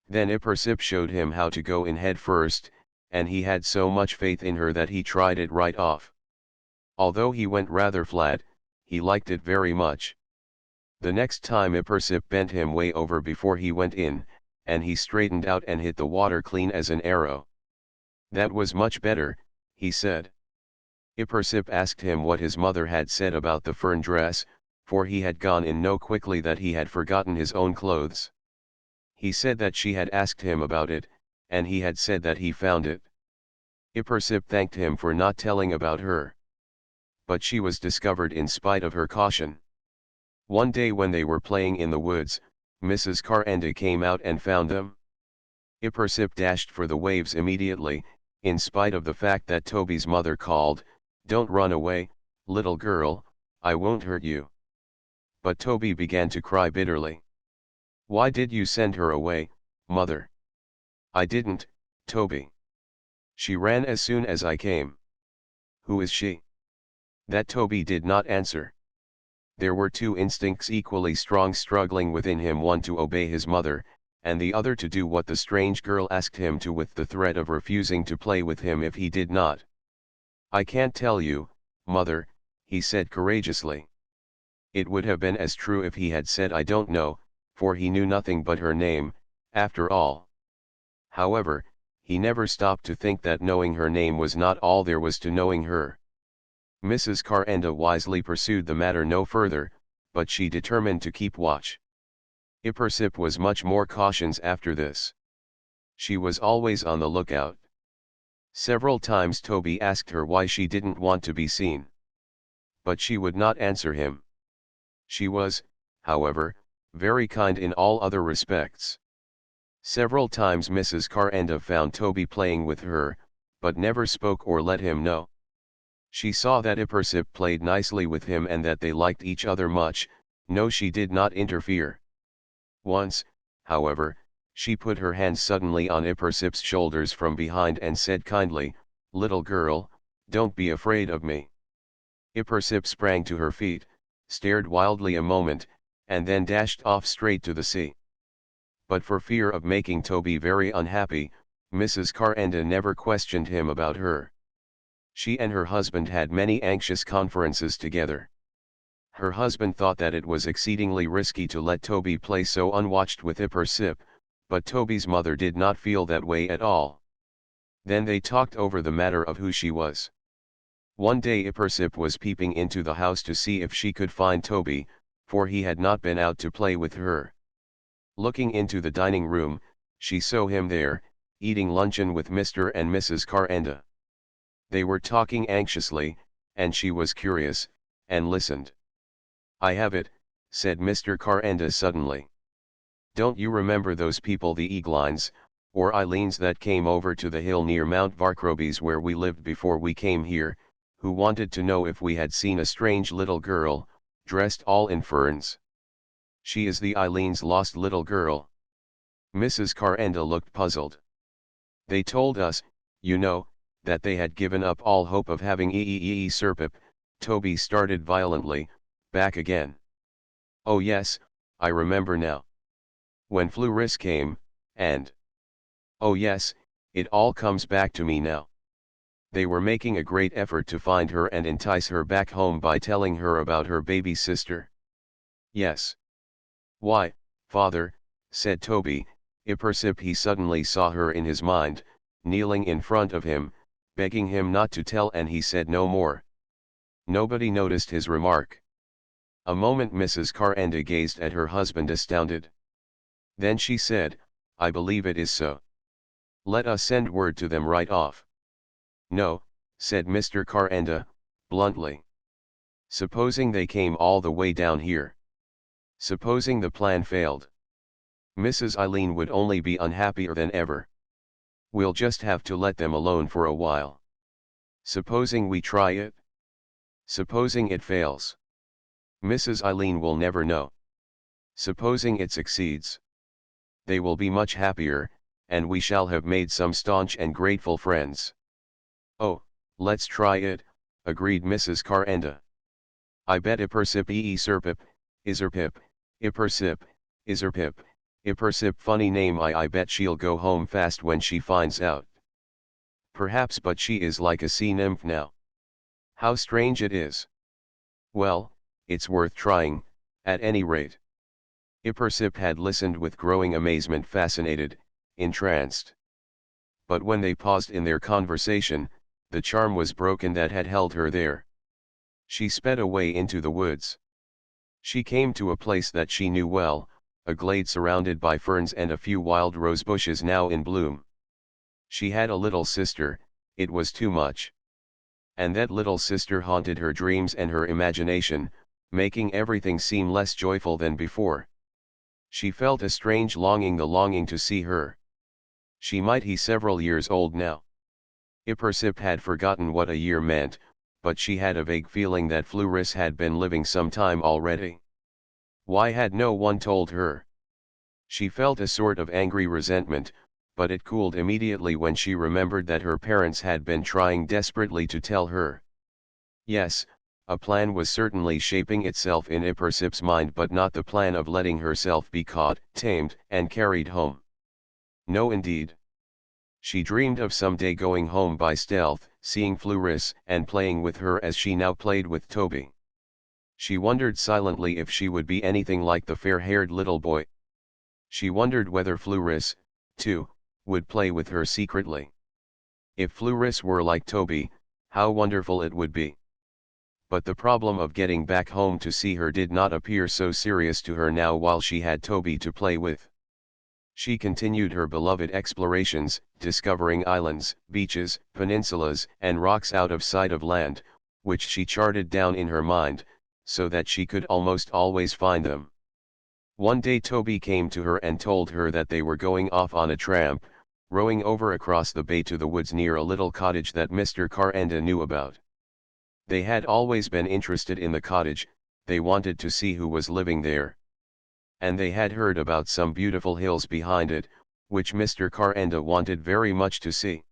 Then Ippersip showed him how to go in head first, and he had so much faith in her that he tried it right off. Although he went rather flat, he liked it very much. The next time Ippersip bent him way over before he went in, and he straightened out and hit the water clean as an arrow. That was much better, he said. Ippersip asked him what his mother had said about the fern dress, for he had gone in no quickly that he had forgotten his own clothes. He said that she had asked him about it, and he had said that he found it. Ippersip thanked him for not telling about her. But she was discovered in spite of her caution. One day when they were playing in the woods, Mrs. Carenda came out and found them. Ippersip dashed for the waves immediately, in spite of the fact that Toby's mother called, "Don't run away, little girl, I won't hurt you." But Toby began to cry bitterly. "Why did you send her away, mother?" "I didn't, Toby. She ran as soon as I came." "Who is she?" That Toby did not answer. There were two instincts equally strong struggling within him, one to obey his mother, and the other to do what the strange girl asked him to, with the threat of refusing to play with him if he did not. "I can't tell you, mother," he said courageously. It would have been as true if he had said "I don't know," for he knew nothing but her name, after all. However, he never stopped to think that knowing her name was not all there was to knowing her. Mrs. Carenda wisely pursued the matter no further, but she determined to keep watch. Ippersip was much more cautious after this. She was always on the lookout. Several times Toby asked her why she didn't want to be seen. But she would not answer him. She was, however, very kind in all other respects. Several times Mrs. Carenda found Toby playing with her, but never spoke or let him know. She saw that Ippersip played nicely with him and that they liked each other much. No, she did not interfere. Once, however, she put her hands suddenly on Ippersip's shoulders from behind and said kindly, "Little girl, don't be afraid of me." Ippersip sprang to her feet, stared wildly a moment, and then dashed off straight to the sea. But for fear of making Toby very unhappy, Mrs. Carenda never questioned him about her. She and her husband had many anxious conferences together. Her husband thought that it was exceedingly risky to let Toby play so unwatched with Ippersip, but Toby's mother did not feel that way at all. Then they talked over the matter of who she was. One day Ippersip was peeping into the house to see if she could find Toby, for he had not been out to play with her. Looking into the dining room, she saw him there, eating luncheon with Mr. and Mrs. Carenda. They were talking anxiously, and she was curious, and listened. "I have it," said Mr. Carenda suddenly. "Don't you remember those people, the Eaglines, or Eileens, that came over to the hill near Mount Varcrobies where we lived before we came here, who wanted to know if we had seen a strange little girl, dressed all in ferns? She is the Eileen's lost little girl." Mrs. Carenda looked puzzled. "They told us, you know, that they had given up all hope of having Serpip." Toby started violently, back again. "Oh yes, I remember now. When Fluris came, and... oh yes, it all comes back to me now. They were making a great effort to find her and entice her back home by telling her about her baby sister." "Yes. Why, father," said Toby, Ippersip he suddenly saw her in his mind, kneeling in front of him, begging him not to tell, and he said no more. Nobody noticed his remark. A moment Mrs. Carenda gazed at her husband astounded. Then she said, "I believe it is so. Let us send word to them right off." "No," said Mr. Carenda, bluntly. "Supposing they came all the way down here? Supposing the plan failed? Mrs. Eileen would only be unhappier than ever. We'll just have to let them alone for a while. Supposing we try it? Supposing it fails? Mrs. Eileen will never know. Supposing it succeeds? They will be much happier, and we shall have made some staunch and grateful friends." "Oh, let's try it," agreed Mrs. Carenda. "I bet Ippersip Serpip, Iserpip, Ippersip, Iserpip, Ippersip funny name. I bet she'll go home fast when she finds out." "Perhaps, but she is like a sea nymph now. How strange it is. Well, it's worth trying, at any rate." Ippersip had listened with growing amazement, fascinated, entranced. But when they paused in their conversation, the charm was broken that had held her there. She sped away into the woods. She came to a place that she knew well, a glade surrounded by ferns and a few wild rose bushes now in bloom. She had a little sister, it was too much. And that little sister haunted her dreams and her imagination, making everything seem less joyful than before. She felt a strange longing, the longing to see her. She might be several years old now. Ippersip had forgotten what a year meant, but she had a vague feeling that Fluris had been living some time already. Why had no one told her? She felt a sort of angry resentment, but it cooled immediately when she remembered that her parents had been trying desperately to tell her. Yes, a plan was certainly shaping itself in Ippersip's mind, but not the plan of letting herself be caught, tamed, and carried home. No indeed. She dreamed of someday going home by stealth, seeing Fluris, and playing with her as she now played with Toby. She wondered silently if she would be anything like the fair-haired little boy. She wondered whether Fluris, too, would play with her secretly. If Fluris were like Toby, how wonderful it would be. But the problem of getting back home to see her did not appear so serious to her now while she had Toby to play with. She continued her beloved explorations, discovering islands, beaches, peninsulas, and rocks out of sight of land, which she charted down in her mind, so that she could almost always find them. One day Toby came to her and told her that they were going off on a tramp, rowing over across the bay to the woods near a little cottage that Mr. Carenda knew about. They had always been interested in the cottage, they wanted to see who was living there. And they had heard about some beautiful hills behind it, which Mr. Carenda wanted very much to see.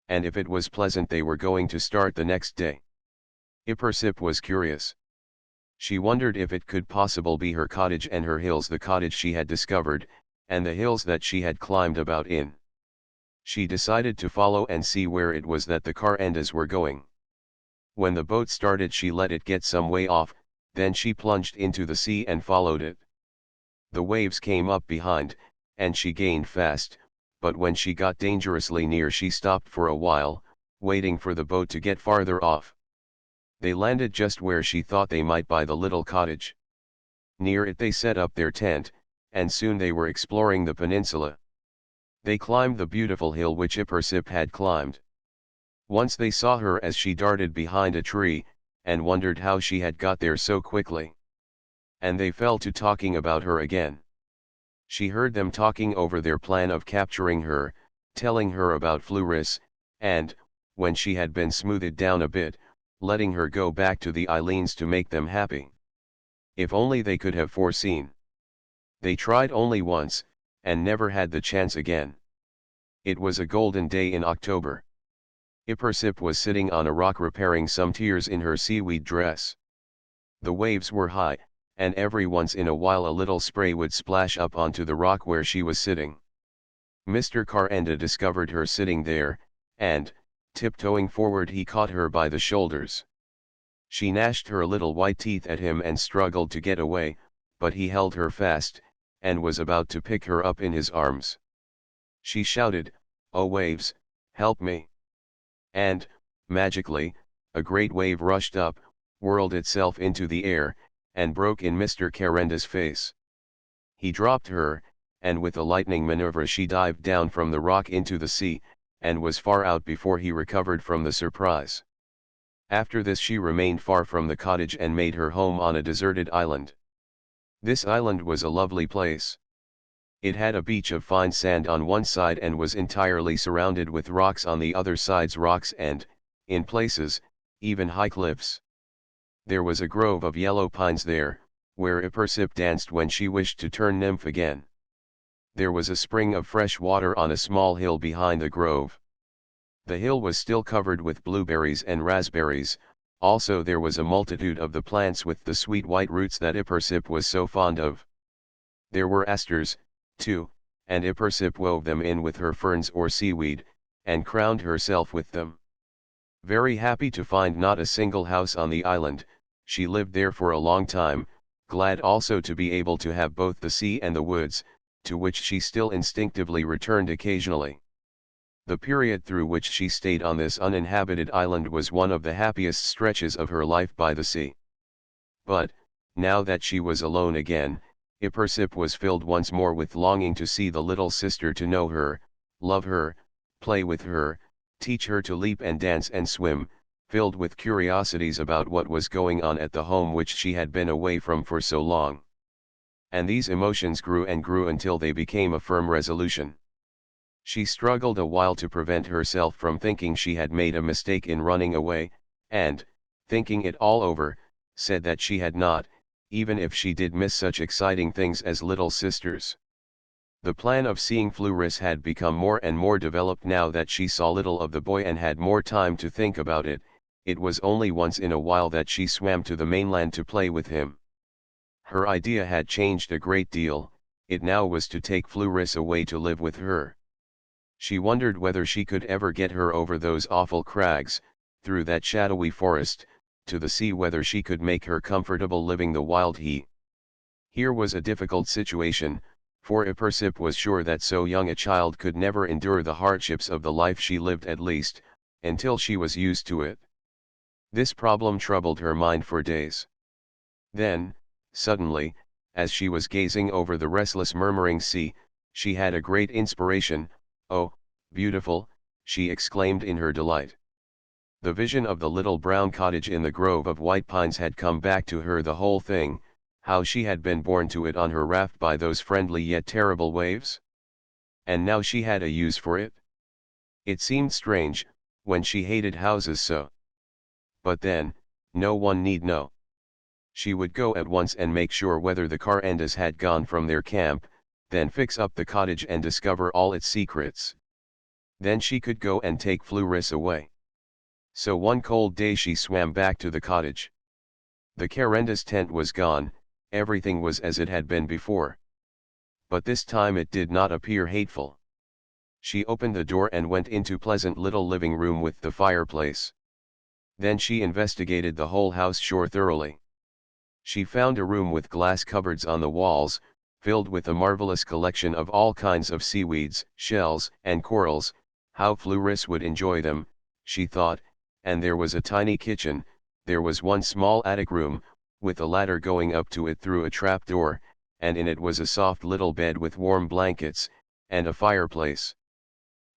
And if it was pleasant they were going to start the next day. Ippersip was curious. She wondered if it could possibly be her cottage and her hills, the cottage she had discovered, and the hills that she had climbed about in. She decided to follow and see where it was that the Carendas were going. When the boat started she let it get some way off, then she plunged into the sea and followed it. The waves came up behind, and she gained fast, but when she got dangerously near she stopped for a while, waiting for the boat to get farther off. They landed just where she thought they might by the little cottage. Near it they set up their tent, and soon they were exploring the peninsula. They climbed the beautiful hill which Ippersip had climbed. Once they saw her as she darted behind a tree, and wondered how she had got there so quickly. And they fell to talking about her again. She heard them talking over their plan of capturing her, telling her about Fluris, and, when she had been smoothed down a bit, letting her go back to the Eileens to make them happy. If only they could have foreseen. They tried only once, and never had the chance again. It was a golden day in October. Ippersip was sitting on a rock repairing some tears in her seaweed dress. The waves were high, and every once in a while a little spray would splash up onto the rock where she was sitting. Mr. Carenda discovered her sitting there, and, tiptoeing forward he caught her by the shoulders. She gnashed her little white teeth at him and struggled to get away, but he held her fast, and was about to pick her up in his arms. She shouted, "Oh waves, help me!" And, magically, a great wave rushed up, whirled itself into the air, and broke in Mr. Carenda's face. He dropped her, and with a lightning maneuver she dived down from the rock into the sea, and was far out before he recovered from the surprise. After this she remained far from the cottage and made her home on a deserted island. This island was a lovely place. It had a beach of fine sand on one side and was entirely surrounded with rocks on the other sides, rocks and, in places, even high cliffs. There was a grove of yellow pines there, where Ippersip danced when she wished to turn nymph again. There was a spring of fresh water on a small hill behind the grove. The hill was still covered with blueberries and raspberries, also there was a multitude of the plants with the sweet white roots that Ippersip was so fond of. There were asters, too, and Ippersip wove them in with her ferns or seaweed, and crowned herself with them. Very happy to find not a single house on the island, she lived there for a long time, glad also to be able to have both the sea and the woods, to which she still instinctively returned occasionally. The period through which she stayed on this uninhabited island was one of the happiest stretches of her life by the sea. But, Now that she was alone again, Ippersip was filled once more with longing to see the little sister, to know her, love her, play with her, teach her to leap and dance and swim, filled with curiosities about what was going on at the home which she had been away from for so long. And these emotions grew and grew until they became a firm resolution. She struggled a while to prevent herself from thinking she had made a mistake in running away, and, thinking it all over, said that she had not, even if she did miss such exciting things as little sisters. The plan of seeing Flouris had become more and more developed now that she saw little of the boy and had more time to think about it. It was only once in a while that she swam to the mainland to play with him. Her idea had changed a great deal. It now was to take Flouris away to live with her. She wondered whether she could ever get her over those awful crags, through that shadowy forest, to the sea, whether she could make her comfortable living the wild he. Here was a difficult situation, for Ippersip was sure that so young a child could never endure the hardships of the life she lived, at least, until she was used to it. This problem troubled her mind for days. Then, suddenly, as she was gazing over the restless murmuring sea, she had a great inspiration. "Oh, beautiful," she exclaimed in her delight. The vision of the little brown cottage in the grove of white pines had come back to her, the whole thing, how she had been borne to it on her raft by those friendly yet terrible waves. And now she had a use for it. It seemed strange, when she hated houses so. But then, no one need know. She would go at once and make sure whether the Carandas had gone from their camp, then fix up the cottage and discover all its secrets. Then she could go and take Flouris away. So one cold day she swam back to the cottage. The Carandas' tent was gone, everything was as it had been before. But this time it did not appear hateful. She opened the door and went into pleasant little living room with the fireplace. Then she investigated the whole house sure thoroughly. She found a room with glass cupboards on the walls, filled with a marvelous collection of all kinds of seaweeds, shells, and corals. How Flouris would enjoy them, she thought. And there was a tiny kitchen. There was one small attic room, with a ladder going up to it through a trap door, and in it was a soft little bed with warm blankets, and a fireplace.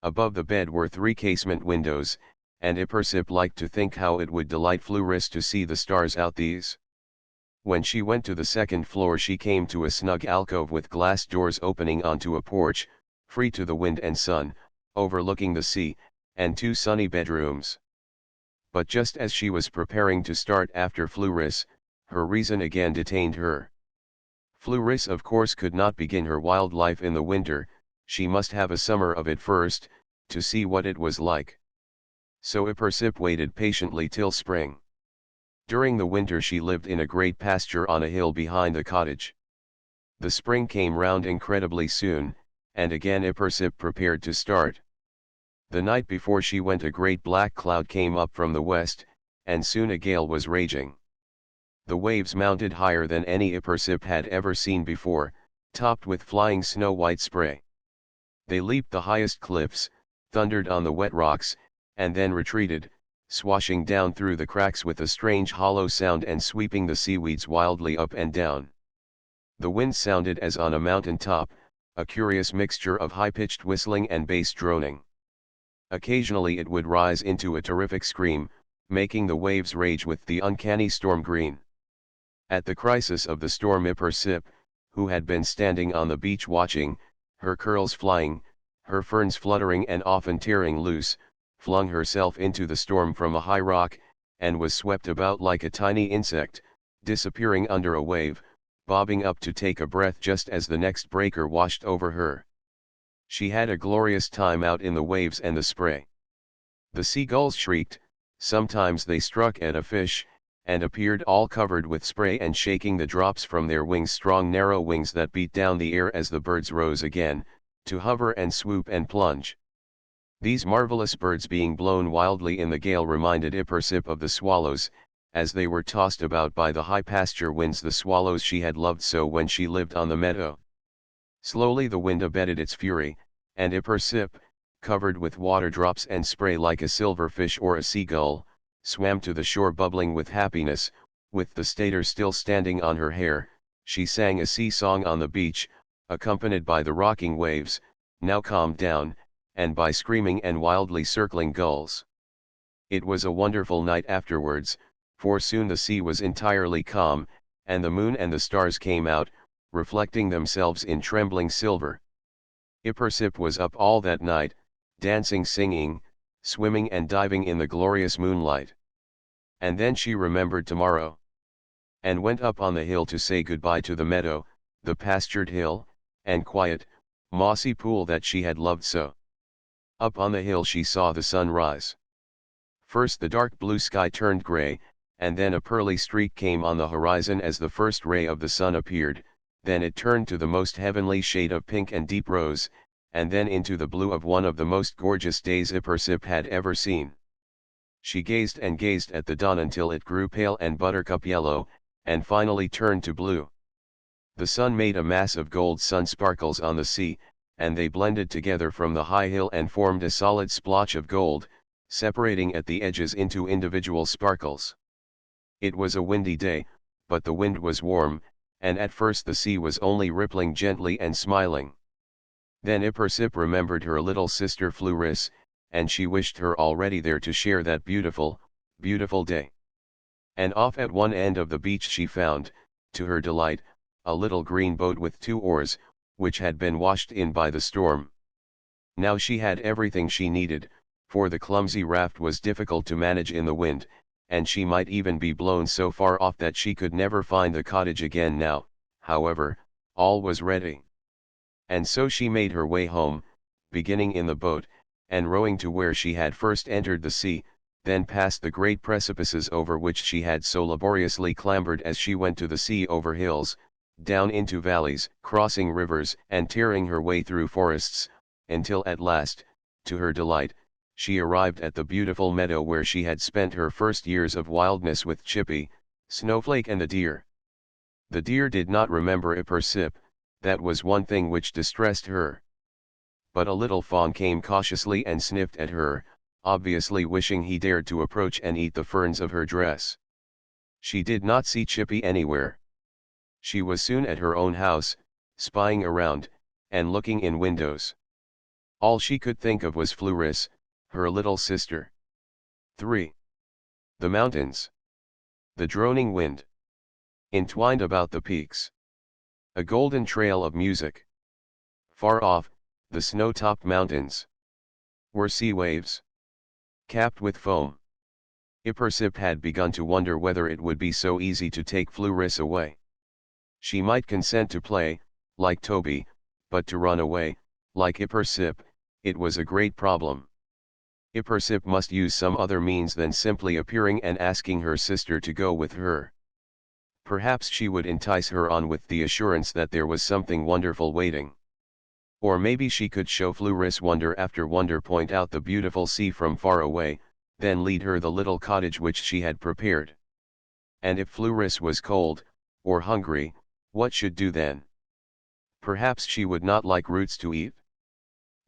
Above the bed were 3 casement windows, and Ippersip liked to think how it would delight Flouris to see the stars out these. When she went to the second floor she came to a snug alcove with glass doors opening onto a porch, free to the wind and sun, overlooking the sea, and 2 sunny bedrooms. But just as she was preparing to start after Flouris, her reason again detained her. Flouris of course could not begin her wild life in the winter, she must have a summer of it first, to see what it was like. So Ippersip waited patiently till spring. During the winter she lived in a great pasture on a hill behind the cottage. The spring came round incredibly soon, and again Ippersip prepared to start. The night before she went a great black cloud came up from the west, and soon a gale was raging. The waves mounted higher than any Ippersip had ever seen before, topped with flying snow-white spray. They leaped the highest cliffs, thundered on the wet rocks, and then retreated, swashing down through the cracks with a strange hollow sound and sweeping the seaweeds wildly up and down. The wind sounded as on a mountain top, a curious mixture of high-pitched whistling and bass droning. Occasionally it would rise into a terrific scream, making the waves rage with the uncanny storm green. At the crisis of the storm Ippersip, who had been standing on the beach watching, her curls flying, her ferns fluttering and often tearing loose, flung herself into the storm from a high rock, and was swept about like a tiny insect, disappearing under a wave, bobbing up to take a breath just as the next breaker washed over her. She had a glorious time out in the waves and the spray. The seagulls shrieked, sometimes they struck at a fish, and appeared all covered with spray and shaking the drops from their wings, strong narrow wings that beat down the air as the birds rose again, to hover and swoop and plunge. These marvelous birds being blown wildly in the gale reminded Ippersip of the swallows, as they were tossed about by the high pasture winds, the swallows she had loved so when she lived on the meadow. Slowly the wind abated its fury, and Ippersip, covered with water drops and spray like a silver fish or a seagull, swam to the shore bubbling with happiness, With the stater still standing on her hair, she sang a sea song on the beach, accompanied by the rocking waves, now calmed down, and by screaming and wildly circling gulls. It was a wonderful night afterwards, for soon the sea was entirely calm, and the moon and the stars came out, reflecting themselves in trembling silver. Ipersip was up all that night, dancing, singing, swimming and diving in the glorious moonlight. And then she remembered tomorrow, and went up on the hill to say goodbye to the meadow, the pastured hill, and quiet, mossy pool that she had loved so. Up on the hill she saw the sun rise. First the dark blue sky turned grey, and then a pearly streak came on the horizon as the first ray of the sun appeared, then it turned to the most heavenly shade of pink and deep rose, and then into the blue of one of the most gorgeous days Ipersip had ever seen. She gazed and gazed at the dawn until it grew pale and buttercup yellow, and finally turned to blue. The sun made a mass of gold sun sparkles on the sea, and they blended together from the high hill and formed a solid splotch of gold, separating at the edges into individual sparkles. It was a windy day, but the wind was warm, and at first the sea was only rippling gently and smiling. Then Ipersip remembered her little sister Fluris, and she wished her already there to share that beautiful, beautiful day. And off at one end of the beach she found, to her delight, a little green boat with 2 oars, which had been washed in by the storm. Now she had everything she needed, for the clumsy raft was difficult to manage in the wind, and she might even be blown so far off that she could never find the cottage again now. However, all was ready. And so she made her way home, beginning in the boat, and rowing to where she had first entered the sea, then past the great precipices over which she had so laboriously clambered as she went to the sea, over hills, down into valleys, crossing rivers and tearing her way through forests, until at last, to her delight, she arrived at the beautiful meadow where she had spent her first years of wildness with Chippy, Snowflake and the deer. The deer did not remember Ipersip, that was one thing which distressed her. But a little fawn came cautiously and sniffed at her, obviously wishing he dared to approach and eat the ferns of her dress. She did not see Chippy anywhere. She was soon at her own house, spying around, and looking in windows. All she could think of was Fluris, her little sister. 3. The mountains. The droning wind. Entwined about the peaks. A golden trail of music. Far off, the snow-topped mountains were sea waves, capped with foam. Ipersip had begun to wonder whether it would be so easy to take Fluris away. She might consent to play, like Toby, but to run away, like Ipersip, it was a great problem. Ipersip must use some other means than simply appearing and asking her sister to go with her. Perhaps she would entice her on with the assurance that there was something wonderful waiting. Or maybe she could show Fluris wonder after wonder, point out the beautiful sea from far away, then lead her the little cottage which she had prepared. And if Fluris was cold, or hungry, what should do then? Perhaps she would not like roots to eat?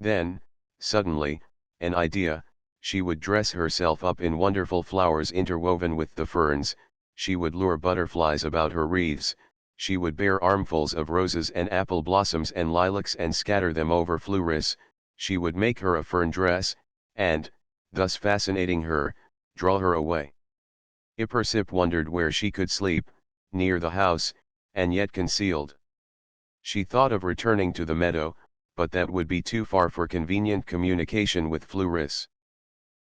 Then, suddenly, an idea: she would dress herself up in wonderful flowers interwoven with the ferns, she would lure butterflies about her wreaths, she would bear armfuls of roses and apple blossoms and lilacs and scatter them over Fluris, she would make her a fern dress, and, thus fascinating her, draw her away. Ipersip wondered where she could sleep, near the house, and yet concealed. She thought of returning to the meadow, but that would be too far for convenient communication with Fluris.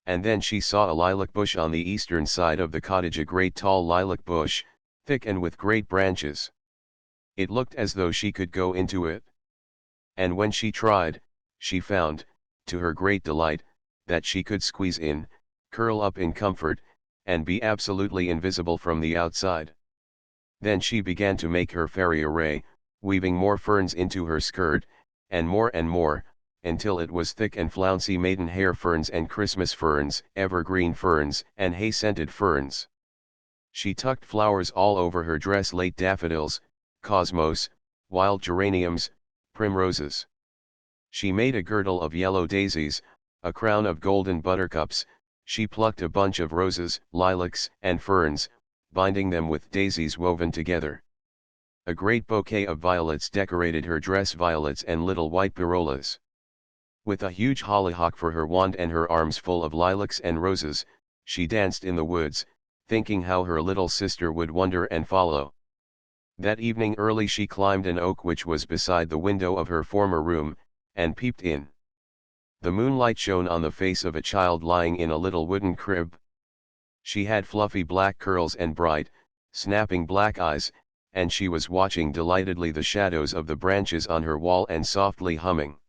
And then she saw a lilac bush on the eastern side of the cottage, a great tall lilac bush, thick and with great branches. It looked as though she could go into it. And when she tried, she found, to her great delight, that she could squeeze in, curl up in comfort, and be absolutely invisible from the outside. Then she began to make her fairy array, weaving more ferns into her skirt, and more, until it was thick and flouncy maidenhair ferns and Christmas ferns, evergreen ferns and hay-scented ferns. She tucked flowers all over her dress, late daffodils, cosmos, wild geraniums, primroses. She made a girdle of yellow daisies, a crown of golden buttercups, she plucked a bunch of roses, lilacs and ferns, binding them with daisies woven together. A great bouquet of violets decorated her dress, violets and little white violas. With a huge hollyhock for her wand and her arms full of lilacs and roses, she danced in the woods, thinking how her little sister would wonder and follow. That evening early she climbed an oak which was beside the window of her former room, and peeped in. The moonlight shone on the face of a child lying in a little wooden crib. She had fluffy black curls and bright, snapping black eyes, and she was watching delightedly the shadows of the branches on her wall and softly humming.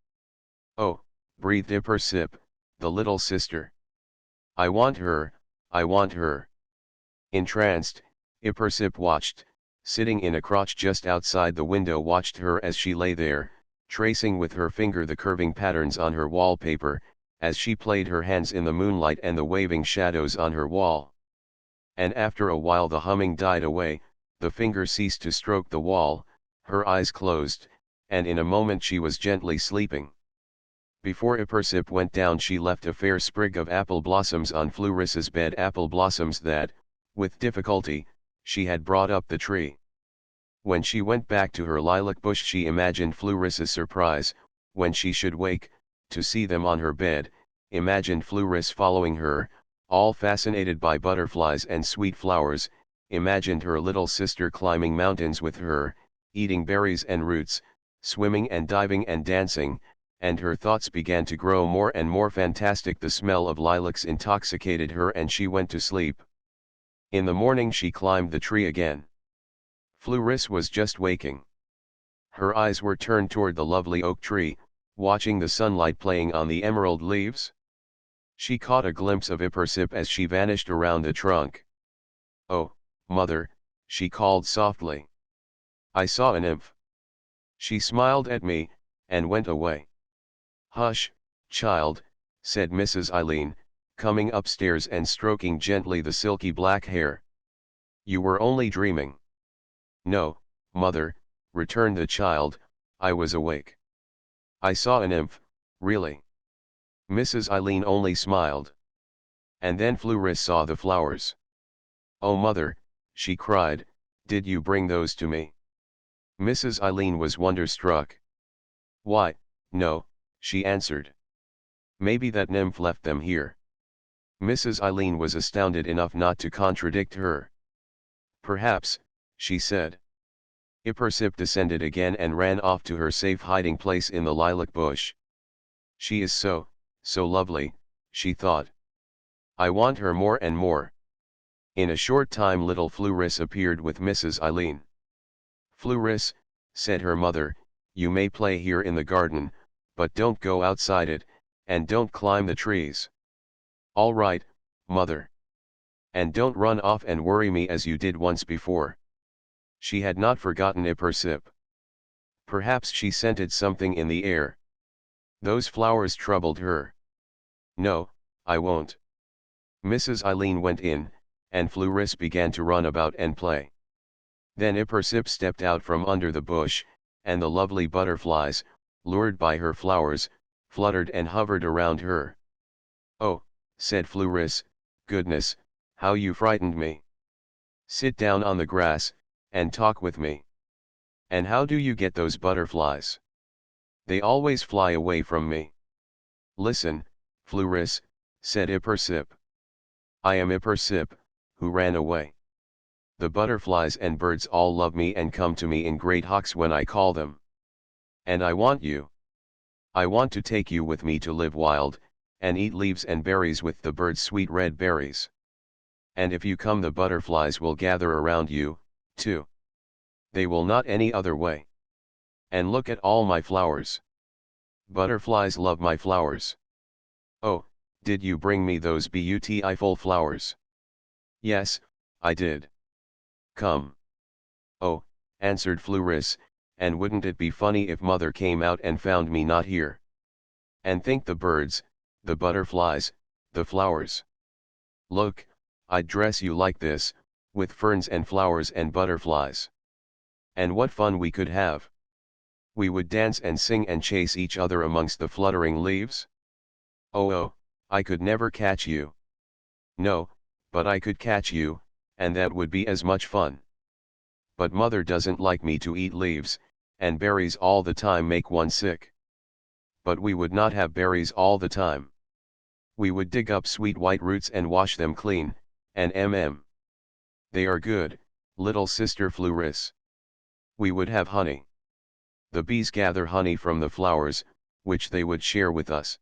"Oh," breathed Ippersip, the little sister. "I want her, I want her." Entranced, Ippersip watched, sitting in a crotch just outside the window, watched her as she lay there, tracing with her finger the curving patterns on her wallpaper, as she played her hands in the moonlight and the waving shadows on her wall. And after a while the humming died away, the finger ceased to stroke the wall, her eyes closed, and in a moment she was gently sleeping. Before Ippersip went down she left a fair sprig of apple blossoms on Floris's bed, apple blossoms that, with difficulty, she had brought up the tree. When she went back to her lilac bush she imagined Floris's surprise, when she should wake, to see them on her bed, imagined Floris following her, all fascinated by butterflies and sweet flowers, imagined her little sister climbing mountains with her, eating berries and roots, swimming and diving and dancing, and her thoughts began to grow more and more fantastic. The smell of lilacs intoxicated her and she went to sleep. In the morning she climbed the tree again. Floris was just waking. Her eyes were turned toward the lovely oak tree, watching the sunlight playing on the emerald leaves. She caught a glimpse of Ippersip as she vanished around the trunk. "Oh, mother," she called softly. "I saw a nymph. She smiled at me, and went away." "Hush, child," said Mrs. Eileen, coming upstairs and stroking gently the silky black hair. "You were only dreaming." "No, mother," returned the child, "I was awake. I saw a nymph, really." Mrs. Eileen only smiled. And then Floris saw the flowers. "Oh mother," she cried, "did you bring those to me?" Mrs. Eileen was wonderstruck. "Why, no," she answered. "Maybe that nymph left them here." Mrs. Eileen was astounded enough not to contradict her. "Perhaps," she said. Ippersip descended again and ran off to her safe hiding place in the lilac bush. "She is so lovely," she thought. "I want her more and more." In a short time little Floris appeared with Mrs. Eileen. "Floris," said her mother, "you may play here in the garden, but don't go outside it, and don't climb the trees." "All right, mother. And don't run off and worry me as you did once before." She had not forgotten Ippersip. Perhaps she scented something in the air. Those flowers troubled her. "No, I won't." Mrs. Eileen went in, and Floris began to run about and play. Then Ippersip stepped out from under the bush, and the lovely butterflies, lured by her flowers, fluttered and hovered around her. "Oh," said Floris, "goodness, how you frightened me. Sit down on the grass, and talk with me. And how do you get those butterflies? They always fly away from me." "Listen, Floris," said Ippersip. "I am Ippersip, who ran away. The butterflies and birds all love me and come to me in great hawks when I call them. And I want you. I want to take you with me to live wild, and eat leaves and berries with the birds' sweet red berries. And if you come the butterflies will gather around you, too. They will not any other way. And look at all my flowers. Butterflies love my flowers. Oh, did you bring me those beautiful flowers?" "Yes, I did." "Come." "Oh," answered Floris, "and wouldn't it be funny if mother came out and found me not here? And think the birds, the butterflies, the flowers. Look, I'd dress you like this, with ferns and flowers and butterflies. And what fun we could have! We would dance and sing and chase each other amongst the fluttering leaves. Oh, I could never catch you." "No, but I could catch you, and that would be as much fun. But mother doesn't like me to eat leaves, and berries all the time make one sick. But we would not have berries all the time. We would dig up sweet white roots and wash them clean, and they are good, little sister Fluris. We would have honey. The bees gather honey from the flowers, which they would share with us.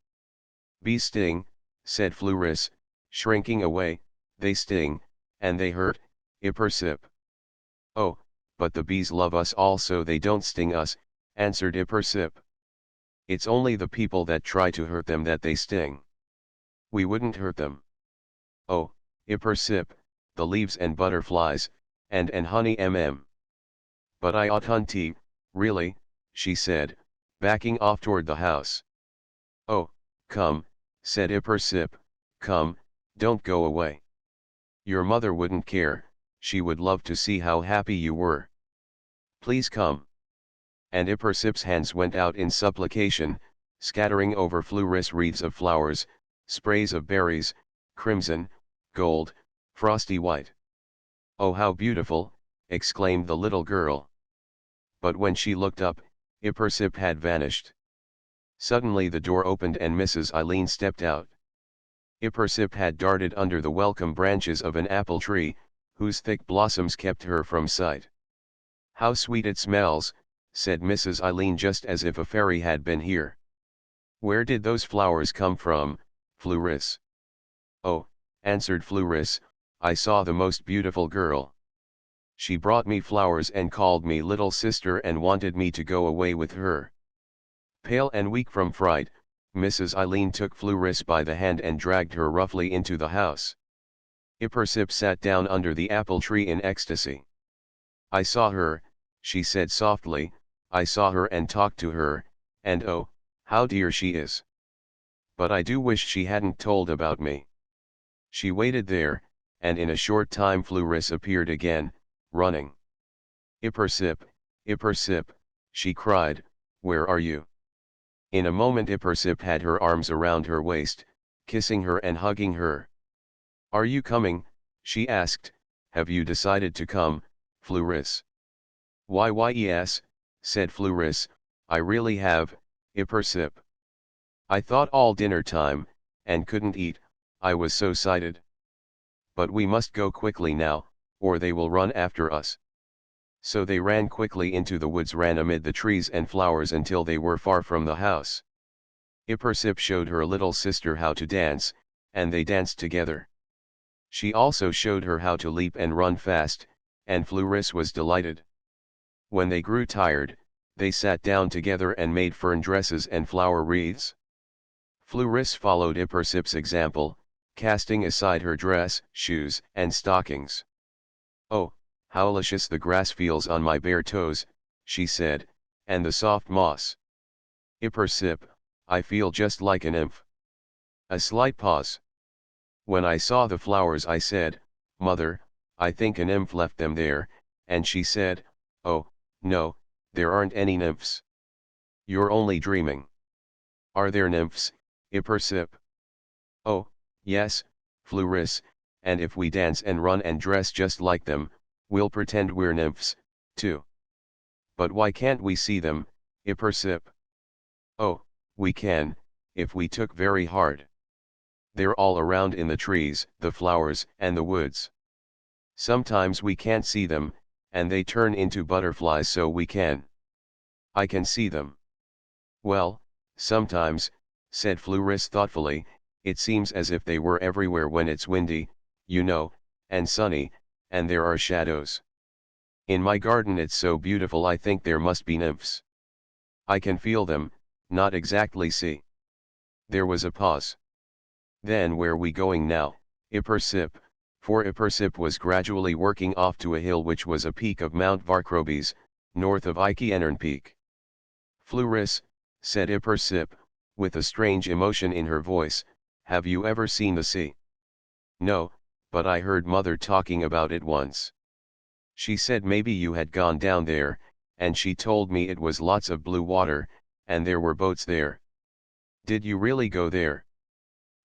Bees sting, said Fluris, shrinking away, they sting, and they hurt, Ippersip. Oh, but the bees love us all so they don't sting us, answered Ippersip. It's only the people that try to hurt them that they sting. We wouldn't hurt them. Oh, Ippersip, the leaves and butterflies, and honey But I ought hunty, really, she said, backing off toward the house. Oh, come, said Ippersip, come, don't go away. Your mother wouldn't care, she would love to see how happy you were. Please come. And Ippersip's hands went out in supplication, scattering over Fluris wreaths of flowers, sprays of berries, crimson, gold, frosty white. Oh how beautiful, exclaimed the little girl. But when she looked up, Ippersip had vanished. Suddenly the door opened and Mrs. Eileen stepped out. Ippersip had darted under the welcome branches of an apple tree, whose thick blossoms kept her from sight. How sweet it smells, said Mrs. Eileen, just as if a fairy had been here. Where did those flowers come from, Fluris? Oh, answered Fluris, I saw the most beautiful girl. She brought me flowers and called me little sister and wanted me to go away with her. Pale and weak from fright, Mrs. Eileen took Fluris by the hand and dragged her roughly into the house. Ippersip sat down under the apple tree in ecstasy. I saw her, she said softly, I saw her and talked to her, and oh, how dear she is. But I do wish she hadn't told about me. She waited there, and in a short time Fluris appeared again, running. Ippersip, Ippersip, she cried, where are you? In a moment Ippersip had her arms around her waist, kissing her and hugging her. Are you coming? She asked, have you decided to come, Fluris? Why yes, said Fluris, I really have, Ippersip. I thought all dinner time, and couldn't eat, I was so excited. But we must go quickly now, or they will run after us. So they ran quickly into the woods, ran amid the trees and flowers until they were far from the house. Ippersip showed her little sister how to dance, and they danced together. She also showed her how to leap and run fast, and Fluris was delighted. When they grew tired, they sat down together and made fern dresses and flower wreaths. Fluris followed Ippersip's example, casting aside her dress, shoes, and stockings. Oh, how luscious the grass feels on my bare toes, she said, and the soft moss. Ippersip, I feel just like a nymph. A slight pause. When I saw the flowers I said, Mother, I think a nymph left them there, and she said, oh, no, there aren't any nymphs. You're only dreaming. Are there nymphs, Ippersip? Oh, yes, Fluris, and if we dance and run and dress just like them, we'll pretend we're nymphs, too. But why can't we see them, Ippersip? Oh, we can, if we took very hard. They're all around in the trees, the flowers, and the woods. Sometimes we can't see them, and they turn into butterflies so we can. I can see them. Well, sometimes, said Fluris thoughtfully, it seems as if they were everywhere when it's windy, you know, and sunny, and there are shadows. In my garden it's so beautiful I think there must be nymphs. I can feel them, not exactly see. There was a pause. Then where we going now, Ippersip? For Ippersip was gradually working off to a hill which was a peak of Mount Varkrobes, north of Eikienern Peak. Fluris, said Ippersip, with a strange emotion in her voice, have you ever seen the sea? No, but I heard Mother talking about it once. She said maybe you had gone down there, and she told me it was lots of blue water, and there were boats there. Did you really go there?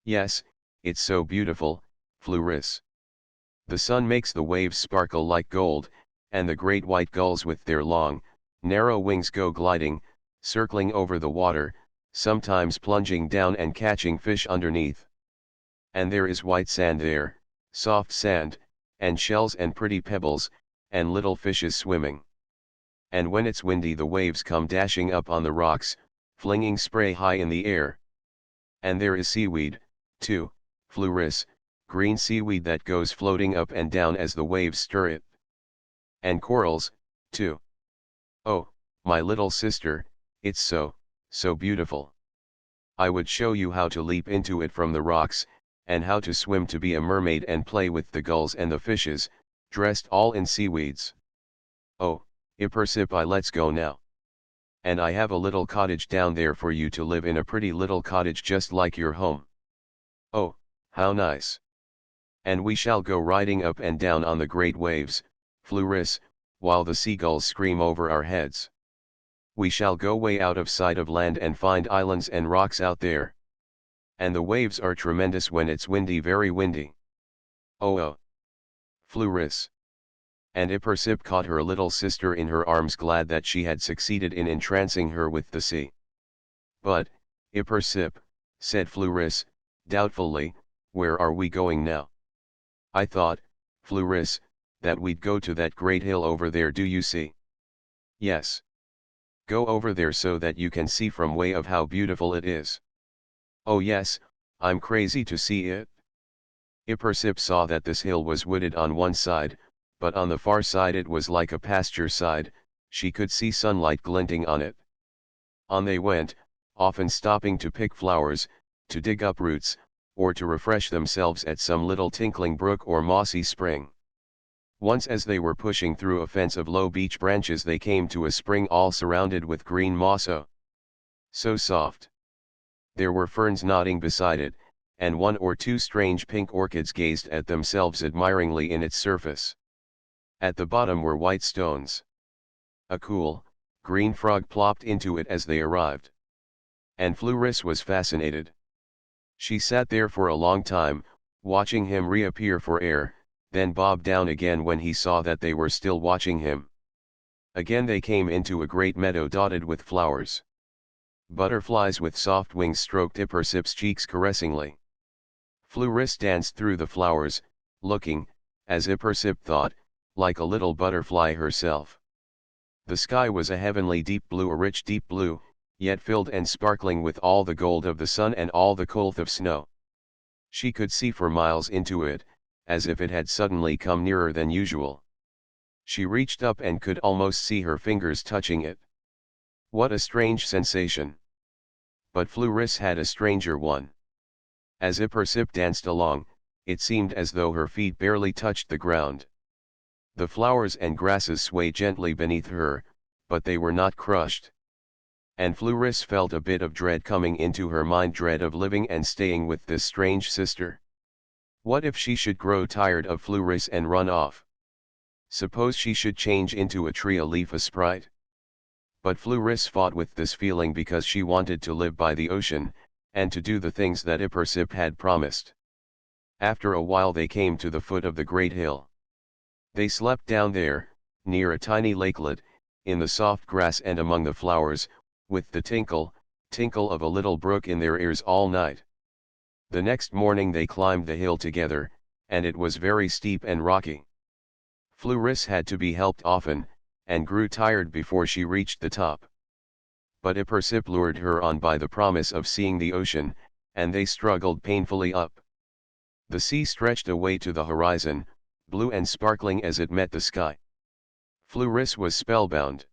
Yes, it's so beautiful, Fluris. The sun makes the waves sparkle like gold, and the great white gulls with their long, narrow wings go gliding, circling over the water, sometimes plunging down and catching fish underneath. And there is white sand there, soft sand, and shells and pretty pebbles, and little fishes swimming. And when it's windy the waves come dashing up on the rocks, flinging spray high in the air. And there is seaweed, too, Fluoris, green seaweed that goes floating up and down as the waves stir it. And corals, too. Oh, my little sister, it's so beautiful. I would show you how to leap into it from the rocks, and how to swim to be a mermaid and play with the gulls and the fishes, dressed all in seaweeds. Oh, Ippersip, let's go now. And I have a little cottage down there for you to live in, a pretty little cottage just like your home. Oh, how nice. And we shall go riding up and down on the great waves, Fluoris, while the seagulls scream over our heads. We shall go way out of sight of land and find islands and rocks out there. And the waves are tremendous when it's windy, very windy. Oh, Fluoris. And Ippersip caught her little sister in her arms, glad that she had succeeded in entrancing her with the sea. But, Ippersip, said Fluoris, doubtfully, where are we going now? I thought, Fluoris, that we'd go to that great hill over there, do you see? Yes. Go over there so that you can see from way of how beautiful it is. Oh yes, I'm crazy to see it. Ippersip saw that this hill was wooded on one side, but on the far side it was like a pasture side, she could see sunlight glinting on it. On they went, often stopping to pick flowers, to dig up roots, or to refresh themselves at some little tinkling brook or mossy spring. Once as they were pushing through a fence of low beech branches they came to a spring all surrounded with green moss, so soft. There were ferns nodding beside it, and one or two strange pink orchids gazed at themselves admiringly in its surface. At the bottom were white stones. A cool, green frog plopped into it as they arrived. And Fluoris was fascinated. She sat there for a long time, watching him reappear for air, then bobbed down again when he saw that they were still watching him. Again they came into a great meadow dotted with flowers. Butterflies with soft wings stroked Ippersip's cheeks caressingly. Fluoris danced through the flowers, looking, as Ippersip thought, like a little butterfly herself. The sky was a heavenly deep blue, a rich deep blue, yet filled and sparkling with all the gold of the sun and all the cold of snow. She could see for miles into it, as if it had suddenly come nearer than usual. She reached up and could almost see her fingers touching it. What a strange sensation! But Fluoris had a stranger one. As Ippersip danced along, it seemed as though her feet barely touched the ground. The flowers and grasses swayed gently beneath her, but they were not crushed. And Fluoris felt a bit of dread coming into her mind, dread of living and staying with this strange sister. What if she should grow tired of Fluoris and run off? Suppose she should change into a tree, a leaf, a sprite? But Fluoris fought with this feeling because she wanted to live by the ocean, and to do the things that Ippersip had promised. After a while they came to the foot of the great hill. They slept down there, near a tiny lakelet, in the soft grass and among the flowers, with the tinkle of a little brook in their ears all night. The next morning they climbed the hill together, and it was very steep and rocky. Fluoris had to be helped often, and grew tired before she reached the top. But Ippersip lured her on by the promise of seeing the ocean, and they struggled painfully up. The sea stretched away to the horizon, blue and sparkling as it met the sky. Fluoris was spellbound.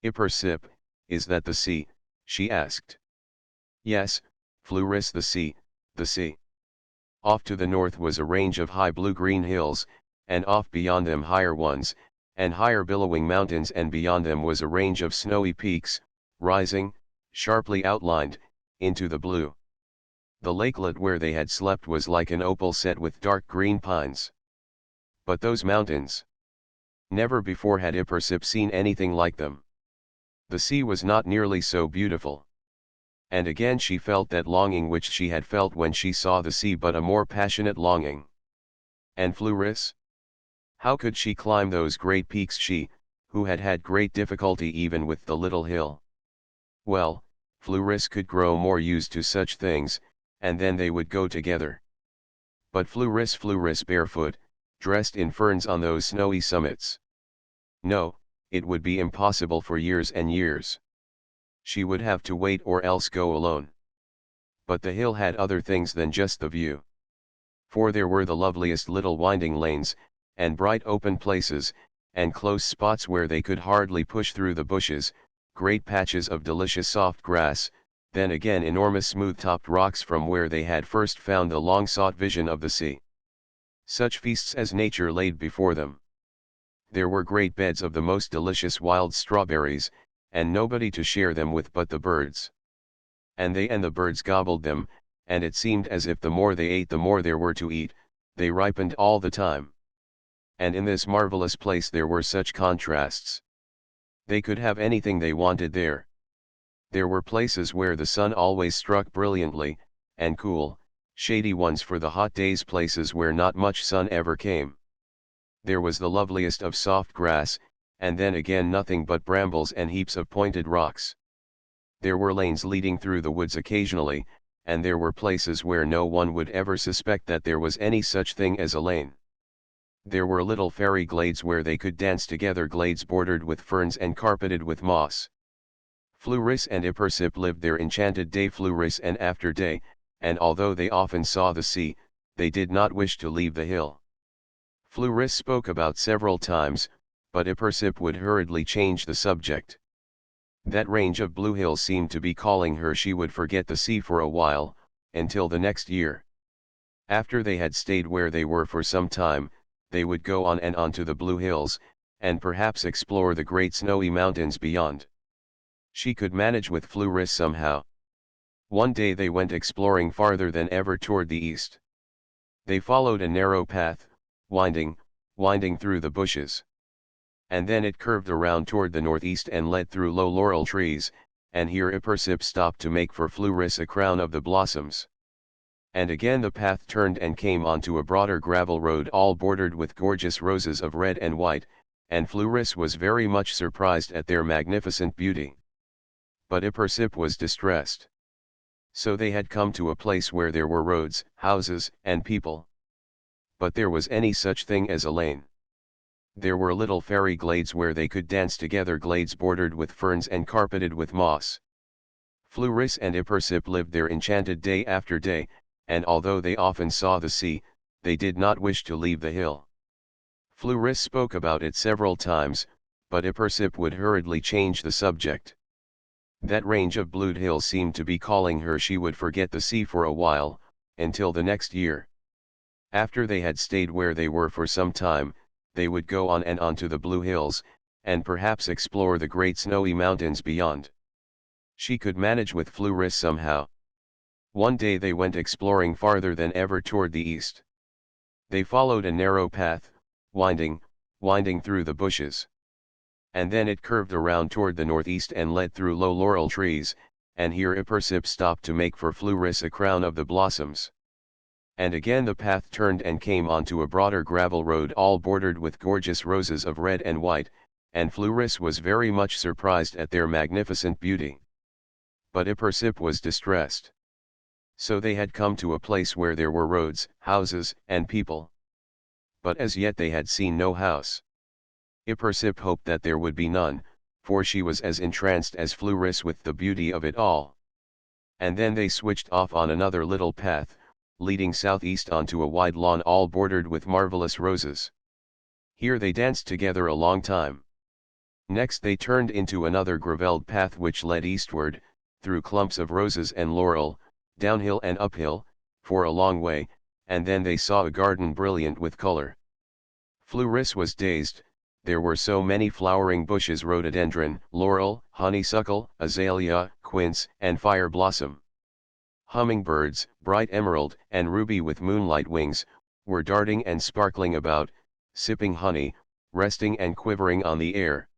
Ippersip, is that the sea? She asked. Yes, Fluoris, the sea, the sea. Off to the north was a range of high blue-green hills, and off beyond them higher ones, and higher billowing mountains, and beyond them was a range of snowy peaks, rising, sharply outlined, into the blue. The lakelet where they had slept was like an opal set with dark green pines. But those mountains! Never before had Ippersip seen anything like them. The sea was not nearly so beautiful. And again she felt that longing which she had felt when she saw the sea, but a more passionate longing. And Fluris? How could she climb those great peaks, she, who had had great difficulty even with the little hill? Well, Fluris could grow more used to such things, and then they would go together. But Fluris barefoot, dressed in ferns on those snowy summits. No, it would be impossible for years and years. She would have to wait or else go alone. But the hill had other things than just the view. For there were the loveliest little winding lanes, and bright open places, and close spots where they could hardly push through the bushes, great patches of delicious soft grass, then again enormous smooth-topped rocks from where they had first found the long-sought vision of the sea. Such feasts as nature laid before them. There were great beds of the most delicious wild strawberries, and nobody to share them with but the birds. And they and the birds gobbled them, and it seemed as if the more they ate the more there were to eat, they ripened all the time. And in this marvelous place there were such contrasts. They could have anything they wanted there. There were places where the sun always struck brilliantly, and cool, shady ones for the hot days, places where not much sun ever came. There was the loveliest of soft grass, and then again nothing but brambles and heaps of pointed rocks. There were lanes leading through the woods occasionally, and there were places where no one would ever suspect that there was any such thing as a lane. There were little fairy glades where they could dance together, glades bordered with ferns and carpeted with moss. Fluris and Ipersip lived their enchanted day, Fluris and after day, and although they often saw the sea, they did not wish to leave the hill. Fluris spoke about several times, but Ipersip would hurriedly change the subject. That range of blue hills seemed to be calling her. She would forget the sea for a while, until the next year. After they had stayed where they were for some time, they would go on and on to the blue hills, and perhaps explore the great snowy mountains beyond. She could manage with Fluris somehow. One day they went exploring farther than ever toward the east. They followed a narrow path, winding through the bushes. And then it curved around toward the northeast and led through low laurel trees, and here Ipersip stopped to make for Fluris a crown of the blossoms. And again the path turned and came onto a broader gravel road all bordered with gorgeous roses of red and white, and Fluris was very much surprised at their magnificent beauty. But Ipersip was distressed. So they had come to a place where there were roads, houses, and people. But there was any such thing as a lane. There were little fairy glades where they could dance together, glades bordered with ferns and carpeted with moss. Fluris and Ipersip lived their enchanted day after day, and although they often saw the sea, they did not wish to leave the hill. Fluris spoke about it several times, but Ipersip would hurriedly change the subject. That range of blue hills seemed to be calling her. She would forget the sea for a while, until the next year. After they had stayed where they were for some time, they would go on and on to the blue hills, and perhaps explore the great snowy mountains beyond. She could manage with Fluris somehow. One day they went exploring farther than ever toward the east. They followed a narrow path, winding through the bushes. And then it curved around toward the northeast and led through low laurel trees, and here Ipersip stopped to make for Fluris a crown of the blossoms. And again the path turned and came onto a broader gravel road all bordered with gorgeous roses of red and white, and Fluris was very much surprised at their magnificent beauty. But Ipersip was distressed. So they had come to a place where there were roads, houses, and people. But as yet they had seen no house. Ipersip hoped that there would be none, for she was as entranced as Fluris with the beauty of it all. And then they switched off on another little path, leading southeast onto a wide lawn all bordered with marvelous roses. Here they danced together a long time. Next they turned into another gravelled path which led eastward, through clumps of roses and laurel, downhill and uphill, for a long way, and then they saw a garden brilliant with color. Fluris was dazed. There were so many flowering bushes: rhododendron, laurel, honeysuckle, azalea, quince, and fire blossom. Hummingbirds, bright emerald and ruby with moonlight wings, were darting and sparkling about, sipping honey, resting and quivering on the air.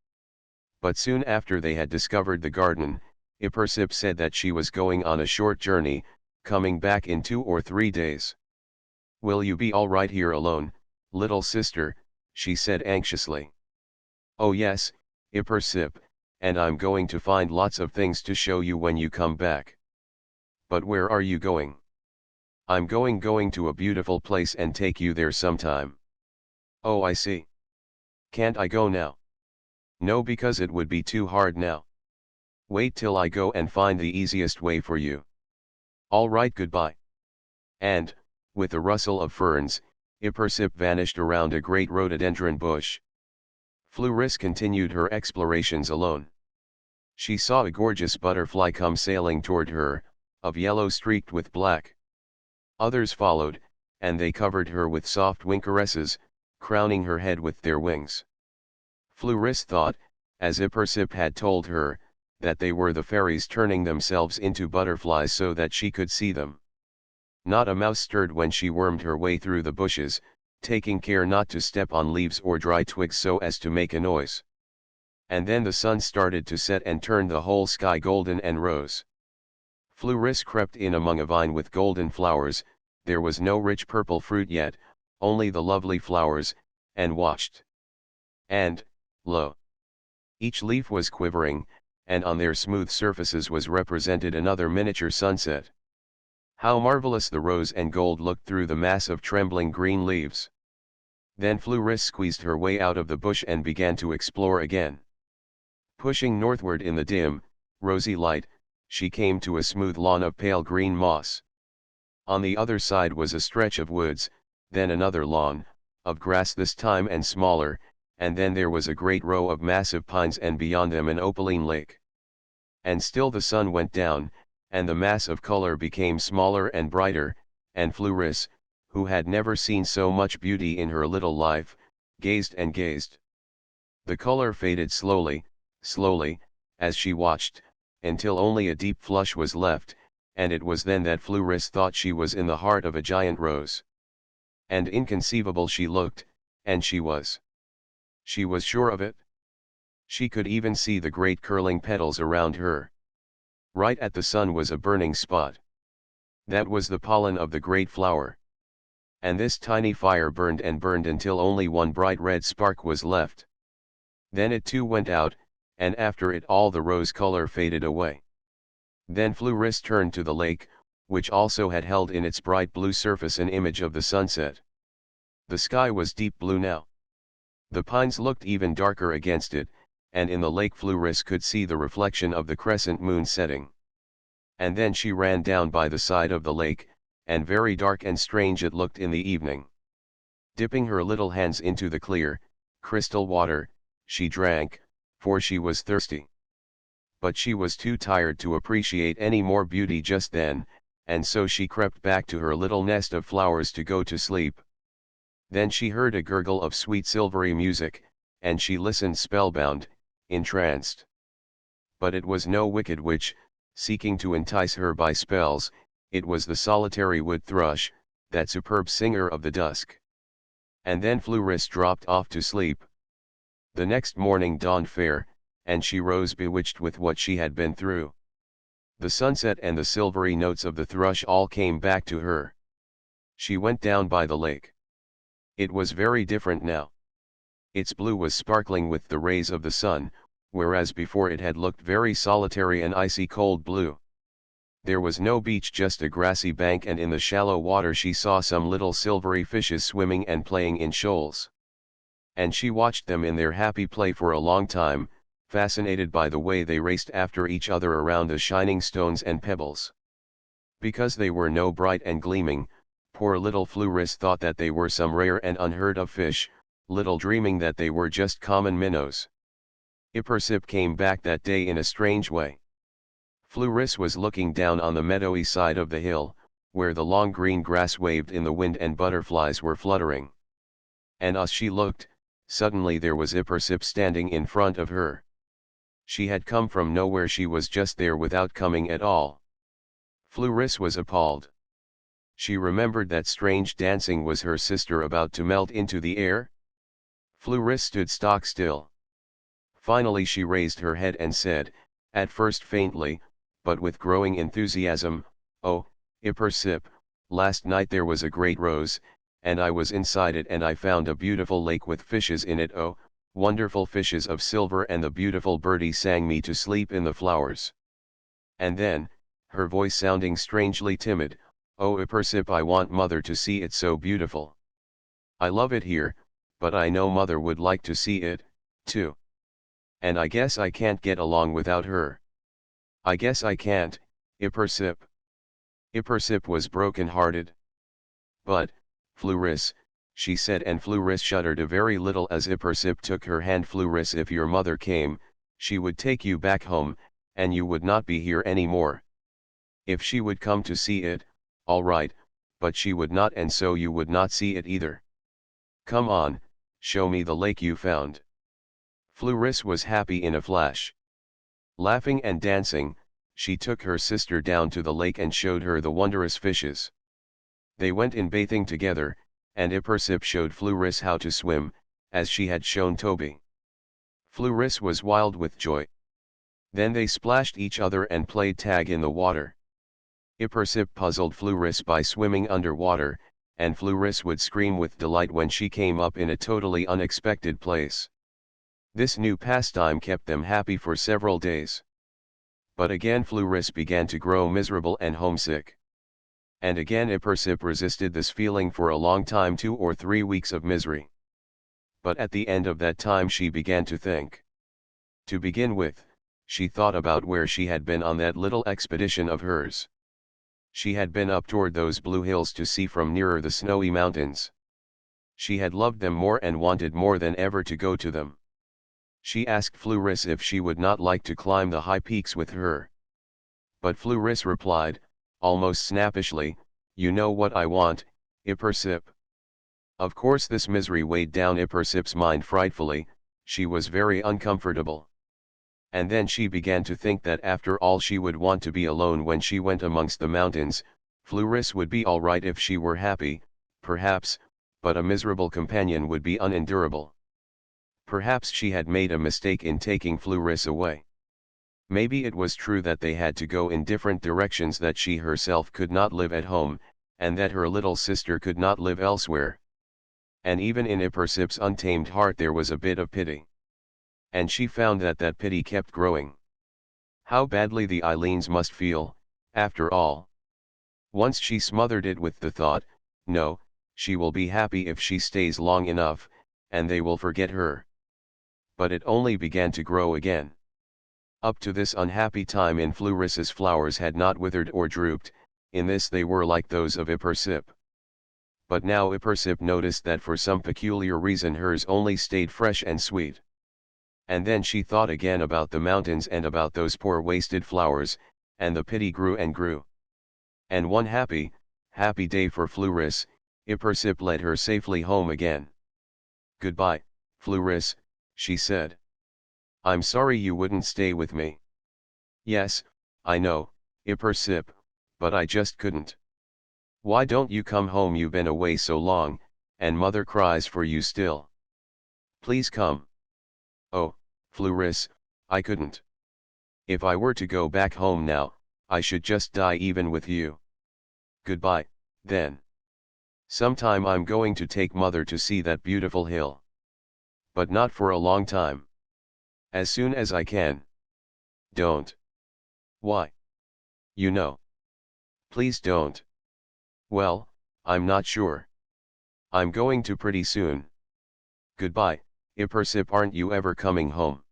But soon after they had discovered the garden, Ipersip said that she was going on a short journey, coming back in 2 or 3 days. "Will you be all right here alone?" Little sister, she said anxiously. Oh yes, Ippersip, and I'm going to find lots of things to show you when you come back. But where are you going? I'm going to a beautiful place and take you there sometime. Oh, I see. Can't I go now? No, because it would be too hard now. Wait till I go and find the easiest way for you. All right, goodbye. And, with a rustle of ferns, Ippersip vanished around a great rhododendron bush. Fluris continued her explorations alone. She saw a gorgeous butterfly come sailing toward her, of yellow streaked with black. Others followed, and they covered her with soft wing caresses, crowning her head with their wings. Fluris thought, as Ippersip had told her, that they were the fairies turning themselves into butterflies so that she could see them. Not a mouse stirred when she wormed her way through the bushes, taking care not to step on leaves or dry twigs so as to make a noise. And then the sun started to set and turned the whole sky golden and rose. Fluris crept in among a vine with golden flowers, there was no rich purple fruit yet, only the lovely flowers, and watched. And, lo! Each leaf was quivering, and on their smooth surfaces was represented another miniature sunset. How marvelous the rose and gold looked through the mass of trembling green leaves. Then Fluris squeezed her way out of the bush and began to explore again. Pushing northward in the dim, rosy light, she came to a smooth lawn of pale green moss. On the other side was a stretch of woods, then another lawn, of grass this time and smaller, and then there was a great row of massive pines and beyond them an opaline lake. And still the sun went down, and the mass of color became smaller and brighter, and Fluris, who had never seen so much beauty in her little life, gazed and gazed. The color faded slowly, slowly, as she watched, until only a deep flush was left, and it was then that Fluris thought she was in the heart of a giant rose. And inconceivable she looked, and she was. She was sure of it. She could even see the great curling petals around her. Right at the sun was a burning spot. That was the pollen of the great flower. And this tiny fire burned and burned until only one bright red spark was left. Then it too went out, and after it all the rose color faded away. Then Fluris turned to the lake, which also had held in its bright blue surface an image of the sunset. The sky was deep blue now. The pines looked even darker against it, and in the lake Fluris could see the reflection of the crescent moon setting. And then she ran down by the side of the lake, and very dark and strange it looked in the evening. Dipping her little hands into the clear, crystal water, she drank, for she was thirsty. But she was too tired to appreciate any more beauty just then, and so she crept back to her little nest of flowers to go to sleep. Then she heard a gurgle of sweet silvery music, and she listened spellbound, entranced. But it was no wicked witch, seeking to entice her by spells, it was the solitary wood thrush, that superb singer of the dusk. And then Fluris dropped off to sleep. The next morning dawned fair, and she rose bewitched with what she had been through. The sunset and the silvery notes of the thrush all came back to her. She went down by the lake. It was very different now. Its blue was sparkling with the rays of the sun, whereas before it had looked very solitary and icy cold blue. There was no beach, just a grassy bank, and in the shallow water she saw some little silvery fishes swimming and playing in shoals. And she watched them in their happy play for a long time, fascinated by the way they raced after each other around the shining stones and pebbles. Because they were no bright and gleaming, poor little Fluris thought that they were some rare and unheard of fish, little dreaming that they were just common minnows. Ippersip came back that day in a strange way. Fluris was looking down on the meadowy side of the hill, where the long green grass waved in the wind and butterflies were fluttering. And as she looked, suddenly there was Ippersip standing in front of her. She had come from nowhere, she was just there without coming at all. Fluris was appalled. She remembered that strange dancing was her sister about to melt into the air. Fluris stood stock still. Finally she raised her head and said, at first faintly, but with growing enthusiasm, "Oh, Ippersip, last night there was a great rose, and I was inside it and I found a beautiful lake with fishes in it, oh, wonderful fishes of silver, and the beautiful birdie sang me to sleep in the flowers. And then, her voice sounding strangely timid, oh Ipersip, I want mother to see it so beautiful. I love it here, but I know mother would like to see it, too. And I guess I can't get along without her. I guess I can't, Ipersip. Ipersip was broken-hearted. But, Fluris, she said, and Fluris shuddered a very little as Ipersip took her hand. Fluris, if your mother came, she would take you back home, and you would not be here any more. If she would come to see it, all right, but she would not, and so you would not see it either. Come on, show me the lake you found. Fluris was happy in a flash. Laughing and dancing, she took her sister down to the lake and showed her the wondrous fishes. They went in bathing together, and Ipersip showed Fluris how to swim, as she had shown Toby. Fluris was wild with joy. Then they splashed each other and played tag in the water. Ipersip puzzled Fluris by swimming underwater, and Fluris would scream with delight when she came up in a totally unexpected place. This new pastime kept them happy for several days. But again Fluris began to grow miserable and homesick. And again Ipersip resisted this feeling for a long time, 2 or 3 weeks of misery. But at the end of that time she began to think. To begin with, she thought about where she had been on that little expedition of hers. She had been up toward those blue hills to see from nearer the snowy mountains. She had loved them more and wanted more than ever to go to them. She asked Fluris if she would not like to climb the high peaks with her. But Fluris replied, almost snappishly, you know what I want, Ipersip. Of course this misery weighed down Ipersip's mind frightfully. She was very uncomfortable. And then she began to think that after all she would want to be alone when she went amongst the mountains. Fluris would be all right if she were happy, perhaps, but a miserable companion would be unendurable. Perhaps she had made a mistake in taking Fluris away. Maybe it was true that they had to go in different directions, that she herself could not live at home, and that her little sister could not live elsewhere. And even in Ipersip's untamed heart there was a bit of pity. And she found that that pity kept growing. How badly the Eileens must feel, after all. Once she smothered it with the thought, no, she will be happy if she stays long enough, and they will forget her. But it only began to grow again. Up to this unhappy time in Fluris's flowers had not withered or drooped, in this they were like those of Ipersip. But now Ipersip noticed that for some peculiar reason hers only stayed fresh and sweet. And then she thought again about the mountains and about those poor wasted flowers, and the pity grew and grew. And one happy day for Fluris, Ipersip led her safely home again. Goodbye, Fluris, she said. I'm sorry you wouldn't stay with me. Yes, I know, Ipersip, but I just couldn't. Why don't you come home? You've been away so long, and mother cries for you still. Please come. Oh, Fluris, I couldn't. If I were to go back home now, I should just die even with you. Goodbye, then. Sometime I'm going to take mother to see that beautiful hill. But not for a long time. As soon as I can. Don't. Why? You know. Please don't. Well, I'm not sure. I'm going to pretty soon. Goodbye, Ipersip. Aren't you ever coming home?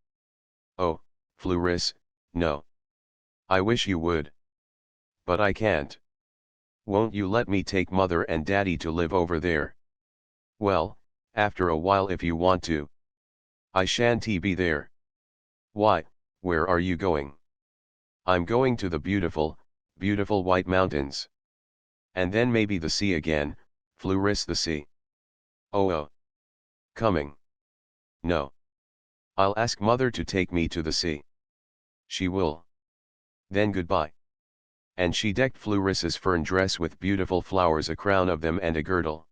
Oh, Fluris, no. I wish you would. But I can't. Won't you let me take mother and daddy to live over there? Well, after a while if you want to. I shan't be there. Why, where are you going? I'm going to the beautiful, beautiful White Mountains. And then maybe the sea again, Fluris, the sea. Oh. Coming. No. I'll ask mother to take me to the sea. She will. Then goodbye. And she decked Fluris's fern dress with beautiful flowers, a crown of them and a girdle.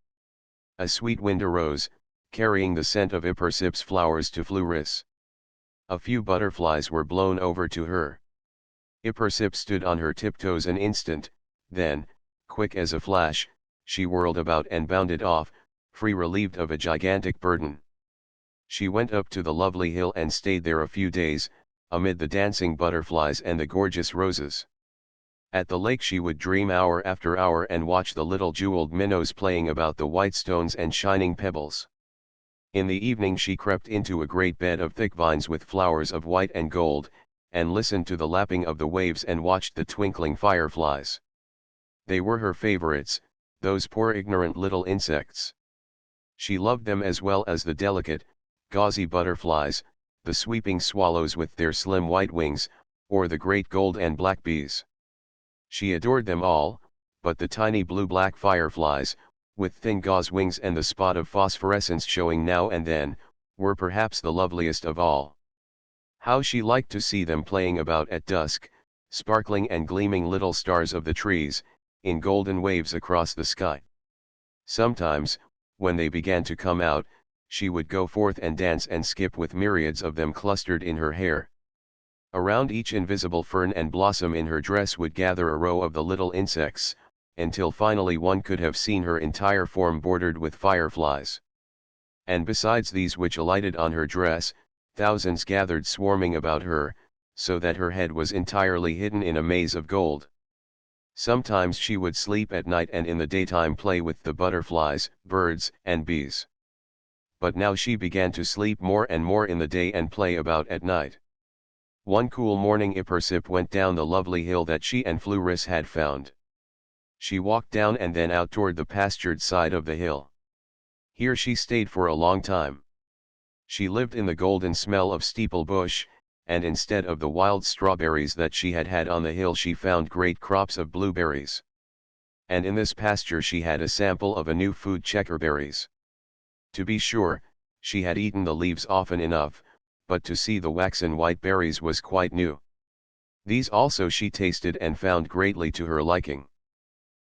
A sweet wind arose, carrying the scent of Ipersip's flowers to Fluris. A few butterflies were blown over to her. Ipersip stood on her tiptoes an instant, then, quick as a flash, she whirled about and bounded off, free, relieved of a gigantic burden. She went up to the lovely hill and stayed there a few days, amid the dancing butterflies and the gorgeous roses. At the lake she would dream hour after hour and watch the little jeweled minnows playing about the white stones and shining pebbles. In the evening she crept into a great bed of thick vines with flowers of white and gold, and listened to the lapping of the waves and watched the twinkling fireflies. They were her favorites, those poor ignorant little insects. She loved them as well as the delicate, gauzy butterflies, the sweeping swallows with their slim white wings, or the great gold and black bees. She adored them all, but the tiny blue-black fireflies, with thin gauze wings and the spot of phosphorescence showing now and then, were perhaps the loveliest of all. How she liked to see them playing about at dusk, sparkling and gleaming little stars of the trees, in golden waves across the sky. Sometimes, when they began to come out, she would go forth and dance and skip with myriads of them clustered in her hair. Around each invisible fern and blossom in her dress would gather a row of the little insects, until finally one could have seen her entire form bordered with fireflies. And besides these which alighted on her dress, thousands gathered swarming about her, so that her head was entirely hidden in a maze of gold. Sometimes she would sleep at night and in the daytime play with the butterflies, birds, and bees. But now she began to sleep more and more in the day and play about at night. One cool morning Ippersip went down the lovely hill that she and Fluris had found. She walked down and then out toward the pastured side of the hill. Here she stayed for a long time. She lived in the golden smell of steeple bush, and instead of the wild strawberries that she had had on the hill she found great crops of blueberries. And in this pasture she had a sample of a new food, checkerberries. To be sure, she had eaten the leaves often enough, but to see the waxen white berries was quite new. These also she tasted and found greatly to her liking.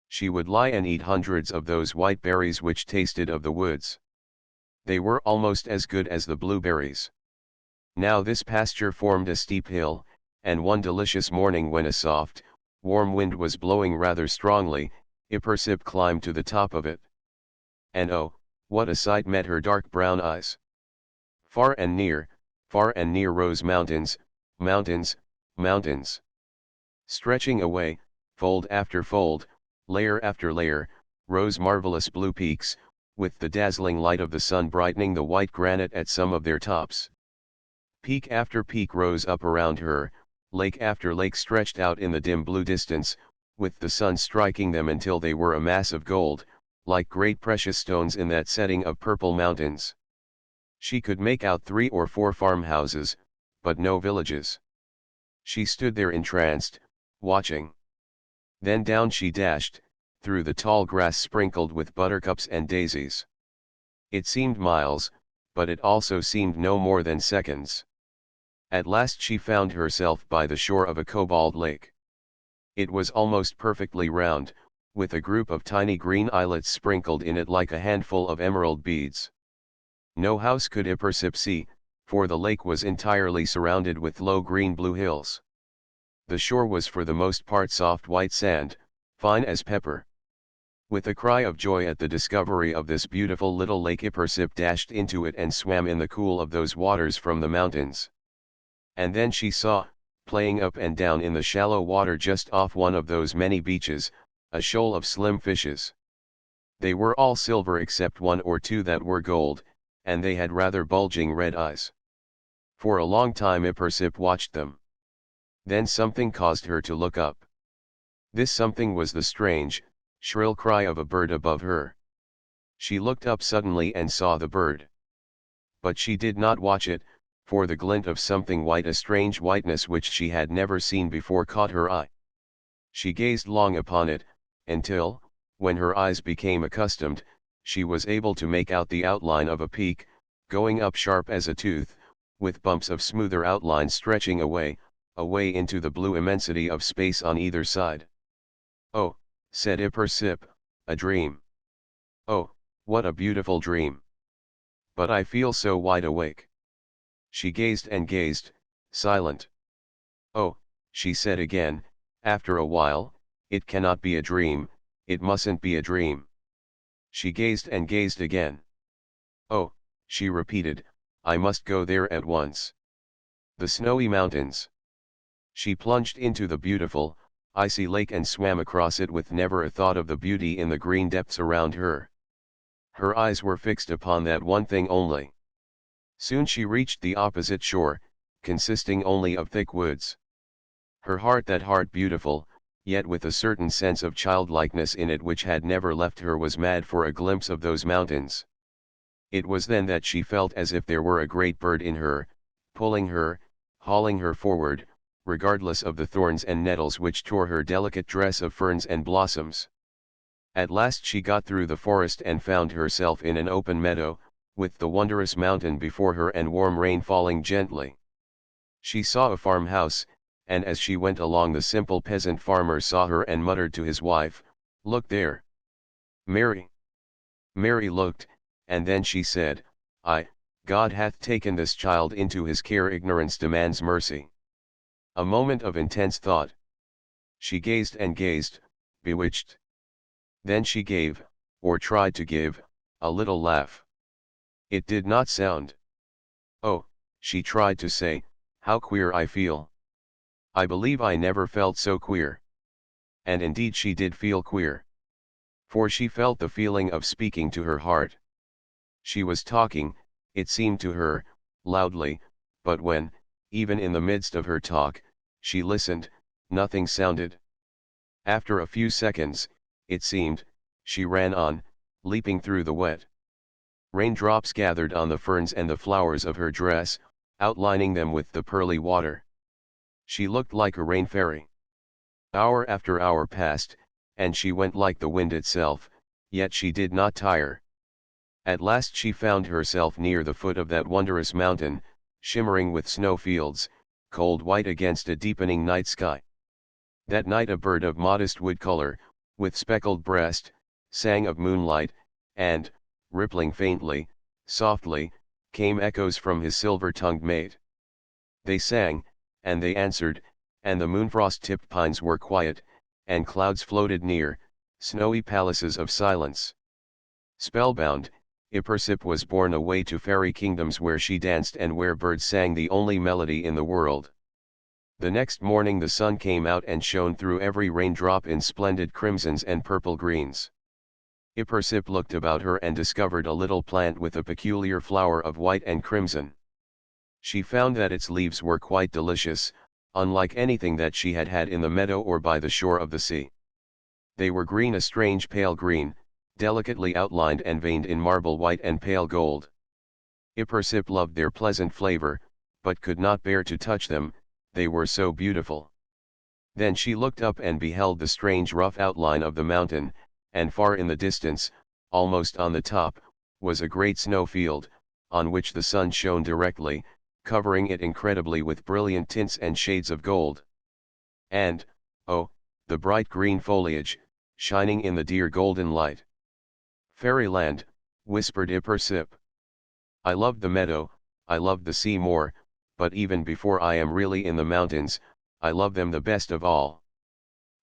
She would lie and eat hundreds of those white berries which tasted of the woods. They were almost as good as the blueberries. Now this pasture formed a steep hill, and one delicious morning when a soft, warm wind was blowing rather strongly, Ippersip climbed to the top of it. And oh, what a sight met her dark brown eyes! Far and near rose mountains, mountains, mountains. Stretching away, fold after fold, layer after layer, rose marvelous blue peaks, with the dazzling light of the sun brightening the white granite at some of their tops. Peak after peak rose up around her, lake after lake stretched out in the dim blue distance, with the sun striking them until they were a mass of gold, like great precious stones in that setting of purple mountains. She could make out 3 or 4 farmhouses, but no villages. She stood there entranced, watching. Then down she dashed, through the tall grass sprinkled with buttercups and daisies. It seemed miles, but it also seemed no more than seconds. At last she found herself by the shore of a cobalt lake. It was almost perfectly round, with a group of tiny green islets sprinkled in it like a handful of emerald beads. No house could Ippersip see, for the lake was entirely surrounded with low green-blue hills. The shore was for the most part soft white sand, fine as pepper. With a cry of joy at the discovery of this beautiful little lake Ippersip dashed into it and swam in the cool of those waters from the mountains. And then she saw, playing up and down in the shallow water just off one of those many beaches, a shoal of slim fishes. They were all silver except 1 or 2 that were gold, and they had rather bulging red eyes. For a long time Ippersip watched them. Then something caused her to look up. This something was the strange, shrill cry of a bird above her. She looked up suddenly and saw the bird. But she did not watch it, for the glint of something white, a strange whiteness which she had never seen before, caught her eye. She gazed long upon it, until, when her eyes became accustomed, she was able to make out the outline of a peak, going up sharp as a tooth, with bumps of smoother outline stretching away into the blue immensity of space on either side. "Oh," said Ippersip, "a dream. Oh, what a beautiful dream. But I feel so wide awake." She gazed and gazed, silent. "Oh," she said again, after a while, "it cannot be a dream, it mustn't be a dream. She gazed and gazed again. "Oh," she repeated, "I must go there at once. The snowy mountains." She plunged into the beautiful, icy lake and swam across it with never a thought of the beauty in the green depths around her. Her eyes were fixed upon that one thing only. Soon she reached the opposite shore, consisting only of thick woods. Her heart, that heart beautiful, yet with a certain sense of childlikeness in it which had never left her, was mad for a glimpse of those mountains. It was then that she felt as if there were a great bird in her, pulling her, hauling her forward, regardless of the thorns and nettles which tore her delicate dress of ferns and blossoms. At last she got through the forest and found herself in an open meadow, with the wondrous mountain before her and warm rain falling gently. She saw a farmhouse, and as she went along the simple peasant farmer saw her and muttered to his wife, "Look there, Mary." Mary looked, and then she said, God hath taken this child into his care, ignorance demands mercy." A moment of intense thought. She gazed and gazed, bewitched. Then she gave, or tried to give, a little laugh. It did not sound. "Oh," she tried to say, "how queer I feel. I believe I never felt so queer." And indeed she did feel queer. For she felt the feeling of speaking to her heart. She was talking, it seemed to her, loudly, but when, even in the midst of her talk, she listened, nothing sounded. After a few seconds, it seemed, she ran on, leaping through the wet. Raindrops gathered on the ferns and the flowers of her dress, outlining them with the pearly water. She looked like a rain fairy. Hour after hour passed, and she went like the wind itself, yet she did not tire. At last she found herself near the foot of that wondrous mountain, shimmering with snow fields, cold white against a deepening night sky. That night a bird of modest wood color, with speckled breast, sang of moonlight, and, rippling faintly, softly, came echoes from his silver-tongued mate. They sang, and they answered, and the moonfrost-tipped pines were quiet, and clouds floated near, snowy palaces of silence. Spellbound, Ipersip was borne away to fairy kingdoms where she danced and where birds sang the only melody in the world. The next morning the sun came out and shone through every raindrop in splendid crimsons and purple greens. Ipersip looked about her and discovered a little plant with a peculiar flower of white and crimson. She found that its leaves were quite delicious, unlike anything that she had had in the meadow or by the shore of the sea. They were green, a strange pale green, delicately outlined and veined in marble white and pale gold. Ipersip loved their pleasant flavor, but could not bear to touch them, they were so beautiful. Then she looked up and beheld the strange rough outline of the mountain, and far in the distance, almost on the top, was a great snow field, on which the sun shone directly, covering it incredibly with brilliant tints and shades of gold. And, oh, the bright green foliage, shining in the dear golden light. "Fairyland," whispered Ipersip. "I loved the meadow, I loved the sea more, but even before I am really in the mountains, I love them the best of all."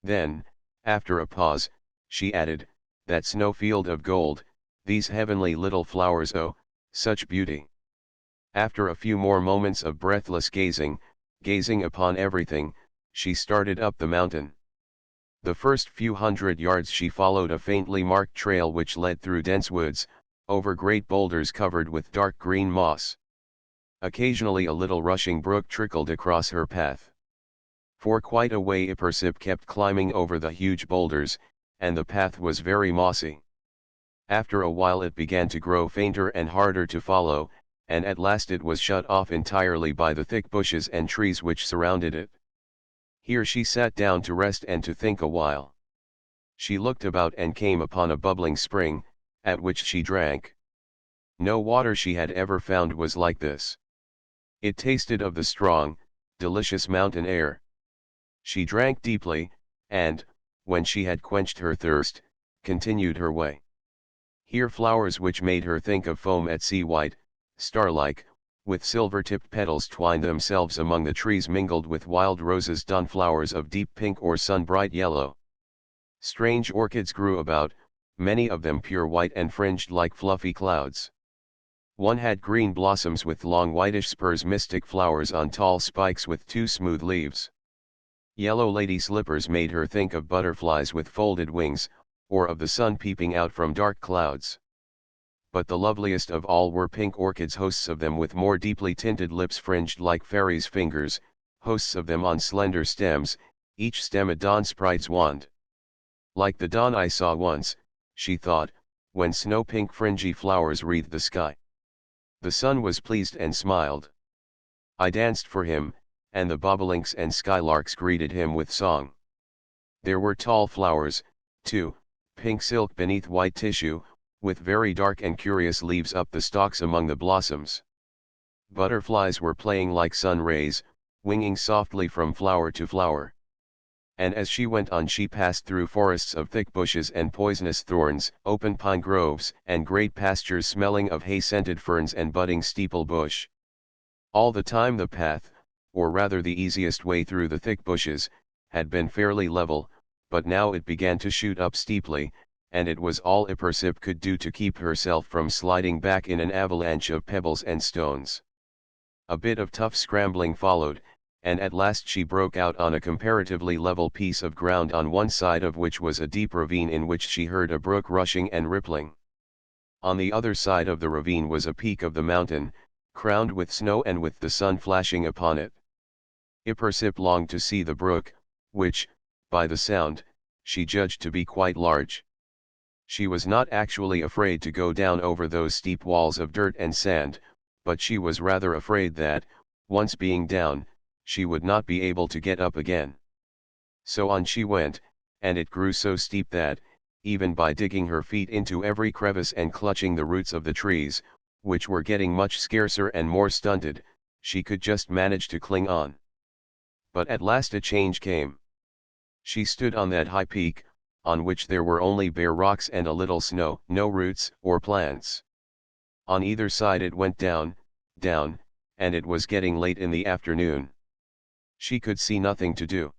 Then, after a pause, she added, "That snow field of gold, these heavenly little flowers, oh, such beauty." After a few more moments of breathless gazing upon everything, she started up the mountain. The first few hundred yards she followed a faintly marked trail which led through dense woods, over great boulders covered with dark green moss. Occasionally a little rushing brook trickled across her path. For quite a way Ipersip kept climbing over the huge boulders, and the path was very mossy. After a while it began to grow fainter and harder to follow, and at last it was shut off entirely by the thick bushes and trees which surrounded it. Here she sat down to rest and to think a while. She looked about and came upon a bubbling spring, at which she drank. No water she had ever found was like this. It tasted of the strong, delicious mountain air. She drank deeply, and, when she had quenched her thirst, continued her way. Here flowers which made her think of foam at sea, white, star-like, with silver-tipped petals twined themselves among the trees, mingled with wild roses, dawn flowers of deep pink or sun-bright yellow. Strange orchids grew about, many of them pure white and fringed like fluffy clouds. One had green blossoms with long whitish spurs, mystic flowers on tall spikes with two smooth leaves. Yellow lady slippers made her think of butterflies with folded wings, or of the sun peeping out from dark clouds. But the loveliest of all were pink orchids, hosts of them with more deeply tinted lips fringed like fairies' fingers, hosts of them on slender stems, each stem a dawn sprite's wand. Like the dawn I saw once, she thought, when snow-pink fringy flowers wreathed the sky. The sun was pleased and smiled. I danced for him, and the bobolinks and skylarks greeted him with song. There were tall flowers, too, pink silk beneath white tissue, with very dark and curious leaves up the stalks among the blossoms. Butterflies were playing like sun rays, winging softly from flower to flower. And as she went on she passed through forests of thick bushes and poisonous thorns, open pine groves, and great pastures smelling of hay-scented ferns and budding steeple bush. All the time the path, or rather the easiest way through the thick bushes, had been fairly level, but now it began to shoot up steeply, and it was all Ippersip could do to keep herself from sliding back in an avalanche of pebbles and stones. A bit of tough scrambling followed, and at last she broke out on a comparatively level piece of ground on one side of which was a deep ravine in which she heard a brook rushing and rippling. On the other side of the ravine was a peak of the mountain, crowned with snow and with the sun flashing upon it. Ippersip longed to see the brook, which, by the sound, she judged to be quite large. She was not actually afraid to go down over those steep walls of dirt and sand, but she was rather afraid that, once being down, she would not be able to get up again. So on she went, and it grew so steep that, even by digging her feet into every crevice and clutching the roots of the trees, which were getting much scarcer and more stunted, she could just manage to cling on. But at last a change came. She stood on that high peak, on which there were only bare rocks and a little snow, no roots or plants. On either side it went down, down, and it was getting late in the afternoon. She could see nothing to do.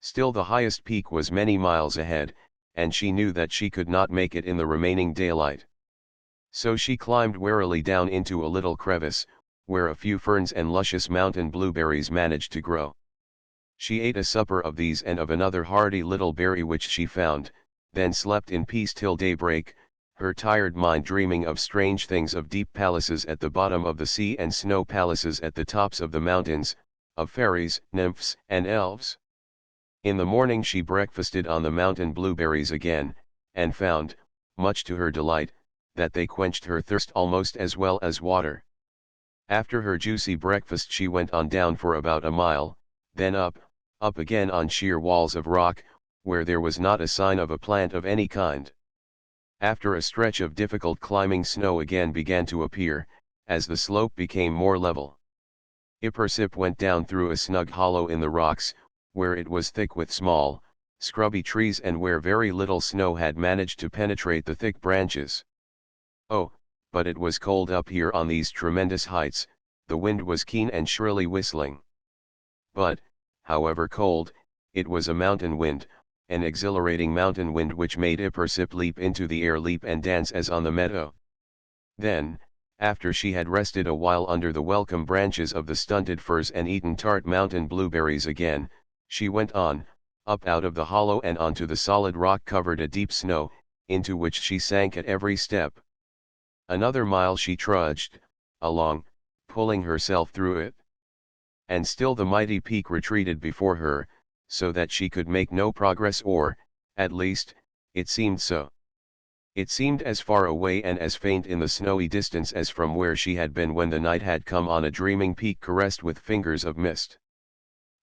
Still the highest peak was many miles ahead, and she knew that she could not make it in the remaining daylight. So she climbed warily down into a little crevice, where a few ferns and luscious mountain blueberries managed to grow. She ate a supper of these and of another hardy little berry which she found, then slept in peace till daybreak, her tired mind dreaming of strange things, of deep palaces at the bottom of the sea and snow palaces at the tops of the mountains, of fairies, nymphs, and elves. In the morning she breakfasted on the mountain blueberries again, and found, much to her delight, that they quenched her thirst almost as well as water. After her juicy breakfast she went on down for about a mile, then up again on sheer walls of rock, where there was not a sign of a plant of any kind. After a stretch of difficult climbing, snow again began to appear, as the slope became more level. Ippersip went down through a snug hollow in the rocks, where it was thick with small, scrubby trees and where very little snow had managed to penetrate the thick branches. Oh, but it was cold up here on these tremendous heights, the wind was keen and shrilly whistling. But, however cold, it was a mountain wind, an exhilarating mountain wind which made Ippersip leap into the air, leap and dance as on the meadow. Then, after she had rested a while under the welcome branches of the stunted firs and eaten tart mountain blueberries again, she went on, up out of the hollow and onto the solid rock covered a deep snow, into which she sank at every step. Another mile she trudged along, pulling herself through it. And still the mighty peak retreated before her, so that she could make no progress, or, at least, it seemed so. It seemed as far away and as faint in the snowy distance as from where she had been when the night had come on a dreaming peak caressed with fingers of mist.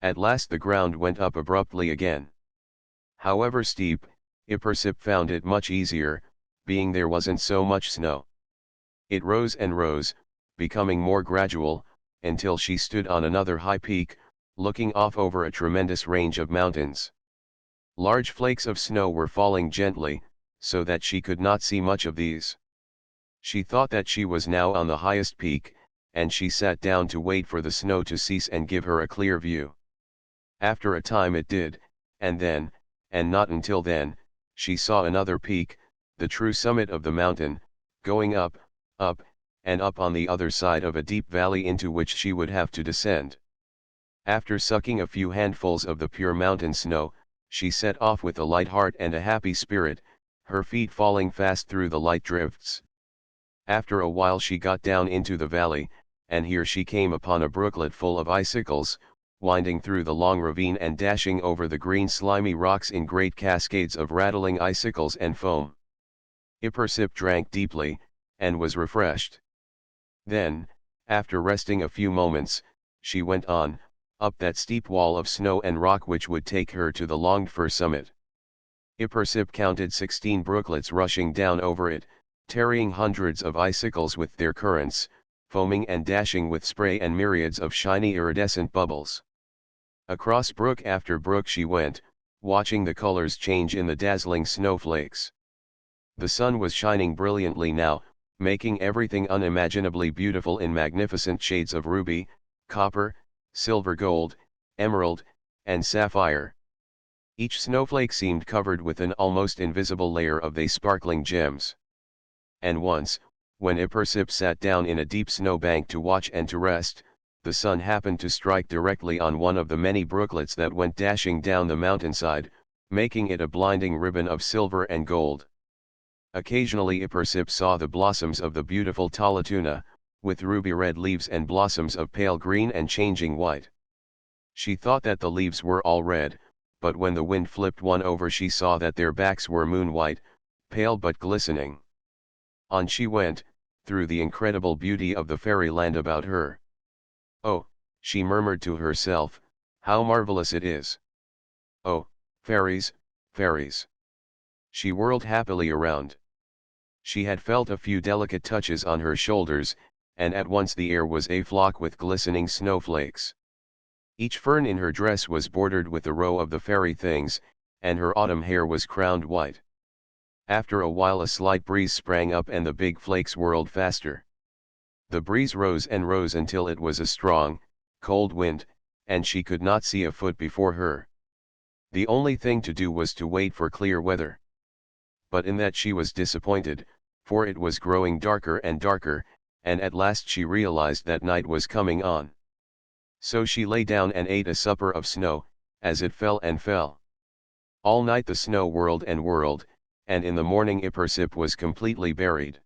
At last the ground went up abruptly again. However steep, Ippersip found it much easier, being there wasn't so much snow. It rose and rose, becoming more gradual, until she stood on another high peak, looking off over a tremendous range of mountains. Large flakes of snow were falling gently, so that she could not see much of these. She thought that she was now on the highest peak, and she sat down to wait for the snow to cease and give her a clear view. After a time it did, and then, and not until then, she saw another peak, the true summit of the mountain, going up, up, and up on the other side of a deep valley into which she would have to descend. After sucking a few handfuls of the pure mountain snow, she set off with a light heart and a happy spirit, her feet falling fast through the light drifts. After a while she got down into the valley, and here she came upon a brooklet full of icicles, winding through the long ravine and dashing over the green slimy rocks in great cascades of rattling icicles and foam. Ippersip drank deeply, and was refreshed. Then, after resting a few moments, she went on, up that steep wall of snow and rock which would take her to the longed-for summit. Ippersip counted 16 brooklets rushing down over it, tarrying hundreds of icicles with their currents, foaming and dashing with spray and myriads of shiny iridescent bubbles. Across brook after brook she went, watching the colors change in the dazzling snowflakes. The sun was shining brilliantly now, making everything unimaginably beautiful in magnificent shades of ruby, copper, silver gold, emerald, and sapphire. Each snowflake seemed covered with an almost invisible layer of they sparkling gems. And once, when Ippersip sat down in a deep snowbank to watch and to rest, the sun happened to strike directly on one of the many brooklets that went dashing down the mountainside, making it a blinding ribbon of silver and gold. Occasionally Ippersip saw the blossoms of the beautiful Talatuna, with ruby-red leaves and blossoms of pale green and changing white. She thought that the leaves were all red, but when the wind flipped one over she saw that their backs were moon-white, pale but glistening. On she went, through the incredible beauty of the fairyland about her. "Oh," she murmured to herself, "how marvelous it is! Oh, fairies, fairies!" She whirled happily around. She had felt a few delicate touches on her shoulders, and at once the air was aflock with glistening snowflakes. Each fern in her dress was bordered with a row of the fairy things, and her autumn hair was crowned white. After a while a slight breeze sprang up and the big flakes whirled faster. The breeze rose and rose until it was a strong, cold wind, and she could not see a foot before her. The only thing to do was to wait for clear weather. But in that she was disappointed, for it was growing darker and darker, and at last she realized that night was coming on. So she lay down and ate a supper of snow, as it fell and fell. All night the snow whirled and whirled, and in the morning Ippersip was completely buried.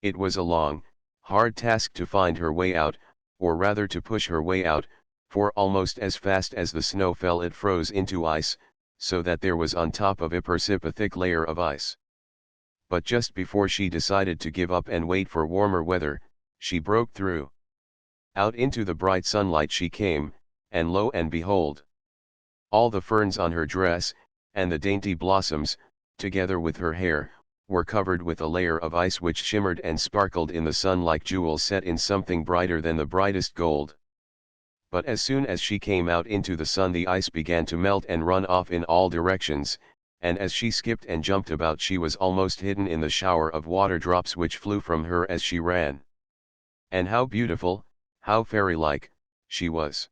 It was a long, hard task to find her way out, or rather to push her way out, for almost as fast as the snow fell it froze into ice, so that there was on top of Ippersip a thick layer of ice. But just before she decided to give up and wait for warmer weather, she broke through. Out into the bright sunlight she came, and lo and behold! All the ferns on her dress, and the dainty blossoms, together with her hair, were covered with a layer of ice which shimmered and sparkled in the sun like jewels set in something brighter than the brightest gold. But as soon as she came out into the sun the ice began to melt and run off in all directions, and as she skipped and jumped about she was almost hidden in the shower of water drops which flew from her as she ran. And how beautiful, how fairy-like, she was!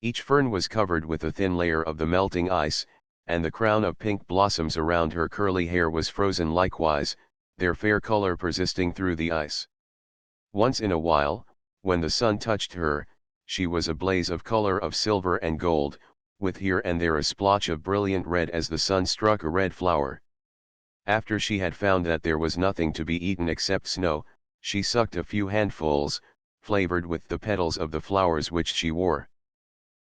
Each fern was covered with a thin layer of the melting ice, and the crown of pink blossoms around her curly hair was frozen likewise, their fair color persisting through the ice. Once in a while, when the sun touched her, she was a blaze of color of silver and gold, with here and there a splotch of brilliant red as the sun struck a red flower. After she had found that there was nothing to be eaten except snow, she sucked a few handfuls, flavored with the petals of the flowers which she wore.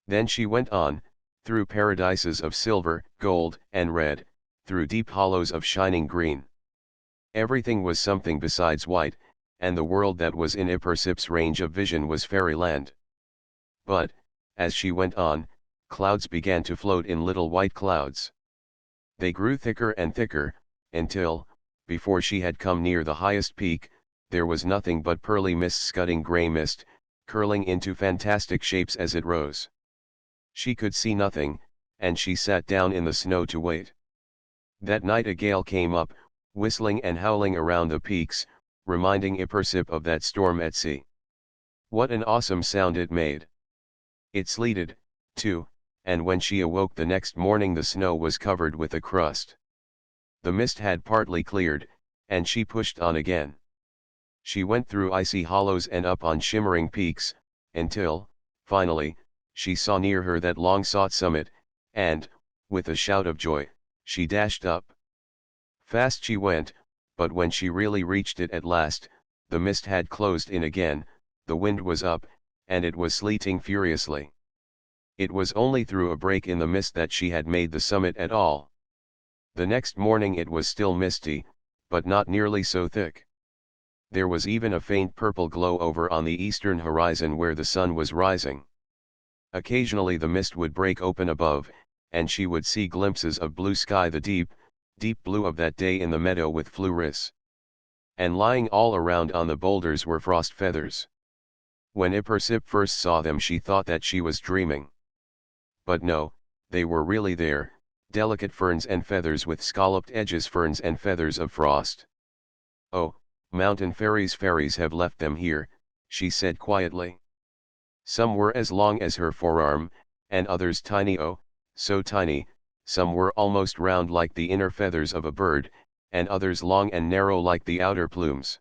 Then she went on, through paradises of silver, gold, and red, through deep hollows of shining green. Everything was something besides white, and the world that was in Ippersip's range of vision was fairyland. But, as she went on, clouds began to float in little white clouds. They grew thicker and thicker, until, before she had come near the highest peak, there was nothing but pearly mist scudding grey mist, curling into fantastic shapes as it rose. She could see nothing, and she sat down in the snow to wait. That night a gale came up, whistling and howling around the peaks, reminding Ippersip of that storm at sea. What an awesome sound it made! It sleeted, too, and when she awoke the next morning the snow was covered with a crust. The mist had partly cleared, and she pushed on again. She went through icy hollows and up on shimmering peaks, until, finally, she saw near her that long-sought summit, and, with a shout of joy, she dashed up. Fast she went, but when she really reached it at last, the mist had closed in again, the wind was up, and it was sleeting furiously. It was only through a break in the mist that she had made the summit at all. The next morning it was still misty, but not nearly so thick. There was even a faint purple glow over on the eastern horizon where the sun was rising. Occasionally the mist would break open above, and she would see glimpses of blue sky, the deep, deep blue of that day in the meadow with fluoris. And lying all around on the boulders were frost feathers. When Ipersip first saw them she thought that she was dreaming. But no, they were really there, delicate ferns and feathers with scalloped edges, ferns and feathers of frost. "Oh, mountain fairies have left them here," she said quietly. Some were as long as her forearm, and others tiny, oh, so tiny. Some were almost round like the inner feathers of a bird, and others long and narrow like the outer plumes.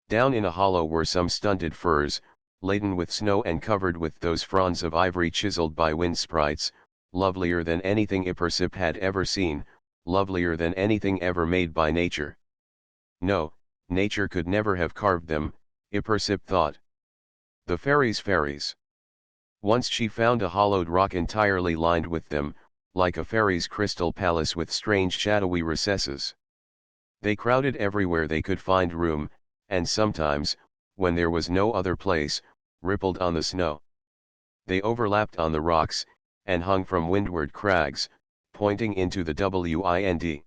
Down in a hollow were some stunted firs, laden with snow and covered with those fronds of ivory chiseled by wind sprites, lovelier than anything Ipersip had ever seen, lovelier than anything ever made by nature. No, nature could never have carved them, Ipersip thought. The fairies. Once she found a hollowed rock entirely lined with them, like a fairy's crystal palace with strange shadowy recesses. They crowded everywhere they could find room, and sometimes, when there was no other place, rippled on the snow. They overlapped on the rocks, and hung from windward crags, pointing into the wind.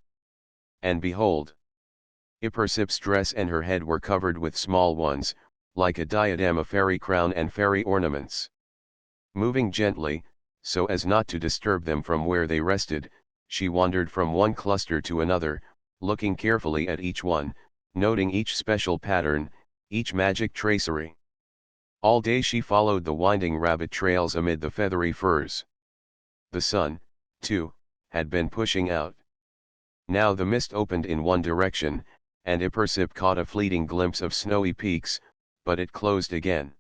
And behold! Ipersip's dress and her head were covered with small ones, like a diadem of fairy crown and fairy ornaments. Moving gently, so as not to disturb them from where they rested, she wandered from one cluster to another, looking carefully at each one, noting each special pattern, each magic tracery. All day she followed the winding rabbit trails amid the feathery firs. The sun, too, had been pushing out. Now the mist opened in one direction, and Ipersip caught a fleeting glimpse of snowy peaks, but it closed again.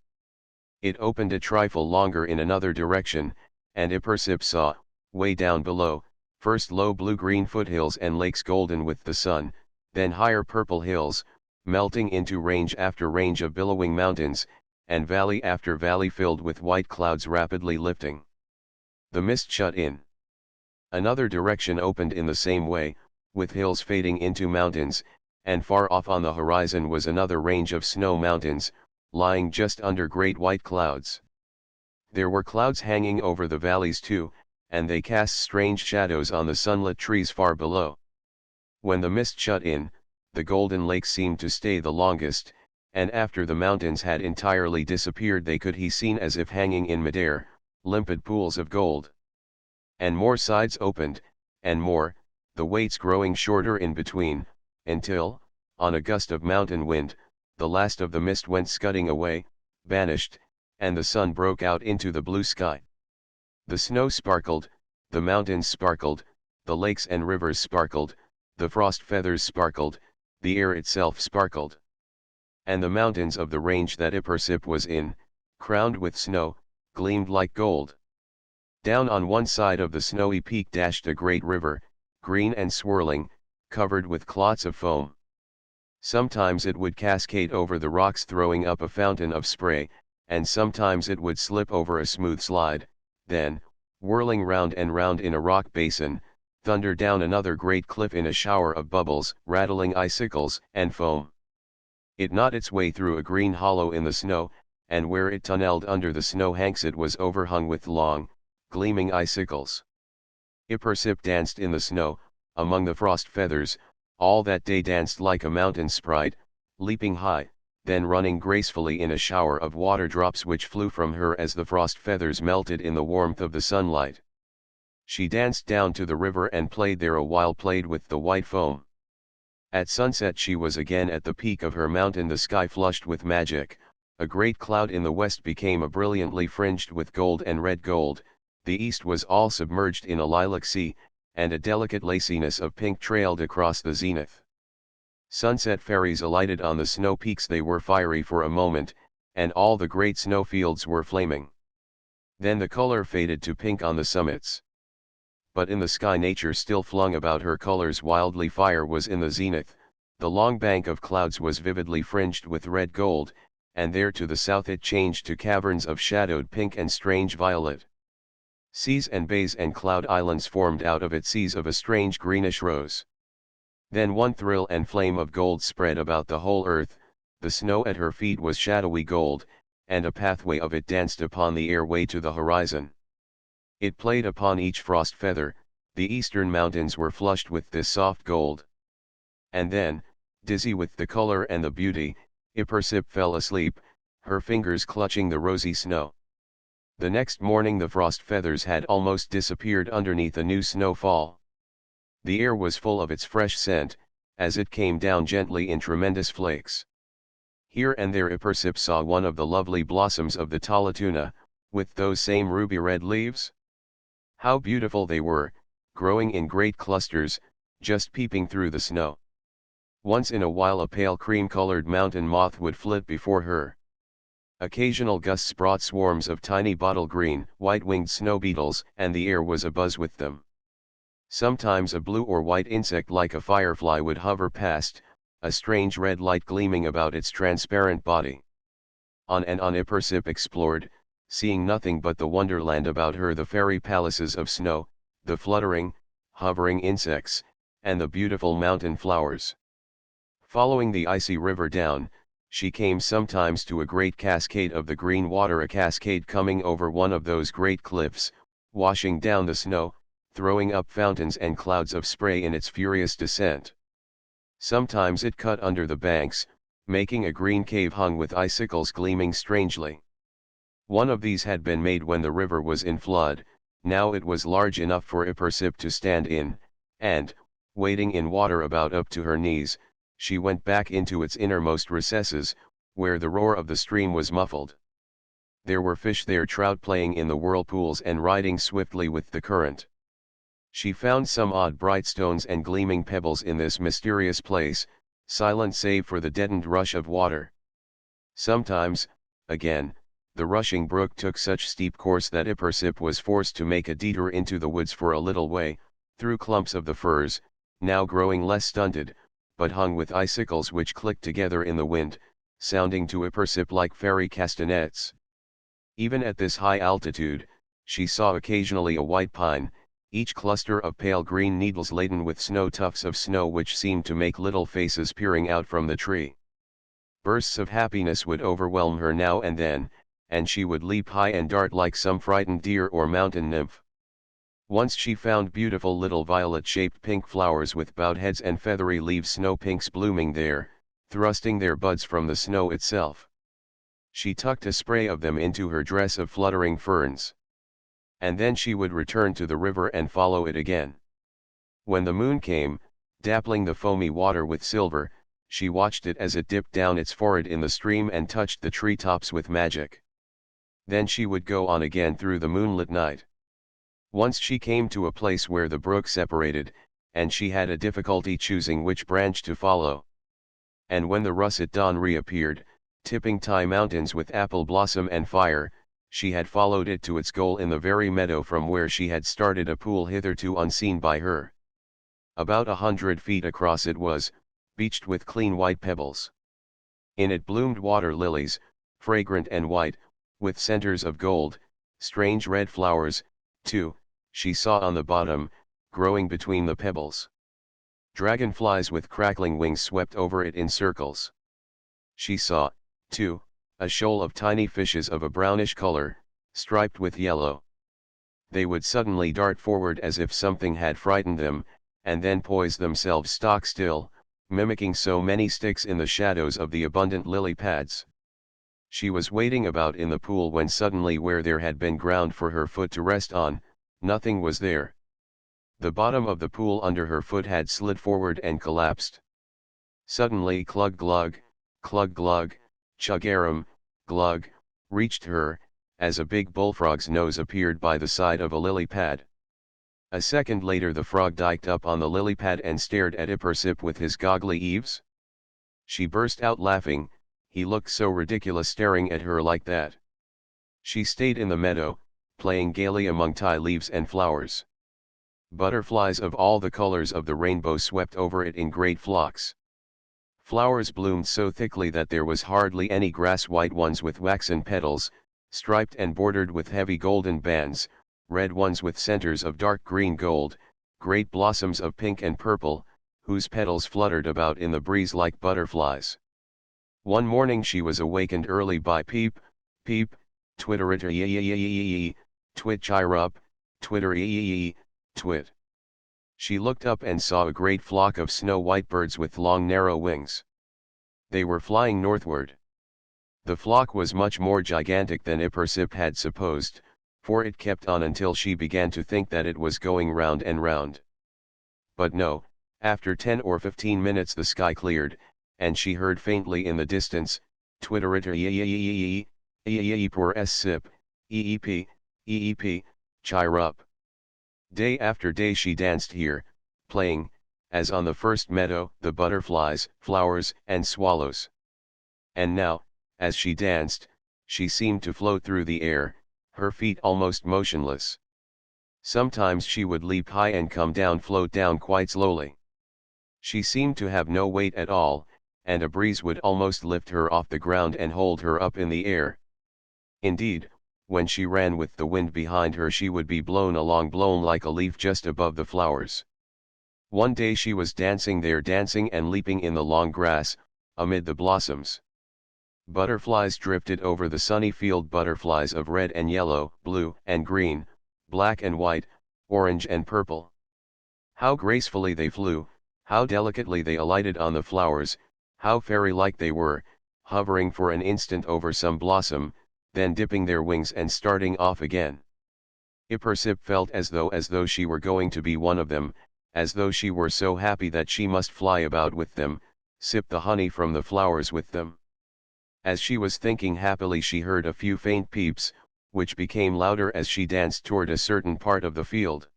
It opened a trifle longer in another direction, and Ipersip saw, way down below, first low blue-green foothills and lakes golden with the sun, then higher purple hills, melting into range after range of billowing mountains, and valley after valley filled with white clouds rapidly lifting. The mist shut in. Another direction opened in the same way, with hills fading into mountains, and far off on the horizon was another range of snow mountains, lying just under great white clouds. There were clouds hanging over the valleys too, and they cast strange shadows on the sunlit trees far below. When the mist shut in, the golden lake seemed to stay the longest, and after the mountains had entirely disappeared they could be seen as if hanging in midair, limpid pools of gold. And more sides opened, and more, the waits growing shorter in between, until, on a gust of mountain wind, the last of the mist went scudding away, vanished, and the sun broke out into the blue sky. The snow sparkled, the mountains sparkled, the lakes and rivers sparkled, the frost feathers sparkled, the air itself sparkled. And the mountains of the range that Ipersip was in, crowned with snow, gleamed like gold. Down on one side of the snowy peak dashed a great river, green and swirling, covered with clots of foam. Sometimes it would cascade over the rocks throwing up a fountain of spray, and sometimes it would slip over a smooth slide, then, whirling round and round in a rock basin, thunder down another great cliff in a shower of bubbles, rattling icicles and foam. It gnawed its way through a green hollow in the snow, and where it tunneled under the snow hanks it was overhung with long, gleaming icicles. Ipersip danced in the snow, among the frost feathers, all that day danced like a mountain sprite, leaping high, then running gracefully in a shower of water drops which flew from her as the frost feathers melted in the warmth of the sunlight. She danced down to the river and played there a while, played with the white foam. At sunset she was again at the peak of her mountain, the sky flushed with magic, a great cloud in the west became a brilliantly fringed with gold and red gold, the east was all submerged in a lilac sea, and a delicate laciness of pink trailed across the zenith. Sunset fairies alighted on the snow peaks. They were fiery for a moment, and all the great snowfields were flaming. Then the color faded to pink on the summits. But in the sky nature still flung about her colors wildly. Fire was in the zenith, the long bank of clouds was vividly fringed with red gold, and there to the south it changed to caverns of shadowed pink and strange violet. Seas and bays and cloud islands formed out of it, seas of a strange greenish rose. Then one thrill and flame of gold spread about the whole earth. The snow at her feet was shadowy gold, and a pathway of it danced upon the airway to the horizon. It played upon each frost feather. The eastern mountains were flushed with this soft gold. And then, dizzy with the color and the beauty, Ipersip fell asleep, her fingers clutching the rosy snow. The next morning the frost feathers had almost disappeared underneath a new snowfall. The air was full of its fresh scent, as it came down gently in tremendous flakes. Here and there Ipersip saw one of the lovely blossoms of the talatuna, with those same ruby-red leaves. How beautiful they were, growing in great clusters, just peeping through the snow. Once in a while a pale cream-colored mountain moth would flit before her. Occasional gusts brought swarms of tiny bottle-green, white-winged snow beetles, and the air was abuzz with them. Sometimes a blue or white insect like a firefly would hover past, a strange red light gleaming about its transparent body. On and on Ipersip explored, seeing nothing but the wonderland about her, the fairy palaces of snow, the fluttering, hovering insects, and the beautiful mountain flowers. Following the icy river down, she came sometimes to a great cascade of the green water, a cascade coming over one of those great cliffs, washing down the snow, throwing up fountains and clouds of spray in its furious descent. Sometimes it cut under the banks, making a green cave hung with icicles gleaming strangely. One of these had been made when the river was in flood. Now it was large enough for Ipersip to stand in, and, wading in water about up to her knees, she went back into its innermost recesses, where the roar of the stream was muffled. There were fish there, trout playing in the whirlpools and riding swiftly with the current. She found some odd bright stones and gleaming pebbles in this mysterious place, silent save for the deadened rush of water. Sometimes, again, the rushing brook took such steep course that Ipersip was forced to make a detour into the woods for a little way, through clumps of the firs, now growing less stunted, but hung with icicles which clicked together in the wind, sounding to Ipersip like fairy castanets. Even at this high altitude, she saw occasionally a white pine, each cluster of pale green needles laden with snow, tufts of snow which seemed to make little faces peering out from the tree. Bursts of happiness would overwhelm her now and then, and she would leap high and dart like some frightened deer or mountain nymph. Once she found beautiful little violet-shaped pink flowers with bowed heads and feathery leaves, snow pinks blooming there, thrusting their buds from the snow itself. She tucked a spray of them into her dress of fluttering ferns. And then she would return to the river and follow it again. When the moon came, dappling the foamy water with silver, she watched it as it dipped down its forehead in the stream and touched the tree tops with magic. Then she would go on again through the moonlit night. Once she came to a place where the brook separated, and she had a difficulty choosing which branch to follow. And when the russet dawn reappeared, tipping Thai mountains with apple blossom and fire, she had followed it to its goal in the very meadow from where she had started, a pool hitherto unseen by her. About 100 feet across it was, beached with clean white pebbles. In it bloomed water lilies, fragrant and white, with centers of gold, strange red flowers, too, she saw on the bottom, growing between the pebbles. Dragonflies with crackling wings swept over it in circles. She saw, too, a shoal of tiny fishes of a brownish color, striped with yellow. They would suddenly dart forward as if something had frightened them, and then poise themselves stock still, mimicking so many sticks in the shadows of the abundant lily pads. She was wading about in the pool when suddenly, where there had been ground for her foot to rest on, nothing was there. The bottom of the pool under her foot had slid forward and collapsed. Suddenly clug glug, chugarum, glug, reached her, as a big bullfrog's nose appeared by the side of a lily pad. A second later the frog diked up on the lily pad and stared at Ippersip with his goggly eaves. She burst out laughing, he looked so ridiculous staring at her like that. She stayed in the meadow, playing gaily among ti leaves and flowers. Butterflies of all the colors of the rainbow swept over it in great flocks. Flowers bloomed so thickly that there was hardly any grass, white ones with waxen petals, striped and bordered with heavy golden bands, red ones with centers of dark green gold, great blossoms of pink and purple, whose petals fluttered about in the breeze like butterflies. One morning she was awakened early by peep, peep, twitteritter yee, twit chirup, twitter yee, twit. She looked up and saw a great flock of snow-white birds with long narrow wings. They were flying northward. The flock was much more gigantic than Ippersip had supposed, for it kept on until she began to think that it was going round and round. But no, after 10 or 15 minutes the sky cleared, and she heard faintly in the distance, twitteritter yee poor sip, eep, eep, chirup. Day after day she danced here, playing, as on the first meadow, the butterflies, flowers, and swallows. And now, as she danced, she seemed to float through the air, her feet almost motionless. Sometimes she would leap high and come down, float down quite slowly. She seemed to have no weight at all, and a breeze would almost lift her off the ground and hold her up in the air. Indeed, when she ran with the wind behind her she would be blown along, blown like a leaf just above the flowers. One day she was dancing there, dancing and leaping in the long grass, amid the blossoms. Butterflies drifted over the sunny field, butterflies of red and yellow, blue and green, black and white, orange and purple. How gracefully they flew, how delicately they alighted on the flowers, how fairy-like they were, hovering for an instant over some blossom, then dipping their wings and starting off again. Ippersip felt as though she were going to be one of them, as though she were so happy that she must fly about with them, sip the honey from the flowers with them. As she was thinking happily she heard a few faint peeps, which became louder as she danced toward a certain part of the field.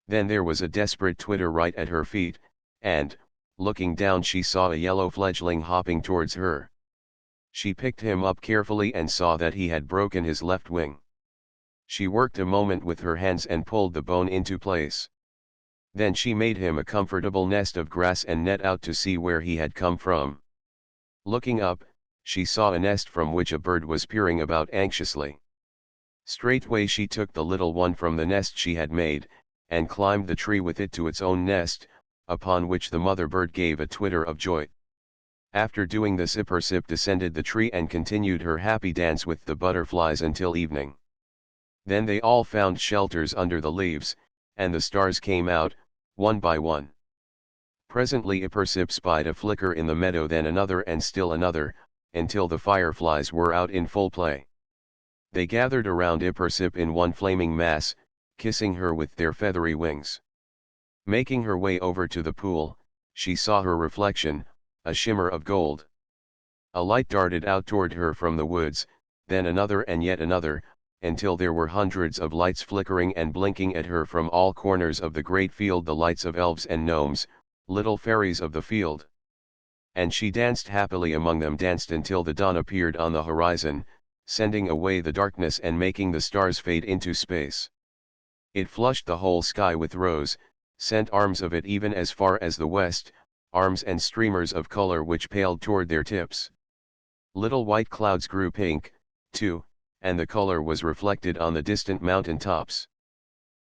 Then there was a desperate twitter right at her feet, and, looking down, she saw a yellow fledgling hopping towards her. She picked him up carefully and saw that he had broken his left wing. She worked a moment with her hands and pulled the bone into place. Then she made him a comfortable nest of grass and net out to see where he had come from. Looking up, she saw a nest from which a bird was peering about anxiously. Straightway she took the little one from the nest she had made, and climbed the tree with it to its own nest, upon which the mother bird gave a twitter of joy. After doing this Ippersip descended the tree and continued her happy dance with the butterflies until evening. Then they all found shelters under the leaves, and the stars came out, one by one. Presently Ippersip spied a flicker in the meadow, then another and still another, until the fireflies were out in full play. They gathered around Ippersip in one flaming mass, kissing her with their feathery wings. Making her way over to the pool, she saw her reflection, a shimmer of gold. A light darted out toward her from the woods, then another and yet another, until there were hundreds of lights flickering and blinking at her from all corners of the great field, the lights of elves and gnomes, little fairies of the field. And she danced happily among them, danced until the dawn appeared on the horizon, sending away the darkness and making the stars fade into space. It flushed the whole sky with rose, sent arms of it even as far as the west, arms and streamers of color which paled toward their tips. Little white clouds grew pink, too, and the color was reflected on the distant mountain tops.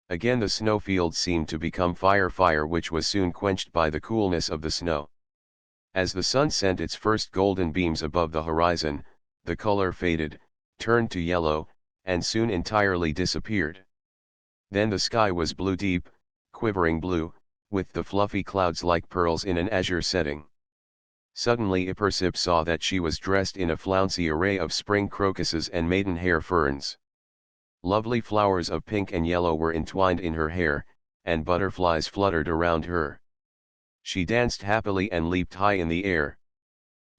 Again the snowfield seemed to become fire, which was soon quenched by the coolness of the snow. As the sun sent its first golden beams above the horizon, the color faded, turned to yellow, and soon entirely disappeared. Then the sky was blue, deep, quivering blue, with the fluffy clouds like pearls in an azure setting. Suddenly Ippersip saw that she was dressed in a flouncy array of spring crocuses and maidenhair ferns. Lovely flowers of pink and yellow were entwined in her hair, and butterflies fluttered around her. She danced happily and leaped high in the air.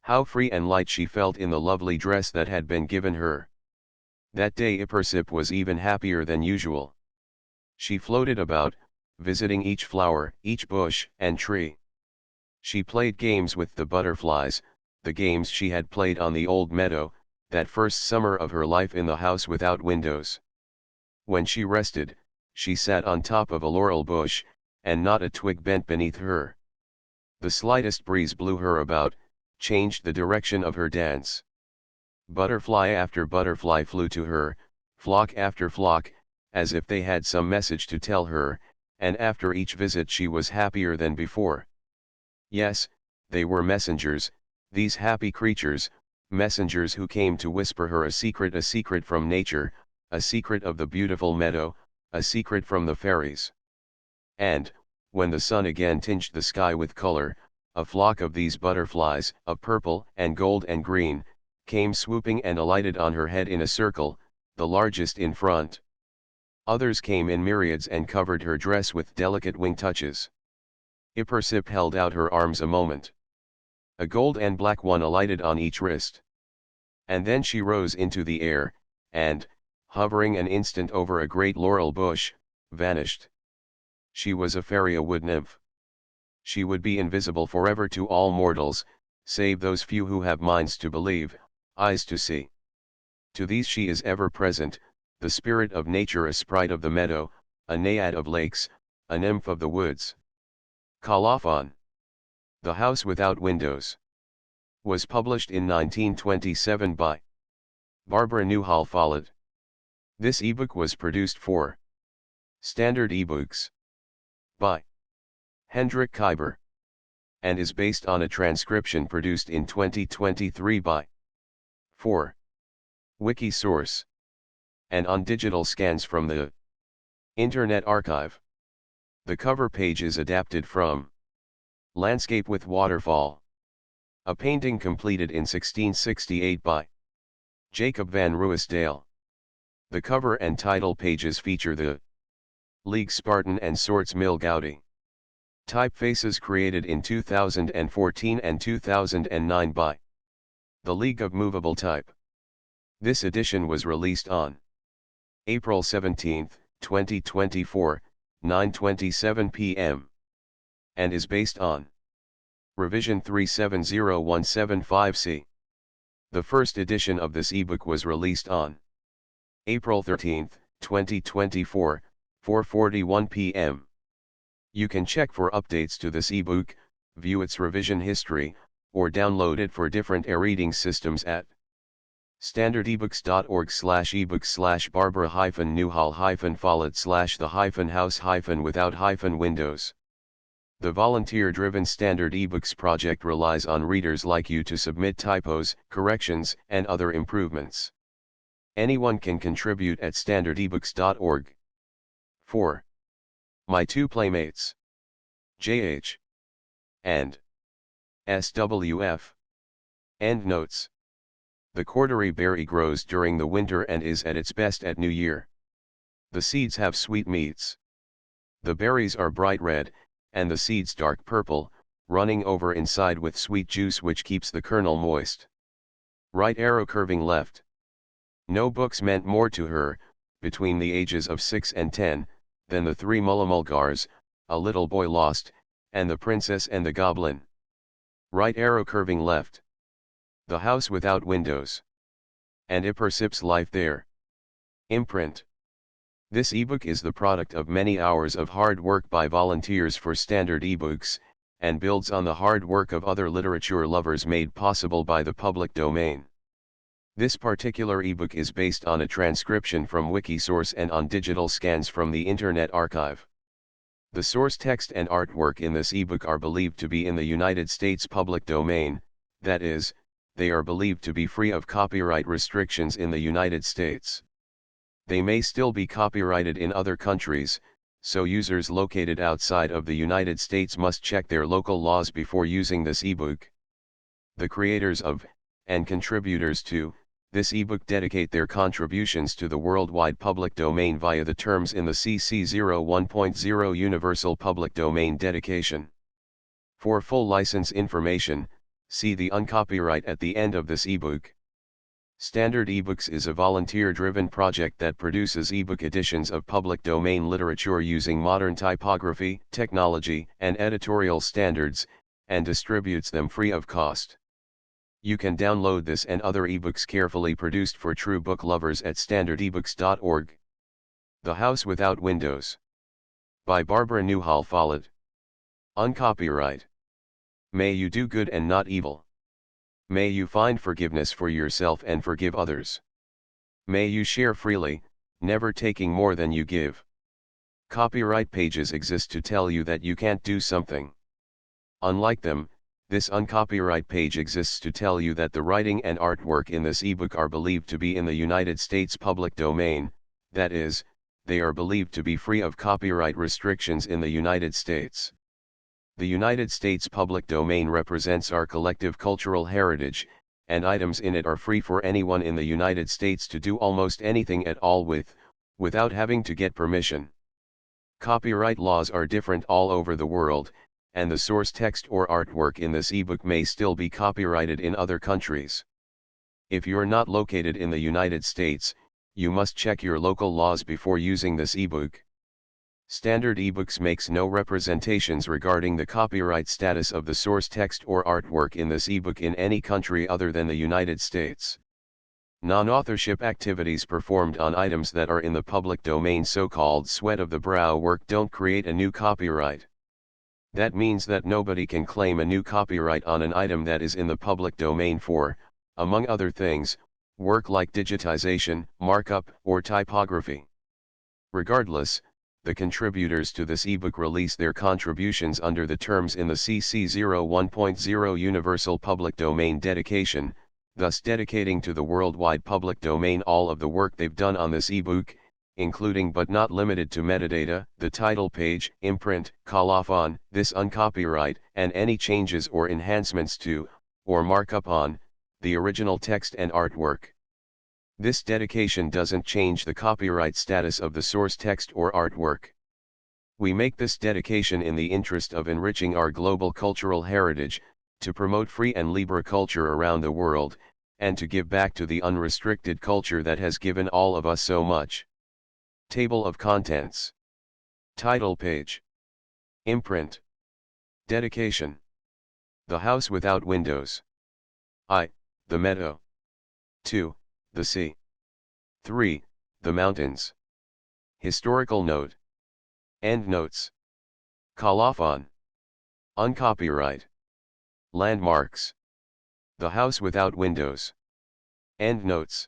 How free and light she felt in the lovely dress that had been given her. That day Ippersip was even happier than usual. She floated about, visiting each flower, each bush and tree. She played games with the butterflies, the games she had played on the old meadow, that first summer of her life in the house without windows. When she rested, she sat on top of a laurel bush, and not a twig bent beneath her. The slightest breeze blew her about, changed the direction of her dance. Butterfly after butterfly flew to her, flock after flock, as if they had some message to tell her, and after each visit she was happier than before. Yes, they were messengers, these happy creatures, messengers who came to whisper her a secret from nature, a secret of the beautiful meadow, a secret from the fairies. And, when the sun again tinged the sky with color, a flock of these butterflies, of purple and gold and green, came swooping and alighted on her head in a circle, the largest in front. Others came in myriads and covered her dress with delicate wing touches. Ippersip held out her arms a moment. A gold and black one alighted on each wrist. And then she rose into the air, and, hovering an instant over a great laurel bush, vanished. She was a fairy, a wood nymph. She would be invisible forever to all mortals, save those few who have minds to believe, eyes to see. To these she is ever present, the spirit of nature, a sprite of the meadow, a naiad of lakes, a nymph of the woods. Colophon. The House Without Windows. Was published in 1927 by Barbara Newhall Follett. This ebook was produced for Standard eBooks by Hendrik Kuyber, and is based on a transcription produced in 2023 by 4. Wiki source, and on digital scans from the Internet Archive. The cover page is adapted from Landscape with Waterfall, a painting completed in 1668 by Jacob van Ruisdael. The cover and title pages feature the League Spartan and Swords Mill Gaudi typefaces created in 2014 and 2009 by the League of Movable Type. This edition was released on April 17, 2024, 9:27 p.m. and is based on Revision 370175C. The first edition of this ebook was released on April 13, 2024, 4:41 p.m. You can check for updates to this ebook, view its revision history, or download it for different e-reading systems at standardebooks.org/ebook/barbara-newhall-follett/the-house-without-windows. The volunteer-driven Standard eBooks project relies on readers like you to submit typos, corrections, and other improvements. Anyone can contribute at standardebooks.org. 4. My two playmates, JH and SWF. Endnotes. The cordery berry grows during the winter and is at its best at New Year. The seeds have sweet meats. The berries are bright red, and the seeds dark purple, running over inside with sweet juice which keeps the kernel moist. Right arrow curving left. No books meant more to her, between the ages of 6 and 10, than the Three Mulla-Mulgars, A Little Boy Lost, and The Princess and the Goblin. Right arrow curving left. The House Without Windows. And Ippersip's Life There. Imprint. This ebook is the product of many hours of hard work by volunteers for Standard eBooks, and builds on the hard work of other literature lovers made possible by the public domain. This particular ebook is based on a transcription from Wikisource and on digital scans from the Internet Archive. The source text and artwork in this ebook are believed to be in the United States public domain, that is, they are believed to be free of copyright restrictions in the United States. They may still be copyrighted in other countries, so users located outside of the United States must check their local laws before using this ebook. The creators of, and contributors to, this ebook dedicate their contributions to the worldwide public domain via the terms in the CC 01.0 Universal Public Domain Dedication. For full license information, see the uncopyright at the end of this ebook. Standard eBooks is a volunteer-driven project that produces ebook editions of public domain literature using modern typography, technology, and editorial standards, and distributes them free of cost. You can download this and other ebooks carefully produced for true book lovers at standardebooks.org. The House Without Windows. By Barbara Newhall Follett. Uncopyright. May you do good and not evil. May you find forgiveness for yourself and forgive others. May you share freely, never taking more than you give. Copyright pages exist to tell you that you can't do something. Unlike them, this uncopyright page exists to tell you that the writing and artwork in this ebook are believed to be in the United States public domain, that is, they are believed to be free of copyright restrictions in the United States. The United States public domain represents our collective cultural heritage, and items in it are free for anyone in the United States to do almost anything at all with, without having to get permission. Copyright laws are different all over the world, and the source text or artwork in this ebook may still be copyrighted in other countries. If you're not located in the United States, you must check your local laws before using this ebook. Standard eBooks makes no representations regarding the copyright status of the source text or artwork in this ebook in any country other than the United States. Non-authorship activities performed on items that are in the public domain, so-called sweat of the brow work, don't create a new copyright. That means that nobody can claim a new copyright on an item that is in the public domain for, among other things, work like digitization, markup, or typography. Regardless, the contributors to this ebook release their contributions under the terms in the CC 01.0 Universal Public Domain Dedication, thus dedicating to the worldwide public domain all of the work they've done on this ebook, including but not limited to metadata, the title page, imprint, colophon, this uncopyright, and any changes or enhancements to, or markup on, the original text and artwork. This dedication doesn't change the copyright status of the source text or artwork. We make this dedication in the interest of enriching our global cultural heritage, to promote free and libre culture around the world, and to give back to the unrestricted culture that has given all of us so much. Table of Contents. Title page. Imprint. Dedication. The House Without Windows. I. The meadow. 2. The sea. 3. The mountains. Historical note. Endnotes. Colophon. Uncopyright. Landmarks. The House Without Windows. Endnotes.